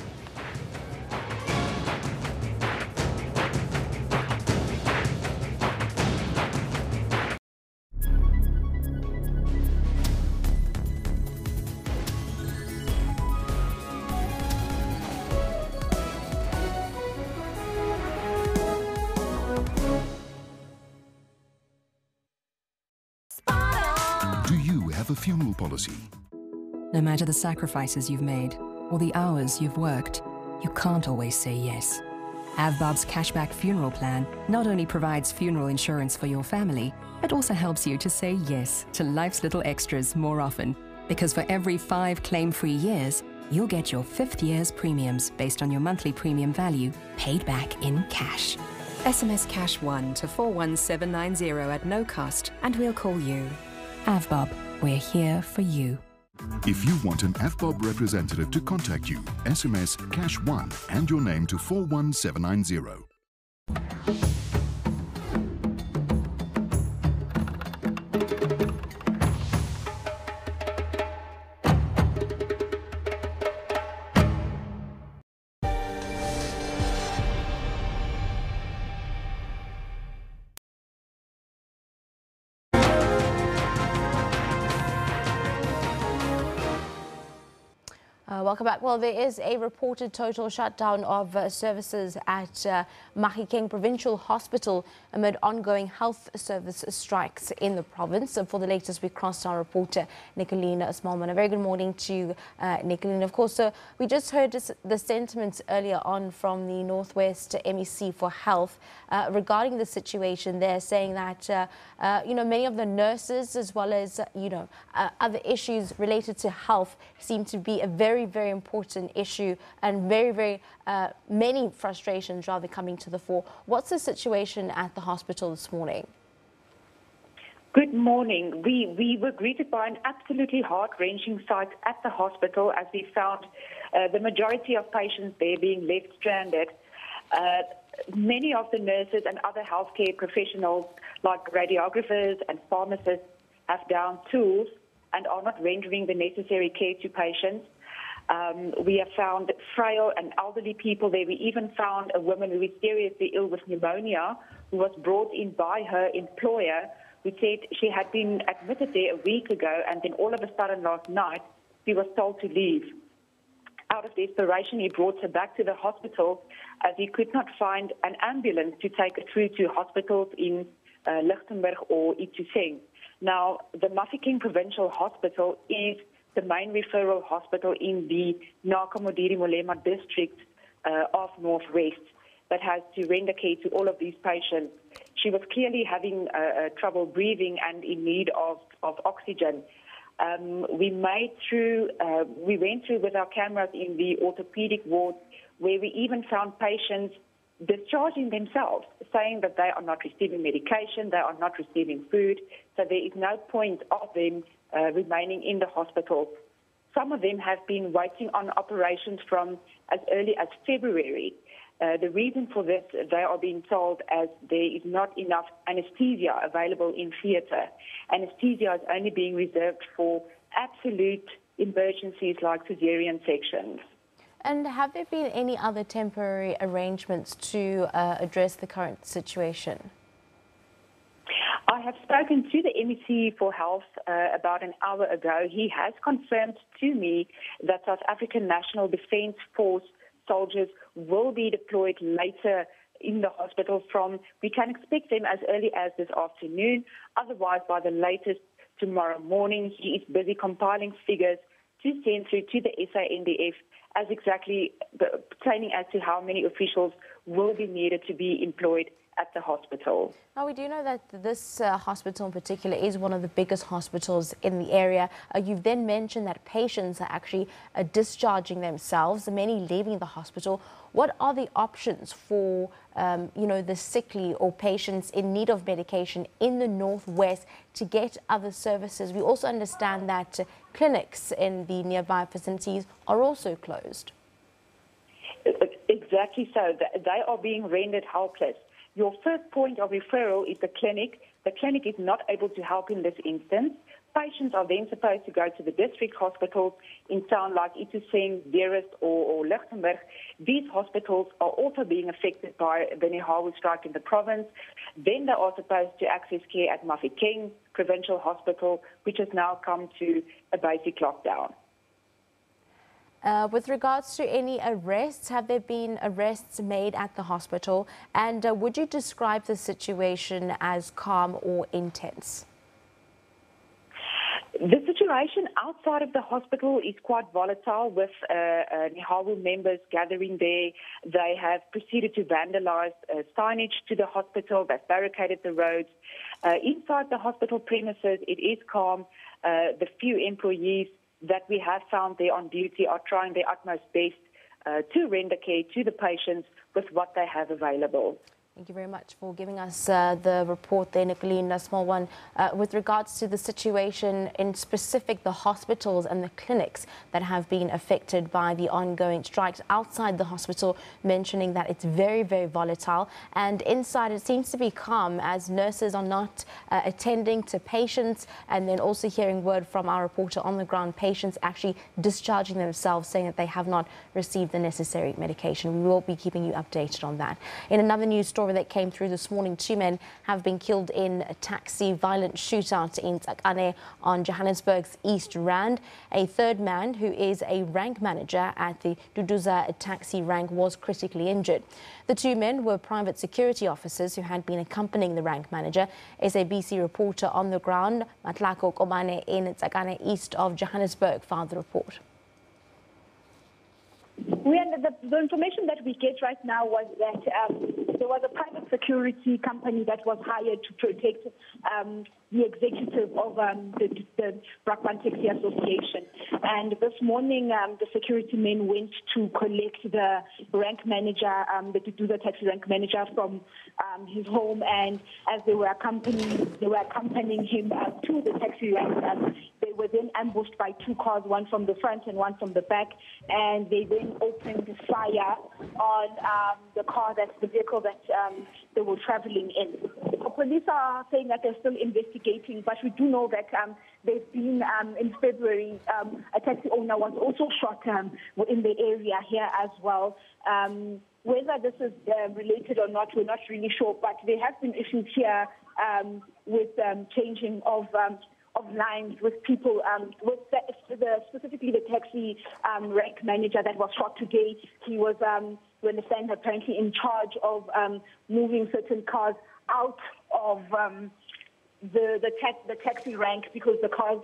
Do you have a funeral policy? No matter the sacrifices you've made or the hours you've worked, you can't always say yes. Avbob's Cashback Funeral Plan not only provides funeral insurance for your family, it also helps you to say yes to life's little extras more often. Because for every 5 claim-free years, you'll get your 5th year's premiums based on your monthly premium value paid back in cash. SMS Cash 1 to 41790 at no cost, and we'll call you. Avbob, we're here for you. If you want an AFBOB representative to contact you, SMS Cash 1 and your name to 41790. Welcome back. Well, there is a reported total shutdown of services at Mahikeng Provincial Hospital amid ongoing health service strikes in the province. For the latest, we crossed our reporter, Nicoline Smallman. A very good morning to Nicoline. Of course, we just heard the sentiments earlier on from the Northwest MEC for Health regarding the situation. They're saying that, many of the nurses as well as, other issues related to health seem to be a very, very important issue, and very many frustrations rather coming to the fore. What's the situation at the hospital this morning? Good morning. We were greeted by an absolutely heart-wrenching sight at the hospital as we found the majority of patients there being left stranded. Many of the nurses and other healthcare professionals, like radiographers and pharmacists, have down tools and are not rendering the necessary care to patients. We have found frail and elderly people there. We even found a woman who is seriously ill with pneumonia who was brought in by her employer, who said she had been admitted there a week ago, and then all of a sudden last night she was told to leave. Out of desperation, he brought her back to the hospital as he could not find an ambulance to take her through to hospitals in Lichtenburg or Ituiseng. Now, the Mafeking Provincial Hospital is the main referral hospital in the Nakamodiri Molema district of Northwest that has to render care to all of these patients. She was clearly having trouble breathing and in need of oxygen. We went through with our cameras in the orthopedic ward, where we even found patients discharging themselves, saying that they are not receiving medication, they are not receiving food, so there is no point of them remaining in the hospital. Some of them have been waiting on operations from as early as February. The reason for this, they are being told, as there is not enough anesthesia available in theatre. Anesthesia is only being reserved for absolute emergencies like cesarean sections. And have there been any other temporary arrangements to address the current situation? I have spoken to the MEC for Health about an hour ago. He has confirmed to me that South African National Defence Force soldiers will be deployed later in the hospital we can expect them as early as this afternoon, otherwise by the latest tomorrow morning. He is busy compiling figures to send through to the SANDF as exactly pertaining as to how many officials will be needed to be employed at the hospital. Now, we do know that this hospital in particular is one of the biggest hospitals in the area. You've then mentioned that patients are actually discharging themselves, many leaving the hospital. What are the options for, the sickly or patients in need of medication in the Northwest to get other services? We also understand that clinics in the nearby vicinities are also closed. Exactly so. They are being rendered helpless. Your first point of referral is the clinic. The clinic is not able to help in this instance. Patients are then supposed to go to the district hospitals in town like Ituiseng, Deerest or Lichtenburg. These hospitals are also being affected by the Nehawu strike in the province. Then they are supposed to access care at Mafeking Provincial Hospital, which has now come to a basic lockdown. With regards to any arrests, have there been arrests made at the hospital? And would you describe the situation as calm or intense? The situation outside of the hospital is quite volatile, with Nehawu members gathering there. They have proceeded to vandalize signage to the hospital. They've barricaded the roads. Inside the hospital premises, it is calm. The few employees that we have found there on duty are trying their utmost best to render care to the patients with what they have available. Thank you very much for giving us the report there, Nicolene, a small one. With regards to the situation in specific, the hospitals and the clinics that have been affected by the ongoing strikes outside the hospital, mentioning that it's very, very volatile. And inside it seems to be calm as nurses are not attending to patients. And then also hearing word from our reporter on the ground, patients actually discharging themselves, saying that they have not received the necessary medication. We will be keeping you updated on that. In another news story that came through this morning, 2 men have been killed in a taxi violent shootout in Tsakane on Johannesburg's East Rand. A third man, who is a rank manager at the Duduza taxi rank, was critically injured. The 2 men were private security officers who had been accompanying the rank manager. SABC reporter on the ground, Matlako Kobane in Tsakane east of Johannesburg, filed the report. The information that we get right now was that there was a private security company that was hired to protect the executive of the Brakpan Taxi Association. And this morning, the security men went to collect the rank manager, the taxi rank manager from his home. And as they were accompanying him to the taxi rank, they were then ambushed by two cars, one from the front and one from the back. And they then opened fire on the vehicle that they were traveling in. So police are saying that they're still investigating, but we do know that they've been in February, a taxi owner was also shot in the area here as well. Whether this is related or not, we're not really sure, but there have been issues here with changing of lines with people, specifically the taxi rank manager that was shot today. He was, we understand, apparently in charge of moving certain cars out of the taxi rank because the cars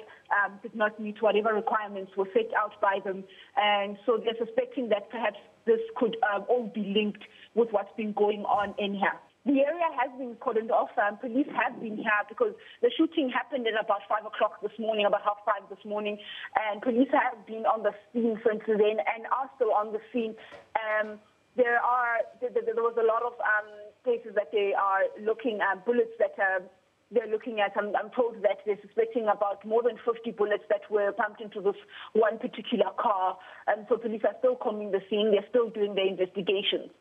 did not meet whatever requirements were set out by them. And so they're suspecting that perhaps this could all be linked with what's been going on in here. The area has been cordoned off. Police have been here because the shooting happened at about 5 o'clock this morning, about 5:30 this morning, and police have been on the scene since then and are still on the scene. There was a lot of cases that they are looking at, bullets that they're looking at. I'm told that they're suspecting about more than 50 bullets that were pumped into this one particular car. And so police are still combing the scene. They're still doing their investigations.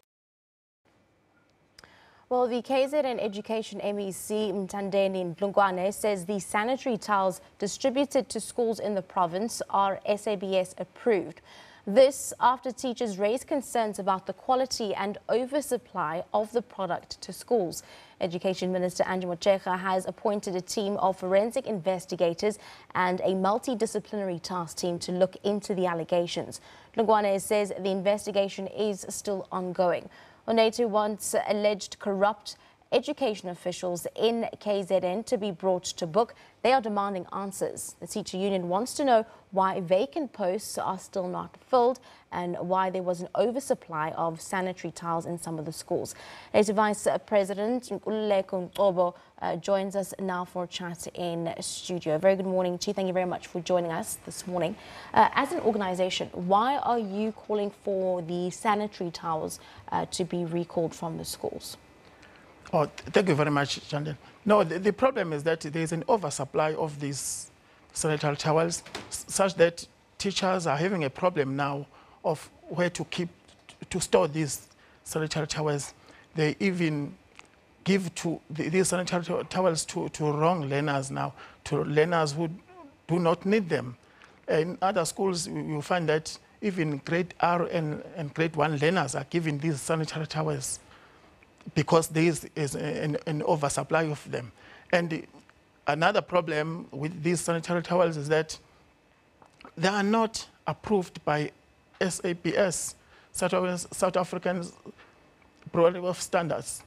Well, the KZN Education MEC Mthandeni Ndlungwane says the sanitary towels distributed to schools in the province are SABC approved. This after teachers raised concerns about the quality and oversupply of the product to schools. Education Minister Andrew Motshekga has appointed a team of forensic investigators and a multidisciplinary task team to look into the allegations. Ndlungwane says the investigation is still ongoing. Onetu wants alleged corrupt education officials in KZN to be brought to book. They are demanding answers. The teacher union wants to know why vacant posts are still not filled and why there was an oversupply of sanitary towels in some of the schools. Later, Vice President Nkululeko Mqobo joins us now for a chat in studio. Very good morning to you. Thank you very much for joining us this morning. As an organization, why are you calling for the sanitary towels to be recalled from the schools? Oh, thank you very much, Chandel. No, the problem is that there is an oversupply of these sanitary towels, such that teachers are having a problem now of where to store these sanitary towels. They even give these sanitary towels to wrong learners now, to learners who do not need them. In other schools, you find that even grade R and grade 1 learners are given these sanitary towels, because there is an oversupply of them. And another problem with these sanitary towels is that they are not approved by SABC, South African Bureau of Standards.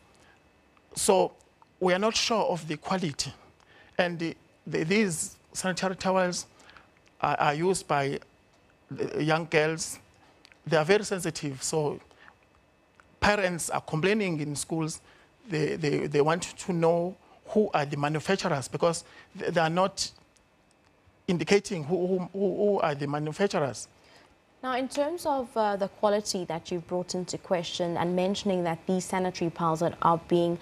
So we are not sure of the quality. And these sanitary towels are used by young girls. They are very sensitive. So parents are complaining in schools. They want to know who are the manufacturers, because they are not indicating who are the manufacturers. Now, in terms of the quality that you've brought into question and mentioning that these sanitary towels that are being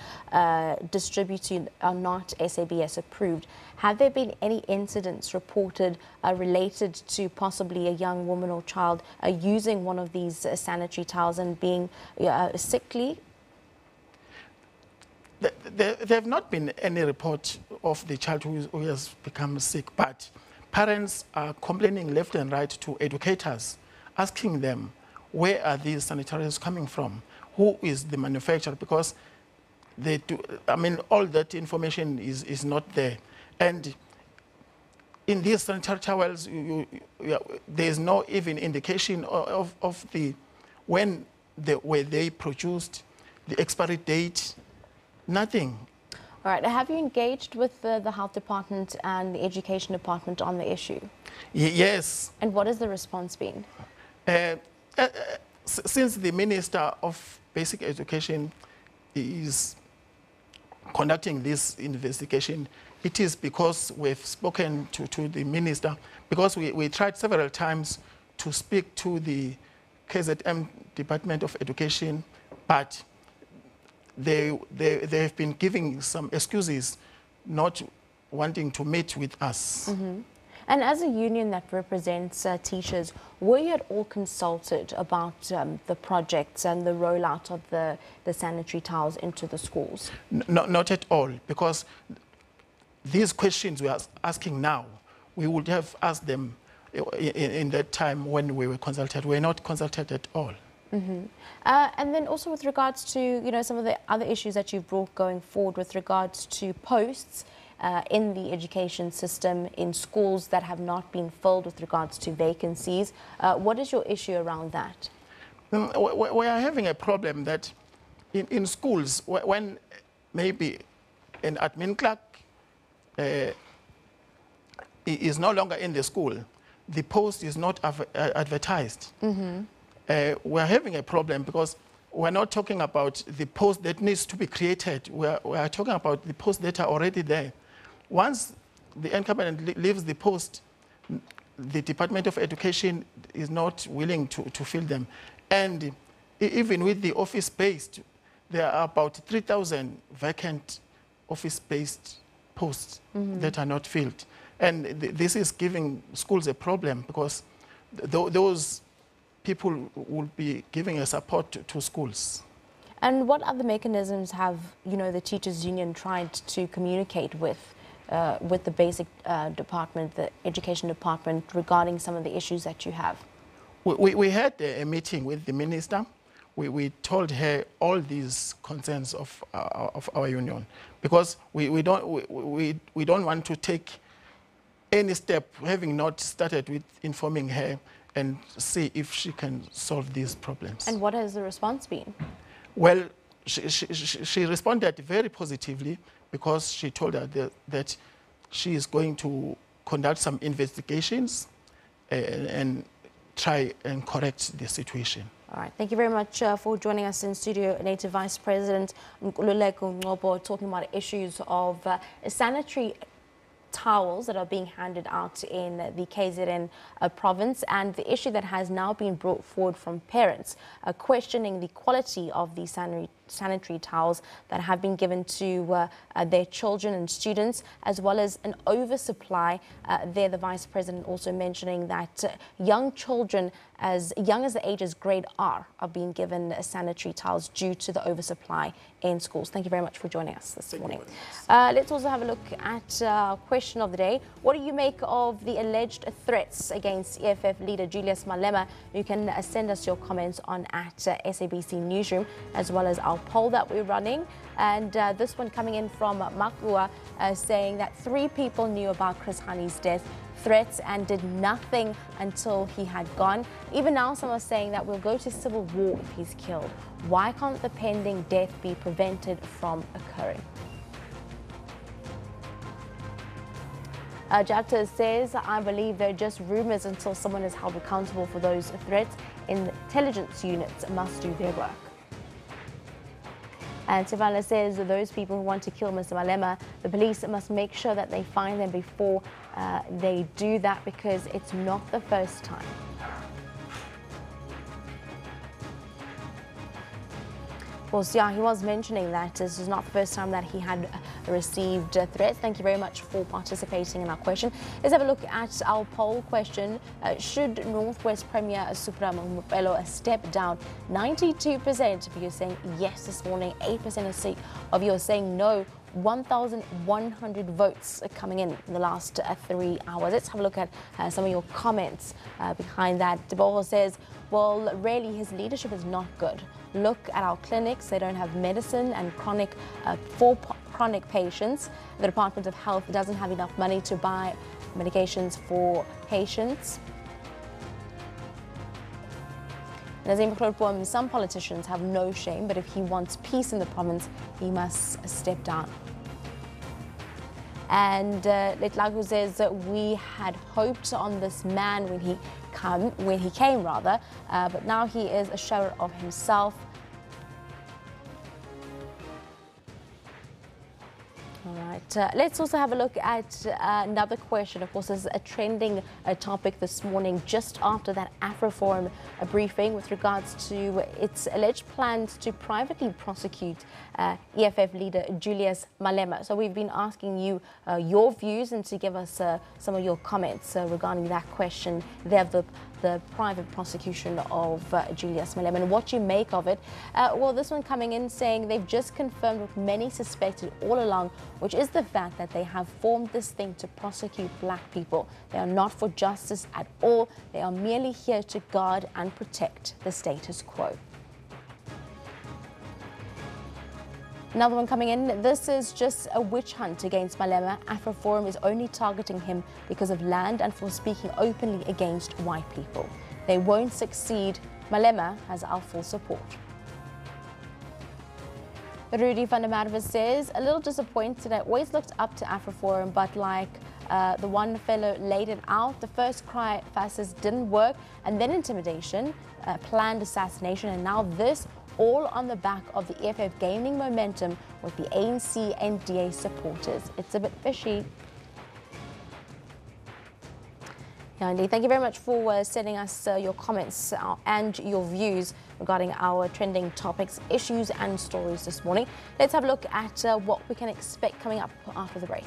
distributed are not SABC approved, have there been any incidents reported related to possibly a young woman or child using one of these sanitary towels and being sickly? There have not been any report of the child who has become sick, but parents are complaining left and right to educators, asking them, where are these sanitaries coming from? Who is the manufacturer? Because all that information is not there. And in these sanitary towels, there is no even indication of when were they produced, the expiry date, nothing. All right. Have you engaged with the health department and the education department on the issue? Yes. And what has the response been? Since the Minister of Basic Education is conducting this investigation, it is because we've spoken to the minister, because we tried several times to speak to the KZM Department of Education, but they have been giving some excuses, not wanting to meet with us. Mm-hmm. And as a union that represents teachers, were you at all consulted about the projects and the rollout of the sanitary towels into the schools? Not at all, because these questions we are asking now, we would have asked them in that time when we were consulted. We were not consulted at all. Mm-hmm. And then also with regards to, some of the other issues that you've brought going forward with regards to posts in the education system in schools that have not been filled with regards to vacancies. What is your issue around that? We are having a problem that in schools, when maybe an admin clerk is no longer in the school, the post is not advertised. Mm-hmm. We're having a problem because we're not talking about the post that needs to be created. We are talking about the posts that are already there. Once the incumbent leaves the post, the Department of Education is not willing to fill them. And even with the office-based, there are about 3,000 vacant office-based posts that are not filled. And this is giving schools a problem because those people will be giving a support to schools. And what other mechanisms have, the teachers' union tried to communicate with the basic department, the education department, regarding some of the issues that you have? We had a meeting with the minister. We told her all these concerns of our union, because we don't want to take any step having not started with informing her and see if she can solve these problems. And what has the response been? Well, she responded very positively, because she told her that she is going to conduct some investigations and try and correct the situation. All right. Thank you very much for joining us in studio, Native Vice President Nkululeko Ngobo, talking about issues of sanitary towels that are being handed out in the KZN province, and the issue that has now been brought forward from parents questioning the quality of the sanitary towels that have been given to their children and students, as well as an oversupply. There, the Vice President also mentioning that young children as young as the ages grade R are being given sanitary towels due to the oversupply in schools. Thank you very much for joining us this morning. Let's also have a look at our question of the day. What do you make of the alleged threats against EFF leader Julius Malema? You can send us your comments on at SABC Newsroom, as well as our poll that we're running. And this one coming in from Makua saying that 3 people knew about Chris Hani's death, threats, and did nothing until he had gone. Even now, some are saying that we'll go to civil war if he's killed. Why can't the pending death be prevented from occurring? Jata says, I believe they're just rumors until someone is held accountable for those threats. Intelligence units must do their work. And Savannah says those people who want to kill Mr. Malema, the police must make sure that they find them before they do that, because it's not the first time. Of course, yeah, he was mentioning that this is not the first time that he had received threats. Thank you very much for participating in our question. Let's have a look at our poll question. Should Northwest Premier Supra Mahumapelo step down? 92% of you are saying yes this morning, 8% of you are saying no. 1,100 votes coming in the last 3 hours. Let's have a look at some of your comments behind that. Deboho says, well, really, his leadership is not good. Look at our clinics. They don't have medicine and for chronic patients. The Department of Health doesn't have enough money to buy medications for patients. Some politicians have no shame, but if he wants peace in the province, he must step down. And Letlagu says that we had hoped on this man when he came, but now he is a shower of himself. right, let's also have a look at another question. Of course, there's a trending topic this morning just after that AfroForum briefing with regards to its alleged plans to privately prosecute EFF leader Julius Malema. So we've been asking you your views and to give us some of your comments regarding that question there of the private prosecution of Julius Malema and what you make of it. Well, this one coming in saying they've just confirmed what many suspected all along, which is the fact that they have formed this thing to prosecute black people. They are not for justice at all. They are merely here to guard and protect the status quo. Another one coming in, this is just a witch hunt against Malema. AfroForum is only targeting him because of land and for speaking openly against white people. They won't succeed. Malema has our full support. Rudy van der Merwe says, a little disappointed. I always looked up to AfroForum, but like the one fellow laid it out, the first cry facets didn't work, and then intimidation, planned assassination, and now this, all on the back of the EFF gaining momentum with the ANC and DA supporters. It's a bit fishy. Andy, thank you very much for sending us your comments and your views regarding our trending topics, issues and stories this morning. Let's have a look at what we can expect coming up after the break.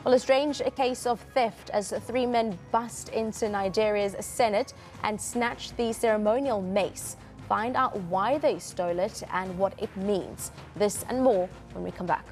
Well, a strange case of theft as 3 men bust into Nigeria's Senate and snatched the ceremonial mace. Find out why they stole it and what it means. This and more when we come back.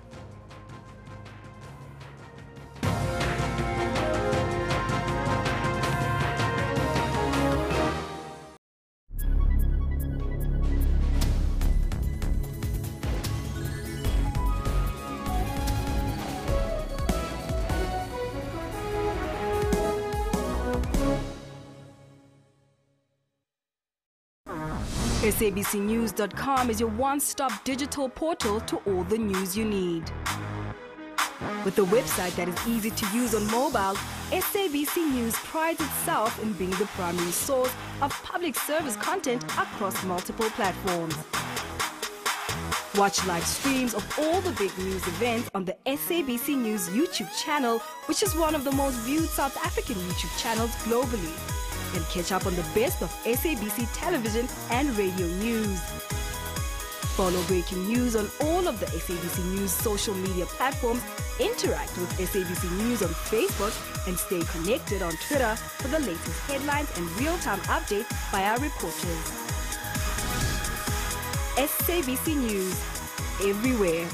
SABCnews.com is your one-stop digital portal to all the news you need. With a website that is easy to use on mobile, SABC News prides itself in being the primary source of public service content across multiple platforms. Watch live streams of all the big news events on the SABC News YouTube channel, which is one of the most viewed South African YouTube channels globally. And catch up on the best of SABC television and radio news. Follow breaking news on all of the SABC News social media platforms, interact with SABC News on Facebook, and stay connected on Twitter for the latest headlines and real-time updates by our reporters. SABC News, everywhere.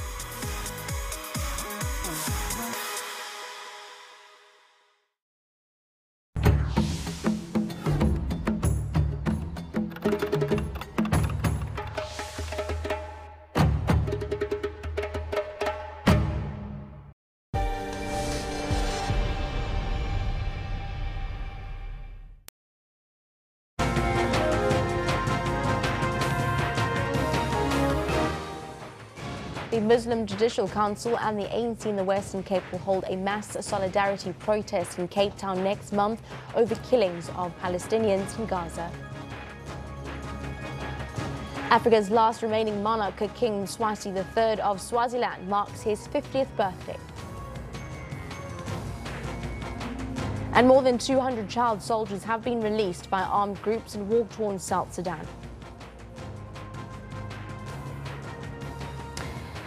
The Muslim Judicial Council and the ANC in the Western Cape will hold a mass solidarity protest in Cape Town next month over killings of Palestinians in Gaza. Africa's last remaining monarch, King Mswati III of Swaziland, marks his 50th birthday. And more than 200 child soldiers have been released by armed groups in war-torn South Sudan.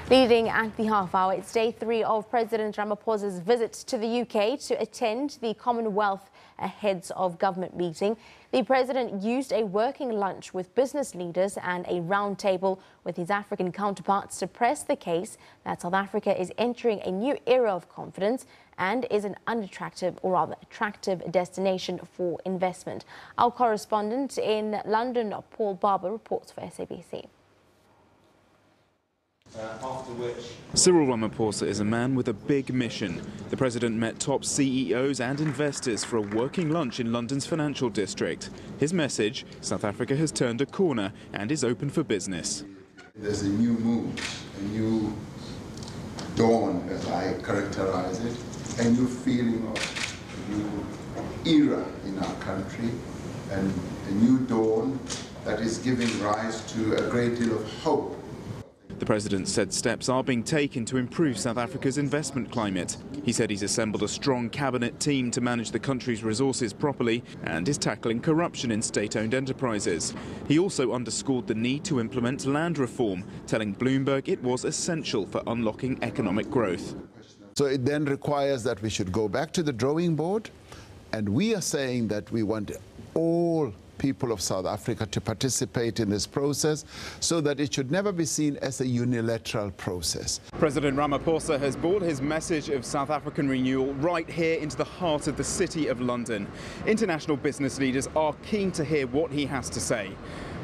Leading at the half hour, it's day 3 of President Ramaphosa's visit to the UK to attend the Commonwealth Heads of Government meeting. The president used a working lunch with business leaders and a roundtable with his African counterparts to press the case that South Africa is entering a new era of confidence and is an unattractive, or rather attractive, destination for investment. Our correspondent in London, Paul Barber, reports for SABC. Cyril Ramaphosa is a man with a big mission. The president met top CEOs and investors for a working lunch in London's financial district. His message, South Africa has turned a corner and is open for business. There's a new mood, a new dawn, as I characterize it, a new feeling of a new era in our country, and a new dawn that is giving rise to a great deal of hope. The president said steps are being taken to improve South Africa's investment climate. He said he's assembled a strong cabinet team to manage the country's resources properly and is tackling corruption in state-owned enterprises. He also underscored the need to implement land reform, telling Bloomberg it was essential for unlocking economic growth. So it then requires that we should go back to the drawing board, and we are saying that we want all people of South Africa to participate in this process so that it should never be seen as a unilateral process. President Ramaphosa has brought his message of South African renewal right here into the heart of the City of London. International business leaders are keen to hear what he has to say.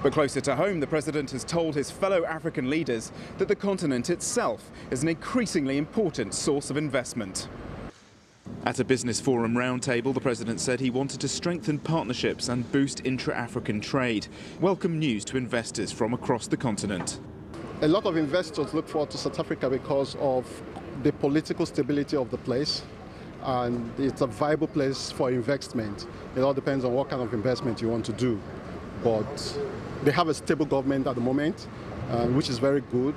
But closer to home, the president has told his fellow African leaders that the continent itself is an increasingly important source of investment. At a business forum roundtable, the president said he wanted to strengthen partnerships and boost intra-African trade. Welcome news to investors from across the continent. A lot of investors look forward to South Africa because of the political stability of the place, and it's a viable place for investment. It all depends on what kind of investment you want to do. But they have a stable government at the moment, which is very good.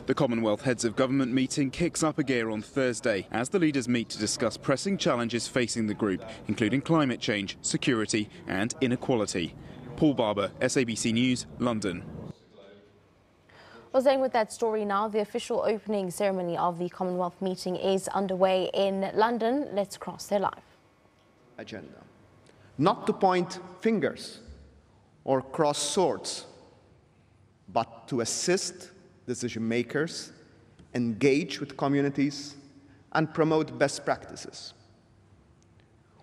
The Commonwealth Heads of Government meeting kicks up a gear on Thursday as the leaders meet to discuss pressing challenges facing the group, including climate change, security and inequality. Paul Barber, SABC News, London. Well, staying with that story now, the official opening ceremony of the Commonwealth meeting is underway in London. Let's cross there live. Agenda. Not to point fingers or cross swords, but to assist decision makers, engage with communities, and promote best practices.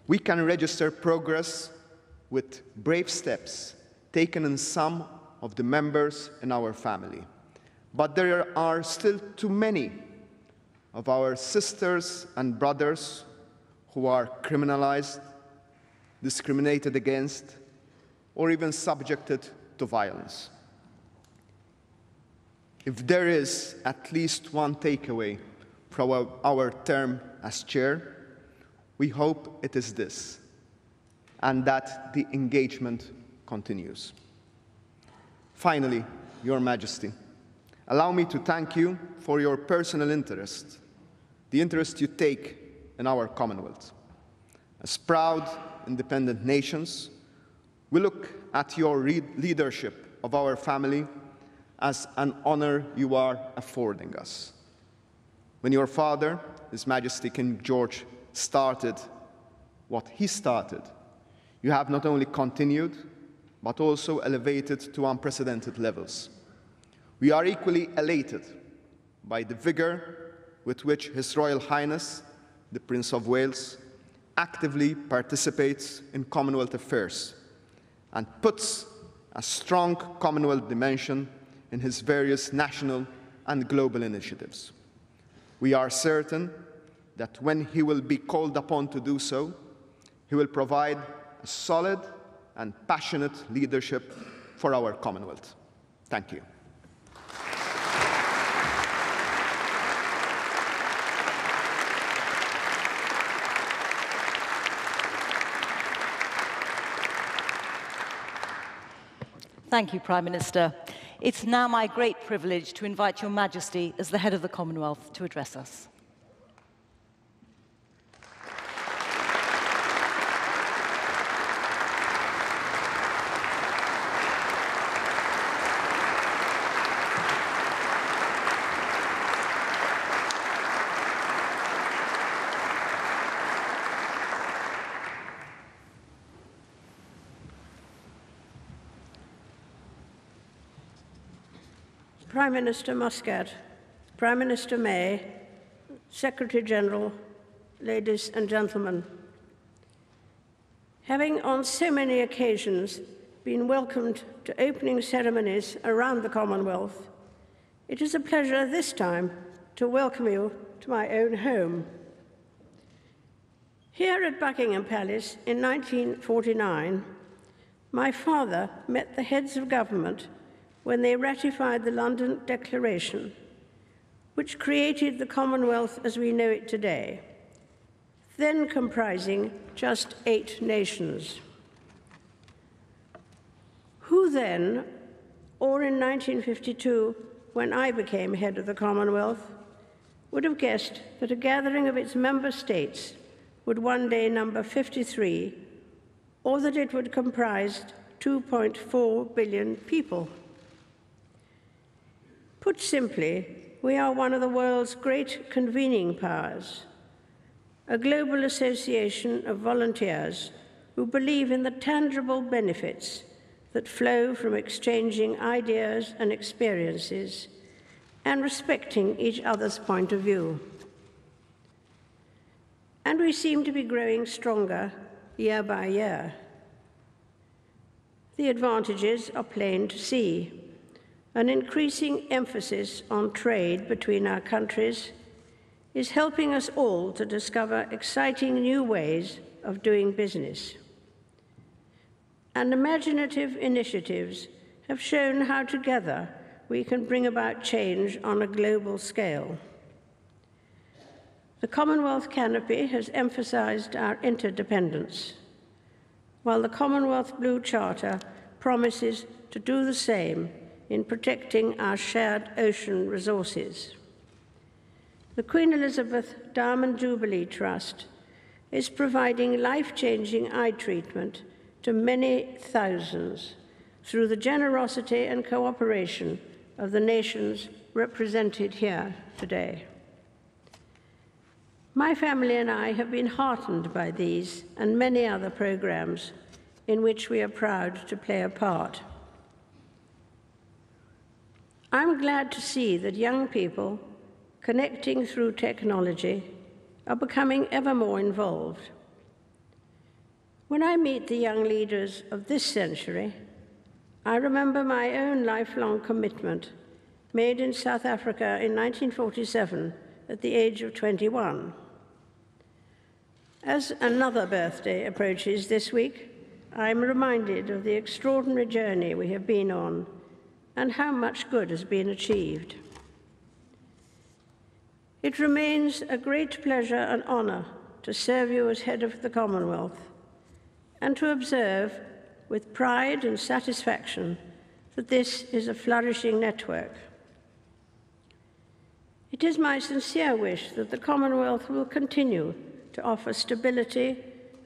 We can register progress with brave steps taken in some of the members in our family. But there are still too many of our sisters and brothers who are criminalized, discriminated against, or even subjected to violence. If there is at least one takeaway from our term as chair, we hope it is this, and that the engagement continues. Finally, Your Majesty, allow me to thank you for your personal interest, the interest you take in our Commonwealth. As proud, independent nations, we look at your leadership of our family as an honor you are affording us. When your father, His Majesty King George, started what he started, you have not only continued, but also elevated to unprecedented levels. We are equally elated by the vigor with which His Royal Highness, the Prince of Wales, actively participates in Commonwealth affairs and puts a strong Commonwealth dimension in his various national and global initiatives. We are certain that when he will be called upon to do so, he will provide a solid and passionate leadership for our Commonwealth. Thank you. Thank you, Prime Minister. It's now my great privilege to invite Your Majesty, as the head of the Commonwealth, to address us. Prime Minister Muscat, Prime Minister May, Secretary-General, ladies and gentlemen. Having on so many occasions been welcomed to opening ceremonies around the Commonwealth, it is a pleasure this time to welcome you to my own home. Here at Buckingham Palace in 1949, my father met the heads of government when they ratified the London Declaration, which created the Commonwealth as we know it today, then comprising just 8 nations. Who then, or in 1952, when I became head of the Commonwealth would have guessed that a gathering of its member states would one day number 53, or that it would comprise 2.4 billion people. Put simply, we are one of the world's great convening powers, a global association of volunteers who believe in the tangible benefits that flow from exchanging ideas and experiences and respecting each other's point of view. And we seem to be growing stronger year by year. The advantages are plain to see. An increasing emphasis on trade between our countries is helping us all to discover exciting new ways of doing business. And imaginative initiatives have shown how together we can bring about change on a global scale. The Commonwealth Canopy has emphasized our interdependence, while the Commonwealth Blue Charter promises to do the same in protecting our shared ocean resources. The Queen Elizabeth Diamond Jubilee Trust is providing life-changing eye treatment to many thousands through the generosity and cooperation of the nations represented here today. My family and I have been heartened by these and many other programs in which we are proud to play a part. I'm glad to see that young people connecting through technology are becoming ever more involved. When I meet the young leaders of this century, I remember my own lifelong commitment made in South Africa in 1947 at the age of 21. As another birthday approaches this week, I'm reminded of the extraordinary journey we have been on and how much good has been achieved. It remains a great pleasure and honor to serve you as head of the Commonwealth and to observe with pride and satisfaction that this is a flourishing network. It is my sincere wish that the Commonwealth will continue to offer stability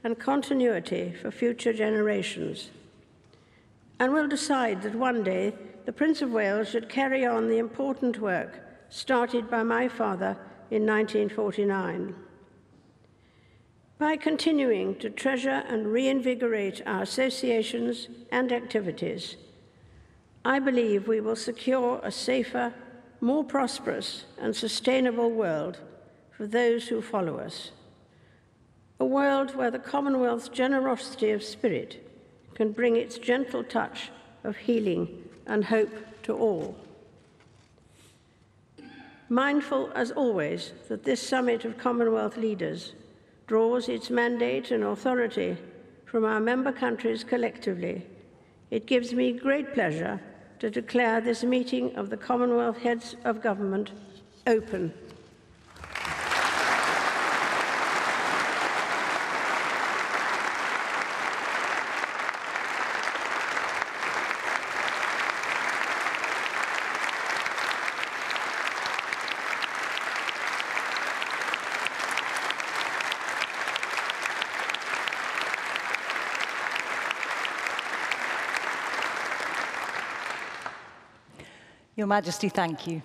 and continuity for future generations, and will decide that one day the Prince of Wales should carry on the important work started by my father in 1949. By continuing to treasure and reinvigorate our associations and activities, I believe we will secure a safer, more prosperous and sustainable world for those who follow us. A world where the Commonwealth's generosity of spirit can bring its gentle touch of healing and hope to all. Mindful, as always, that this summit of Commonwealth leaders draws its mandate and authority from our member countries collectively, it gives me great pleasure to declare this meeting of the Commonwealth Heads of Government open. Your Majesty, thank you.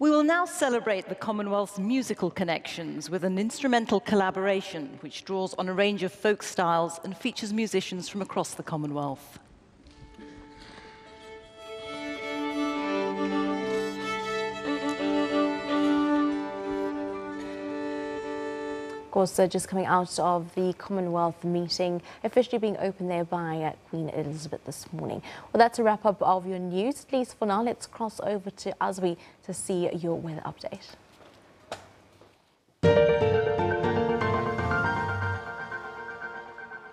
We will now celebrate the Commonwealth's musical connections with an instrumental collaboration which draws on a range of folk styles and features musicians from across the Commonwealth. Of course, just coming out of the Commonwealth meeting, officially being opened there by Queen Elizabeth this morning. Well, that's a wrap-up of your news. At least for now, let's cross over to Azwi to see your weather update.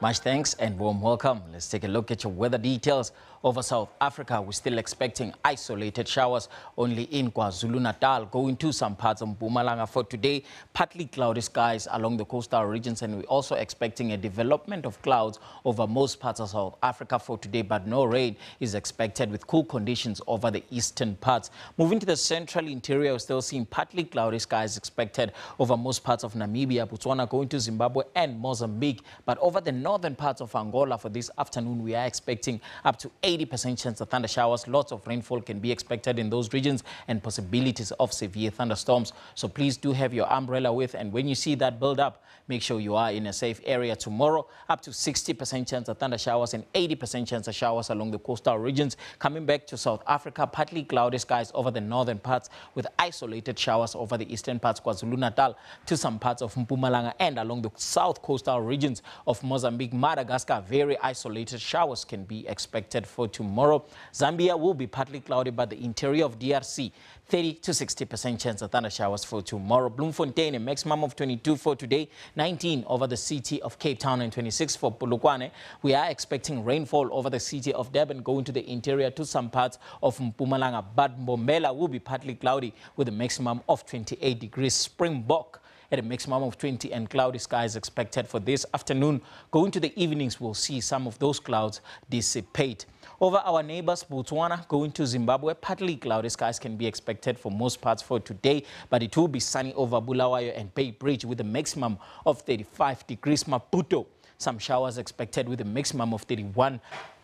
Much thanks and warm welcome. Let's take a look at your weather details. Over South Africa, we're still expecting isolated showers only in KwaZulu-Natal, going to some parts of Mpumalanga for today. Partly cloudy skies along the coastal regions, and we're also expecting a development of clouds over most parts of South Africa for today, but no rain is expected with cool conditions over the eastern parts. Moving to the central interior, we're still seeing partly cloudy skies expected over most parts of Namibia, Botswana, going to Zimbabwe and Mozambique. But over the northern parts of Angola for this afternoon, we are expecting up to 80% chance of thunder showers. Lots of rainfall can be expected in those regions and possibilities of severe thunderstorms. So please do have your umbrella with, and when you see that build up, make sure you are in a safe area. Tomorrow, up to 60% chance of thunder showers and 80% chance of showers along the coastal regions. Coming back to South Africa, partly cloudy skies over the northern parts with isolated showers over the eastern parts, KwaZulu-Natal, to some parts of Mpumalanga and along the south coastal regions of Mozambique, Madagascar. Very isolated showers can be expected for tomorrow. Zambia will be partly cloudy, but the interior of DRC, 30 to 60% chance of thunder showers for tomorrow. Bloemfontein, a maximum of 22 for today, 19 over the city of Cape Town and 26 for Polokwane. We are expecting rainfall over the city of Durban, going to the interior to some parts of Mpumalanga, but Mbombela will be partly cloudy with a maximum of 28 degrees. Springbok at a maximum of 20 and cloudy skies expected for this afternoon. Going to the evenings, we'll see some of those clouds dissipate. Over our neighbors, Botswana, going to Zimbabwe, partly cloudy skies can be expected for most parts for today, but it will be sunny over Bulawayo and Bay Bridge with a maximum of 35 degrees. Maputo, some showers expected with a maximum of 31.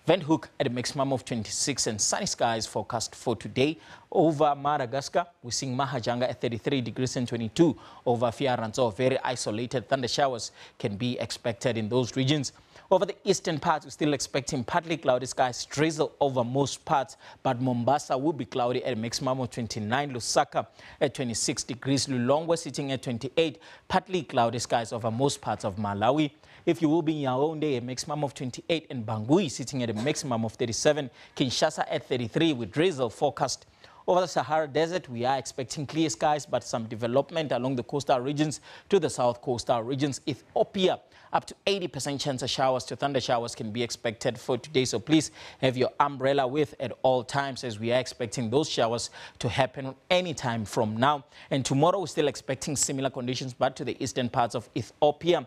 Windhoek at a maximum of 26 and sunny skies forecast for today. Over Madagascar, we're seeing Mahajanga at 33 degrees and 22. Over Fiaranzo, very isolated thunder showers can be expected in those regions. Over the eastern parts, we're still expecting partly cloudy skies, drizzle over most parts, but Mombasa will be cloudy at a maximum of 29, Lusaka at 26 degrees, Lulongwe sitting at 28, partly cloudy skies over most parts of Malawi. If you will be in Yaoundé, a maximum of 28, and Bangui sitting at a maximum of 37, Kinshasa at 33 with drizzle forecast. Over the Sahara Desert, we are expecting clear skies, but some development along the coastal regions to the south coastal regions. Ethiopia, up to 80% chance of showers to thunder showers can be expected for today. So please have your umbrella with at all times, as we are expecting those showers to happen any time from now. And tomorrow, we're still expecting similar conditions, but to the eastern parts of Ethiopia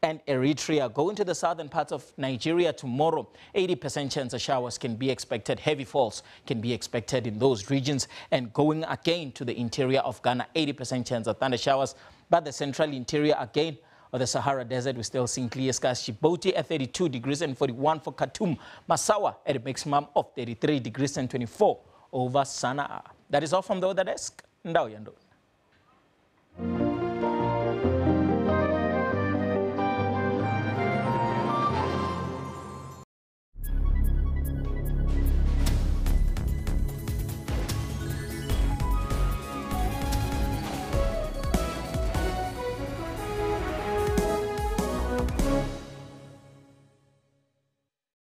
and Eritrea. Going to the southern parts of Nigeria tomorrow, 80% chance of showers can be expected. Heavy falls can be expected in those regions. And going again to the interior of Ghana, 80% chance of thunder showers. But the central interior again of the Sahara Desert, we're still seeing clear skies. Djibouti at 32 degrees and 41 for Khartoum. Massawa at a maximum of 33 degrees and 24 over Sana'a. That is all from the other desk. Ndao Yando.